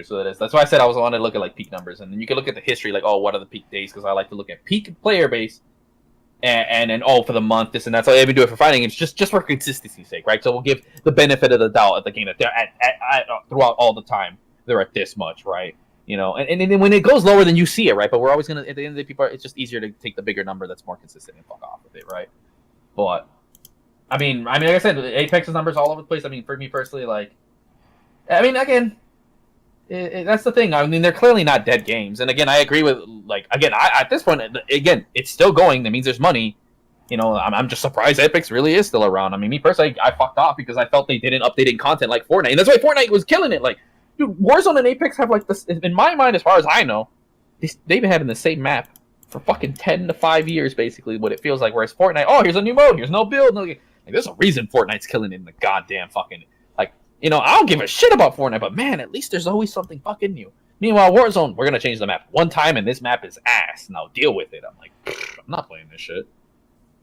G: So that's why I said I wanted to look at peak numbers, and then you can look at the history, what are the peak days? Because I like to look at peak player base, and then for the month this and that. So they even do it for fighting. It's just for consistency's sake, right? So we'll give the benefit of the doubt at the game that they're at throughout all the time. They're at this much, right? You know, and then when it goes lower, then you see it, right? But we're always gonna at the end of the day, people. It's just easier to take the bigger number that's more consistent and fuck off with it, right? But I mean, like I said, Apex's numbers all over the place. I mean, for me personally, like, I mean, again, that's the thing. I mean, they're clearly not dead games. And again, I agree with at this point, again, it's still going. That means there's money. You know, I'm just surprised Apex really is still around. I mean, me personally, I fucked off because I felt they didn't update content like Fortnite, and that's why Fortnite was killing it. Like, dude, Warzone and Apex have like this. In my mind, as far as I know, they've been having the same map for fucking 10 to 5 years, basically, what it feels like. Whereas Fortnite, here's a new mode, here's no build. Like, there's a reason Fortnite's killing it in the goddamn fucking, like, you know, I don't give a shit about Fortnite, but man, at least there's always something fucking new. Meanwhile, Warzone, we're gonna change the map one time, and this map is ass. Now deal with it. I'm like, I'm not playing this shit.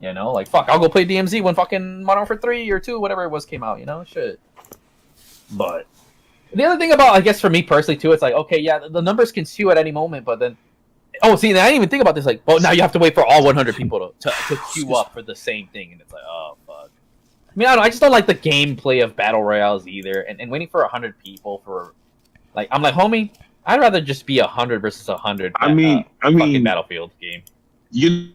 G: You know, like, fuck, I'll go play DMZ when fucking Modern Warfare 3 or 2, whatever it was, came out, you know, shit. But the other thing about, I guess, for me personally, too, it's like, okay, yeah, the numbers can skew at any moment, but then, see, I didn't even think about this, like, now you have to wait for all 100 people to queue up for the same thing, and it's like, oh, fuck. I mean, I just don't like the gameplay of Battle Royales either, and waiting for 100 people for, like, I'm like, homie, I'd rather just be 100 versus 100 fucking Battlefield game.
D: You're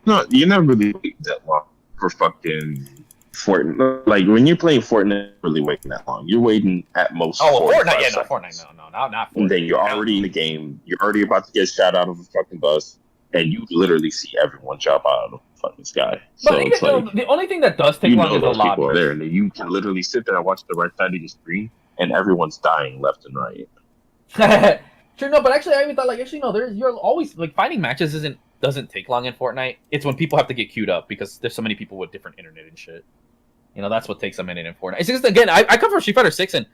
D: not really waiting that long for fucking Fortnite. Like, when you're playing Fortnite, you're really waiting that long. You're waiting at most.
G: Fortnite, no, Fortnite, no, not Fortnite.
D: And then you're already in the game. You're already about to get shot out of a fucking bus, and you literally see everyone jump out of the fucking sky. So
G: but
D: it's like,
G: the only thing that does take long is the lobby.
D: Are there, and then you can literally sit there and watch the right side of your screen, and everyone's dying left and right.
G: Sure, no, but actually, I even thought, like, you're always, like, finding matches doesn't take long in Fortnite. It's when people have to get queued up because there's so many people with different internet and shit. You know, that's what takes a minute in Fortnite. It's just, again, I come from Street Fighter 6, and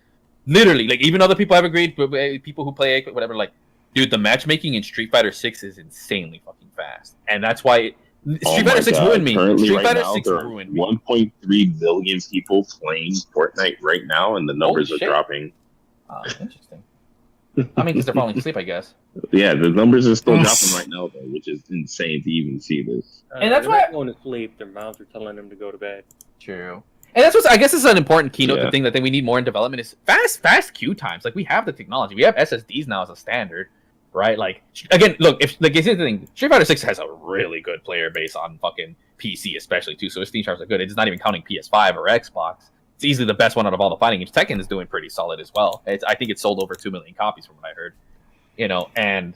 G: literally, like, even other people have agreed, people who play whatever, like, dude, the matchmaking in Street Fighter 6 is insanely fucking fast, and that's why Street Fighter 6 ruined me. Street Fighter 6 ruined me.
D: 1.3 billion people playing Fortnite right now, and the numbers are dropping.
G: Interesting. I mean, because they're falling asleep, I guess.
D: Yeah, the numbers are still dropping right now, though, which is insane to even see this.
G: And that's why
F: going to sleep. Their mouths are telling them to go to bed.
G: True. And that's what I guess is an important keynote. The thing that we need more in development is fast queue times. Like, we have the technology. We have SSDs now as a standard, right? Like, again, look, here's the thing. Street Fighter 6 has a really good player base on fucking PC, especially too. So Steam charts are good. It's not even counting PS5 or Xbox. It's easily the best one out of all the fighting games. Tekken is doing pretty solid as well. I think it sold over 2 million copies from what I heard. You know, and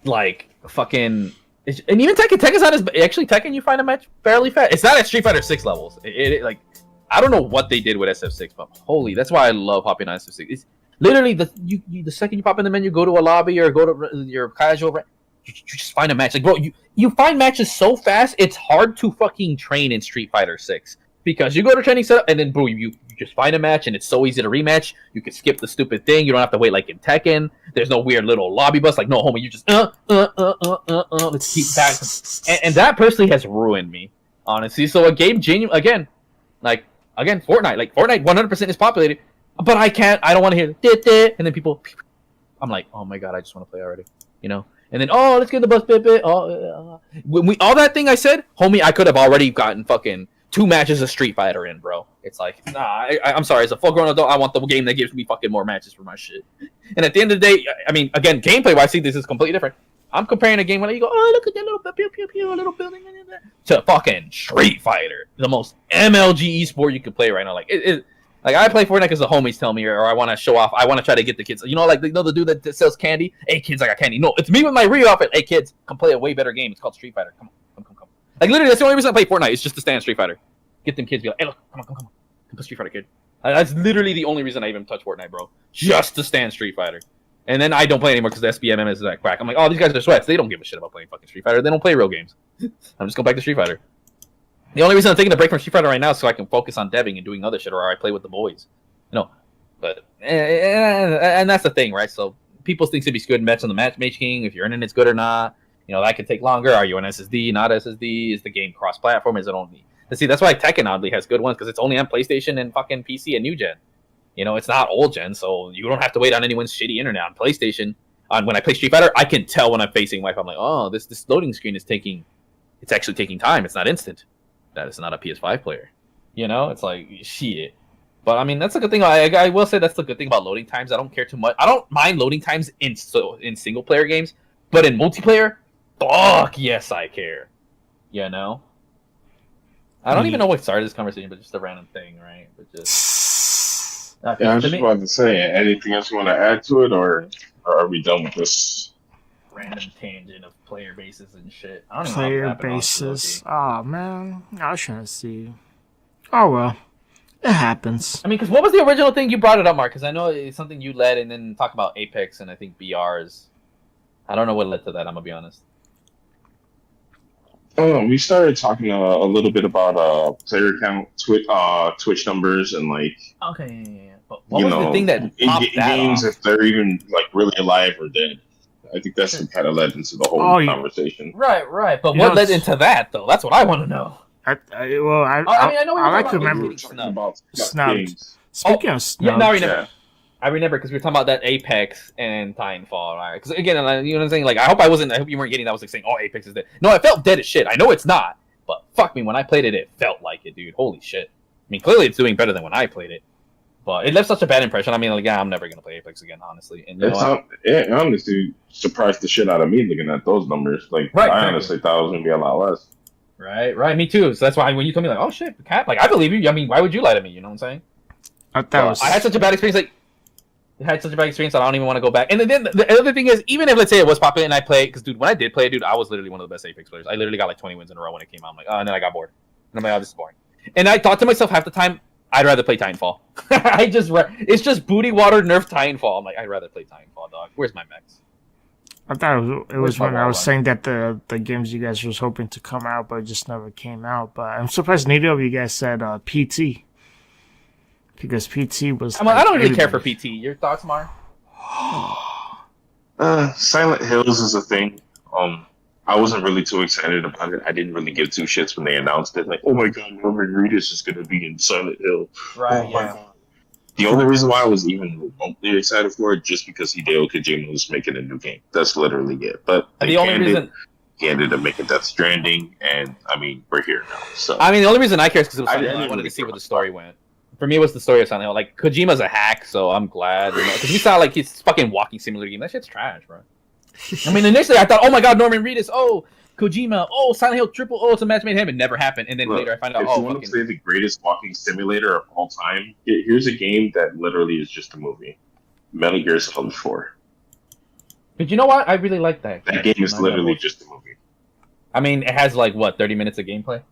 G: like fucking, and even Tekken's not as actually Tekken. You find a match fairly fast. It's not at Street Fighter 6 levels. It like, I don't know what they did with SF6, but holy, that's why I love hopping on SF6. It's literally the second you pop in the menu, go to a lobby or go to your casual, you just find a match. Like, bro, you find matches so fast. It's hard to fucking train in Street Fighter 6. Because you go to training setup, and then boom, you just find a match, and it's so easy to rematch. You can skip the stupid thing. You don't have to wait like in Tekken. There's no weird little lobby bus. Like, no, homie, you just let's keep back. And that personally has ruined me, honestly. So a game Fortnite, like Fortnite 100% is populated, but I don't want to hear it. And then people, I'm like, oh my god, I just want to play already, you know. And then, let's get the bus, when all that thing I said, homie, I could have already gotten fucking 2 matches of Street Fighter in, bro. It's like, nah, I'm sorry. As a full-grown adult, I want the game that gives me fucking more matches for my shit. And at the end of the day, I mean, again, gameplay-wise, I see this is completely different. I'm comparing a game where you go, look at that little pew, little building, to fucking Street Fighter, the most MLG esport you could play right now. Like, like, I play Fortnite because the homies tell me, or I want to show off. I want to try to get the kids. You know, like, the dude that sells candy. Hey, kids, I got candy. No, it's me with my Rio outfit. Hey, kids, come play a way better game. It's called Street Fighter. Come on. Like, literally, that's the only reason I play Fortnite. Is just to stand Street Fighter. Get them kids, be like, hey, look, come on. Come play Street Fighter, kid. That's literally the only reason I even touch Fortnite, bro. Just to stand Street Fighter. And then I don't play anymore because the SBMM is that crack. I'm like, these guys are sweats. They don't give a shit about playing fucking Street Fighter. They don't play real games. I'm just going back to Street Fighter. The only reason I'm taking a break from Street Fighter right now is so I can focus on debbing and doing other shit, or I play with the boys. You know, but and that's the thing, right? So people think to be good match on the matchmaking, if your internet's good or not. You know, that could take longer. Are you on SSD, not SSD? Is the game cross-platform? Is it only? See, that's why Tekken oddly has good ones because it's only on PlayStation and fucking PC and new gen. You know, it's not old gen, so you don't have to wait on anyone's shitty internet on PlayStation. When I play Street Fighter, I can tell when I'm facing Wi-Fi. I'm like, this loading screen is taking it's actually taking time. It's not instant. That is not a PS5 player. You know, it's like shit. But I mean, that's a good thing. I will say that's the good thing about loading times. I don't care too much. I don't mind loading times in single player games, but in multiplayer, fuck yes, I care. You know. I don't even know what started this conversation, but just a random thing, right? But just
D: yeah, I was just about to say, anything else you want to add to it, or are we done with this
G: random tangent of player bases and shit? I don't know.
A: Player bases. Oh man, I was trying to see. Oh well, it happens.
G: I mean, because what was the original thing you brought it up, Mark? Because I know it's something you led, and then talk about Apex and I think BRs. I don't know what led to that. I'm gonna be honest.
D: We started talking a little bit about player count, Twitch numbers, and like
G: But what was the thing that popped that
D: games
G: off?
D: if they're even like really alive or dead. I think that's what kind of led into the whole conversation.
G: Right. But what led into that though? That's what I want to know.
A: I
G: know we were
A: like to
G: talking
A: remember
D: about
A: snubs. Speaking of snubs,
G: now I remember. I remember because we were talking about that Apex and Titanfall, right? Because again, you know what I'm saying? Like, I hope you weren't getting that. I was like saying, oh, Apex is dead. No, it felt dead as shit. I know it's not, but fuck me, when I played it, it felt like it, dude. Holy shit. I mean, clearly it's doing better than when I played it, but it left such a bad impression. I mean, like, yeah, I'm never gonna play Apex again, honestly. And
D: it honestly surprised the shit out of me looking at those numbers. Like, I honestly thought it was gonna be a lot less.
G: Right. Me too. So that's why when you told me, like, oh shit, cat, like, I believe you. I mean, why would you lie to me? You know what I'm saying? I had such a bad experience. Like, I had such a bad experience that I don't even want to go back. And then the other thing is, even if let's say it was popular and I played, because dude, when I did play, dude, I was literally one of the best Apex players. I literally got like 20 wins in a row when it came out. I'm like, oh, and then I got bored. And I'm like, oh, this is boring. And I thought to myself half the time, I'd rather play Titanfall. It's just booty water nerf Titanfall. I'm like, I'd rather play Titanfall, dog. Where's my mechs?
A: I thought it was when I was saying that the games you guys was hoping to come out, but it just never came out. But I'm surprised neither of you guys said PT. Because PT was.
G: I don't really care for PT. Your thoughts, Mar?
D: Silent Hills is a thing. I wasn't really too excited about it. I didn't really give two shits when they announced it. Like, oh my god, Norman Reedus is going to be in Silent Hill.
G: Right,
D: my god. The only reason why I was even remotely excited for it just because Hideo Kojima was making a new game. That's literally it. But
G: the only reason
D: he ended up making Death Stranding, and I mean, we're here now. So
G: I mean, the only reason I care is because it was Silent Hill. I wanted to see where the story went. For me, it was the story of Silent Hill. Like, Kojima's a hack, so I'm glad. Because we saw, like, his fucking walking simulator game. That shit's trash, bro. I mean, initially, I thought, oh my god, Norman Reedus, oh, Kojima, oh, Silent Hill triple, oh, it's a match made him. It never happened. And then later I find out,
D: if you want to say the greatest walking simulator of all time, here's a game that literally is just a movie. Metal Gear Solid 4.
G: But you know what? I really like that.
D: That game is literally just a movie.
G: I mean, it has, like, what, 30 minutes of gameplay?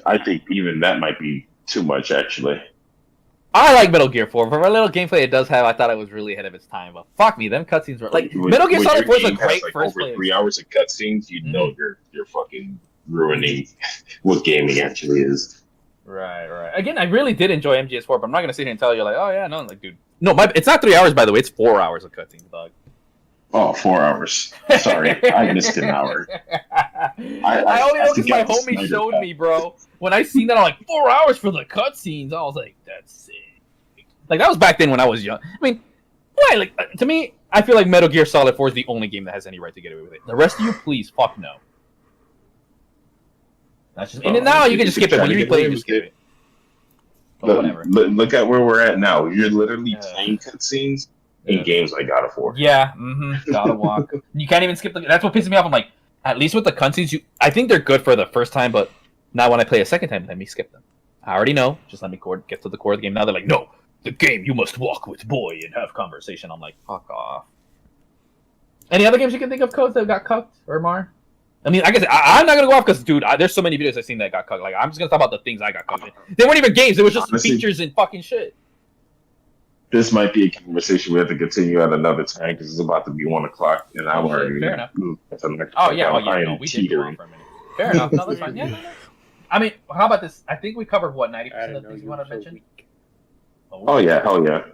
D: I think even that might be too much, actually.
G: I like Metal Gear 4. For a little gameplay it does have, I thought it was really ahead of its time. But fuck me, them cutscenes were like Metal Gear Solid 4 is a great first
D: over 3 hours of cutscenes. You know you're fucking ruining what gaming actually is.
G: Right. Again, I really did enjoy MGS4, but I'm not gonna sit here and tell you like, oh yeah, no, like dude, no, it's not 3 hours by the way. It's 4 hours of cutscenes, dog.
D: Oh, 4 hours. Sorry, I missed an hour.
G: I only know because my homie showed me, bro. When I seen that, I'm like, 4 hours for the cutscenes. I was like, that's sick. Like, that was back then when I was young. I mean, why? Like, to me, I feel like Metal Gear Solid 4 is the only game that has any right to get away with it. The rest of you, please, fuck no. That's just, and then now you can just skip it. When you replay it, you skip it. But whatever.
D: Look at where we're at now. You're literally playing cutscenes in games like God of War.
G: Yeah, God of War. You can't even skip the. That's what pisses me off. I'm like, at least with the cutscenes, I think they're good for the first time, but now when I play a second time, let me skip them. I already know. Just let me get to the core of the game. Now they're like, no, the game you must walk with boy and have conversation. I'm like, fuck off. Any other games you can think of, codes that got cucked or Mar? I mean, I guess I'm not gonna go off because, dude, there's so many videos I've seen that got cucked. Like, I'm just gonna talk about the things I got cucked. They weren't even games. It was just features and fucking shit.
D: This might be a conversation we have to continue at another time because it's about to be 1 o'clock and I'm already.
G: Fair enough.
D: Oh yeah,
G: we did go on for a minute. Fair enough. No, that's fine. Yeah, no. I mean, how about this? I think we covered what 90% of the things you want to mention.
D: Oh yeah, hell yeah.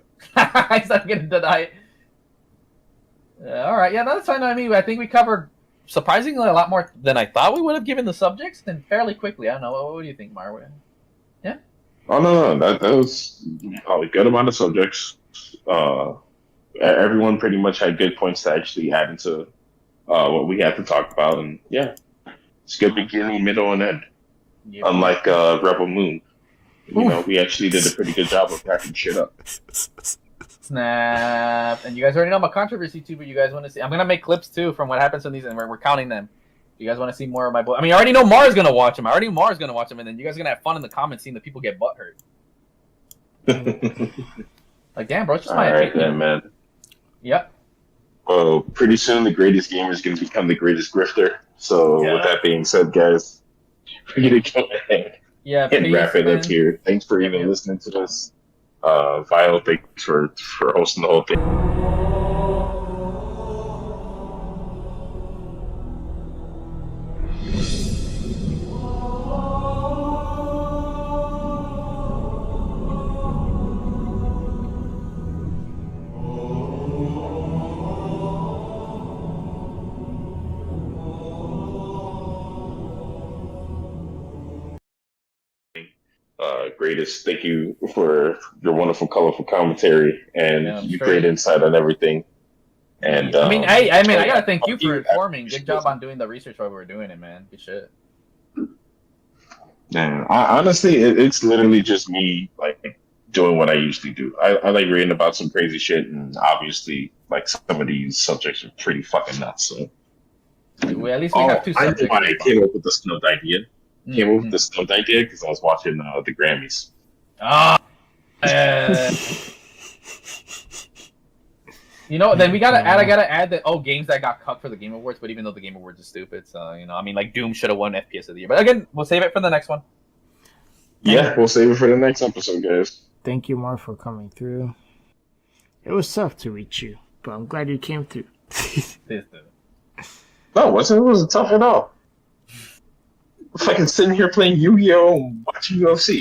G: He's not gonna deny it. All right, yeah, that's fine. I mean, I think we covered surprisingly a lot more than I thought we would have given the subjects, and fairly quickly. I don't know. What do you think, Marwin? Yeah.
D: Oh no, that was a good amount of subjects. Everyone pretty much had good points to actually add into what we had to talk about, and yeah, it's good beginning, middle, and end.
G: Yeah.
D: Unlike Rebel Moon, you know, we actually did a pretty good job of packing shit up.
G: Snap. And you guys already know my controversy too, but you guys want to see? I'm gonna make clips too from what happens in these, and we're counting them. You guys want to see more of my boy? I mean, I already know Mars gonna watch them. I already know Mars gonna watch them, and then you guys are gonna have fun in the comments seeing the people get butthurt. Like, damn, bro, it's just my opinion.
D: Then, man.
G: Yep.
D: Well, pretty soon the greatest gamer is going to become the greatest grifter. So, with that being said, guys, we're going to go ahead and wrap it up here. Thanks for even listening to this. Vile, thanks for hosting the whole thing. Greatest, thank you for your wonderful, colorful commentary and your great insight on everything. And
G: I mean, I gotta thank you for informing. Good job on doing the research while we were doing it, man. Good shit.
D: Man, honestly, it's literally just me like doing what I usually do. I like reading about some crazy shit, and obviously, like some of these subjects are pretty fucking nuts. So,
G: well, at least we have two subjects.
D: I came up with the snubbed idea. Came up with the snubbed idea because I was watching the Grammys.
G: You know, then we gotta add. I gotta add that games that got cut for the Game Awards, but even though the Game Awards is stupid, so you know, I mean, like Doom should have won FPS of the year. But again, we'll save it for the next one.
D: Yeah, we'll save it for the next episode, guys.
A: Thank you, Mark, for coming through. It was tough to reach you, but I'm glad you came through.
D: No, it wasn't tough at all. Fucking sitting here playing Yu-Gi-Oh! And watching UFC.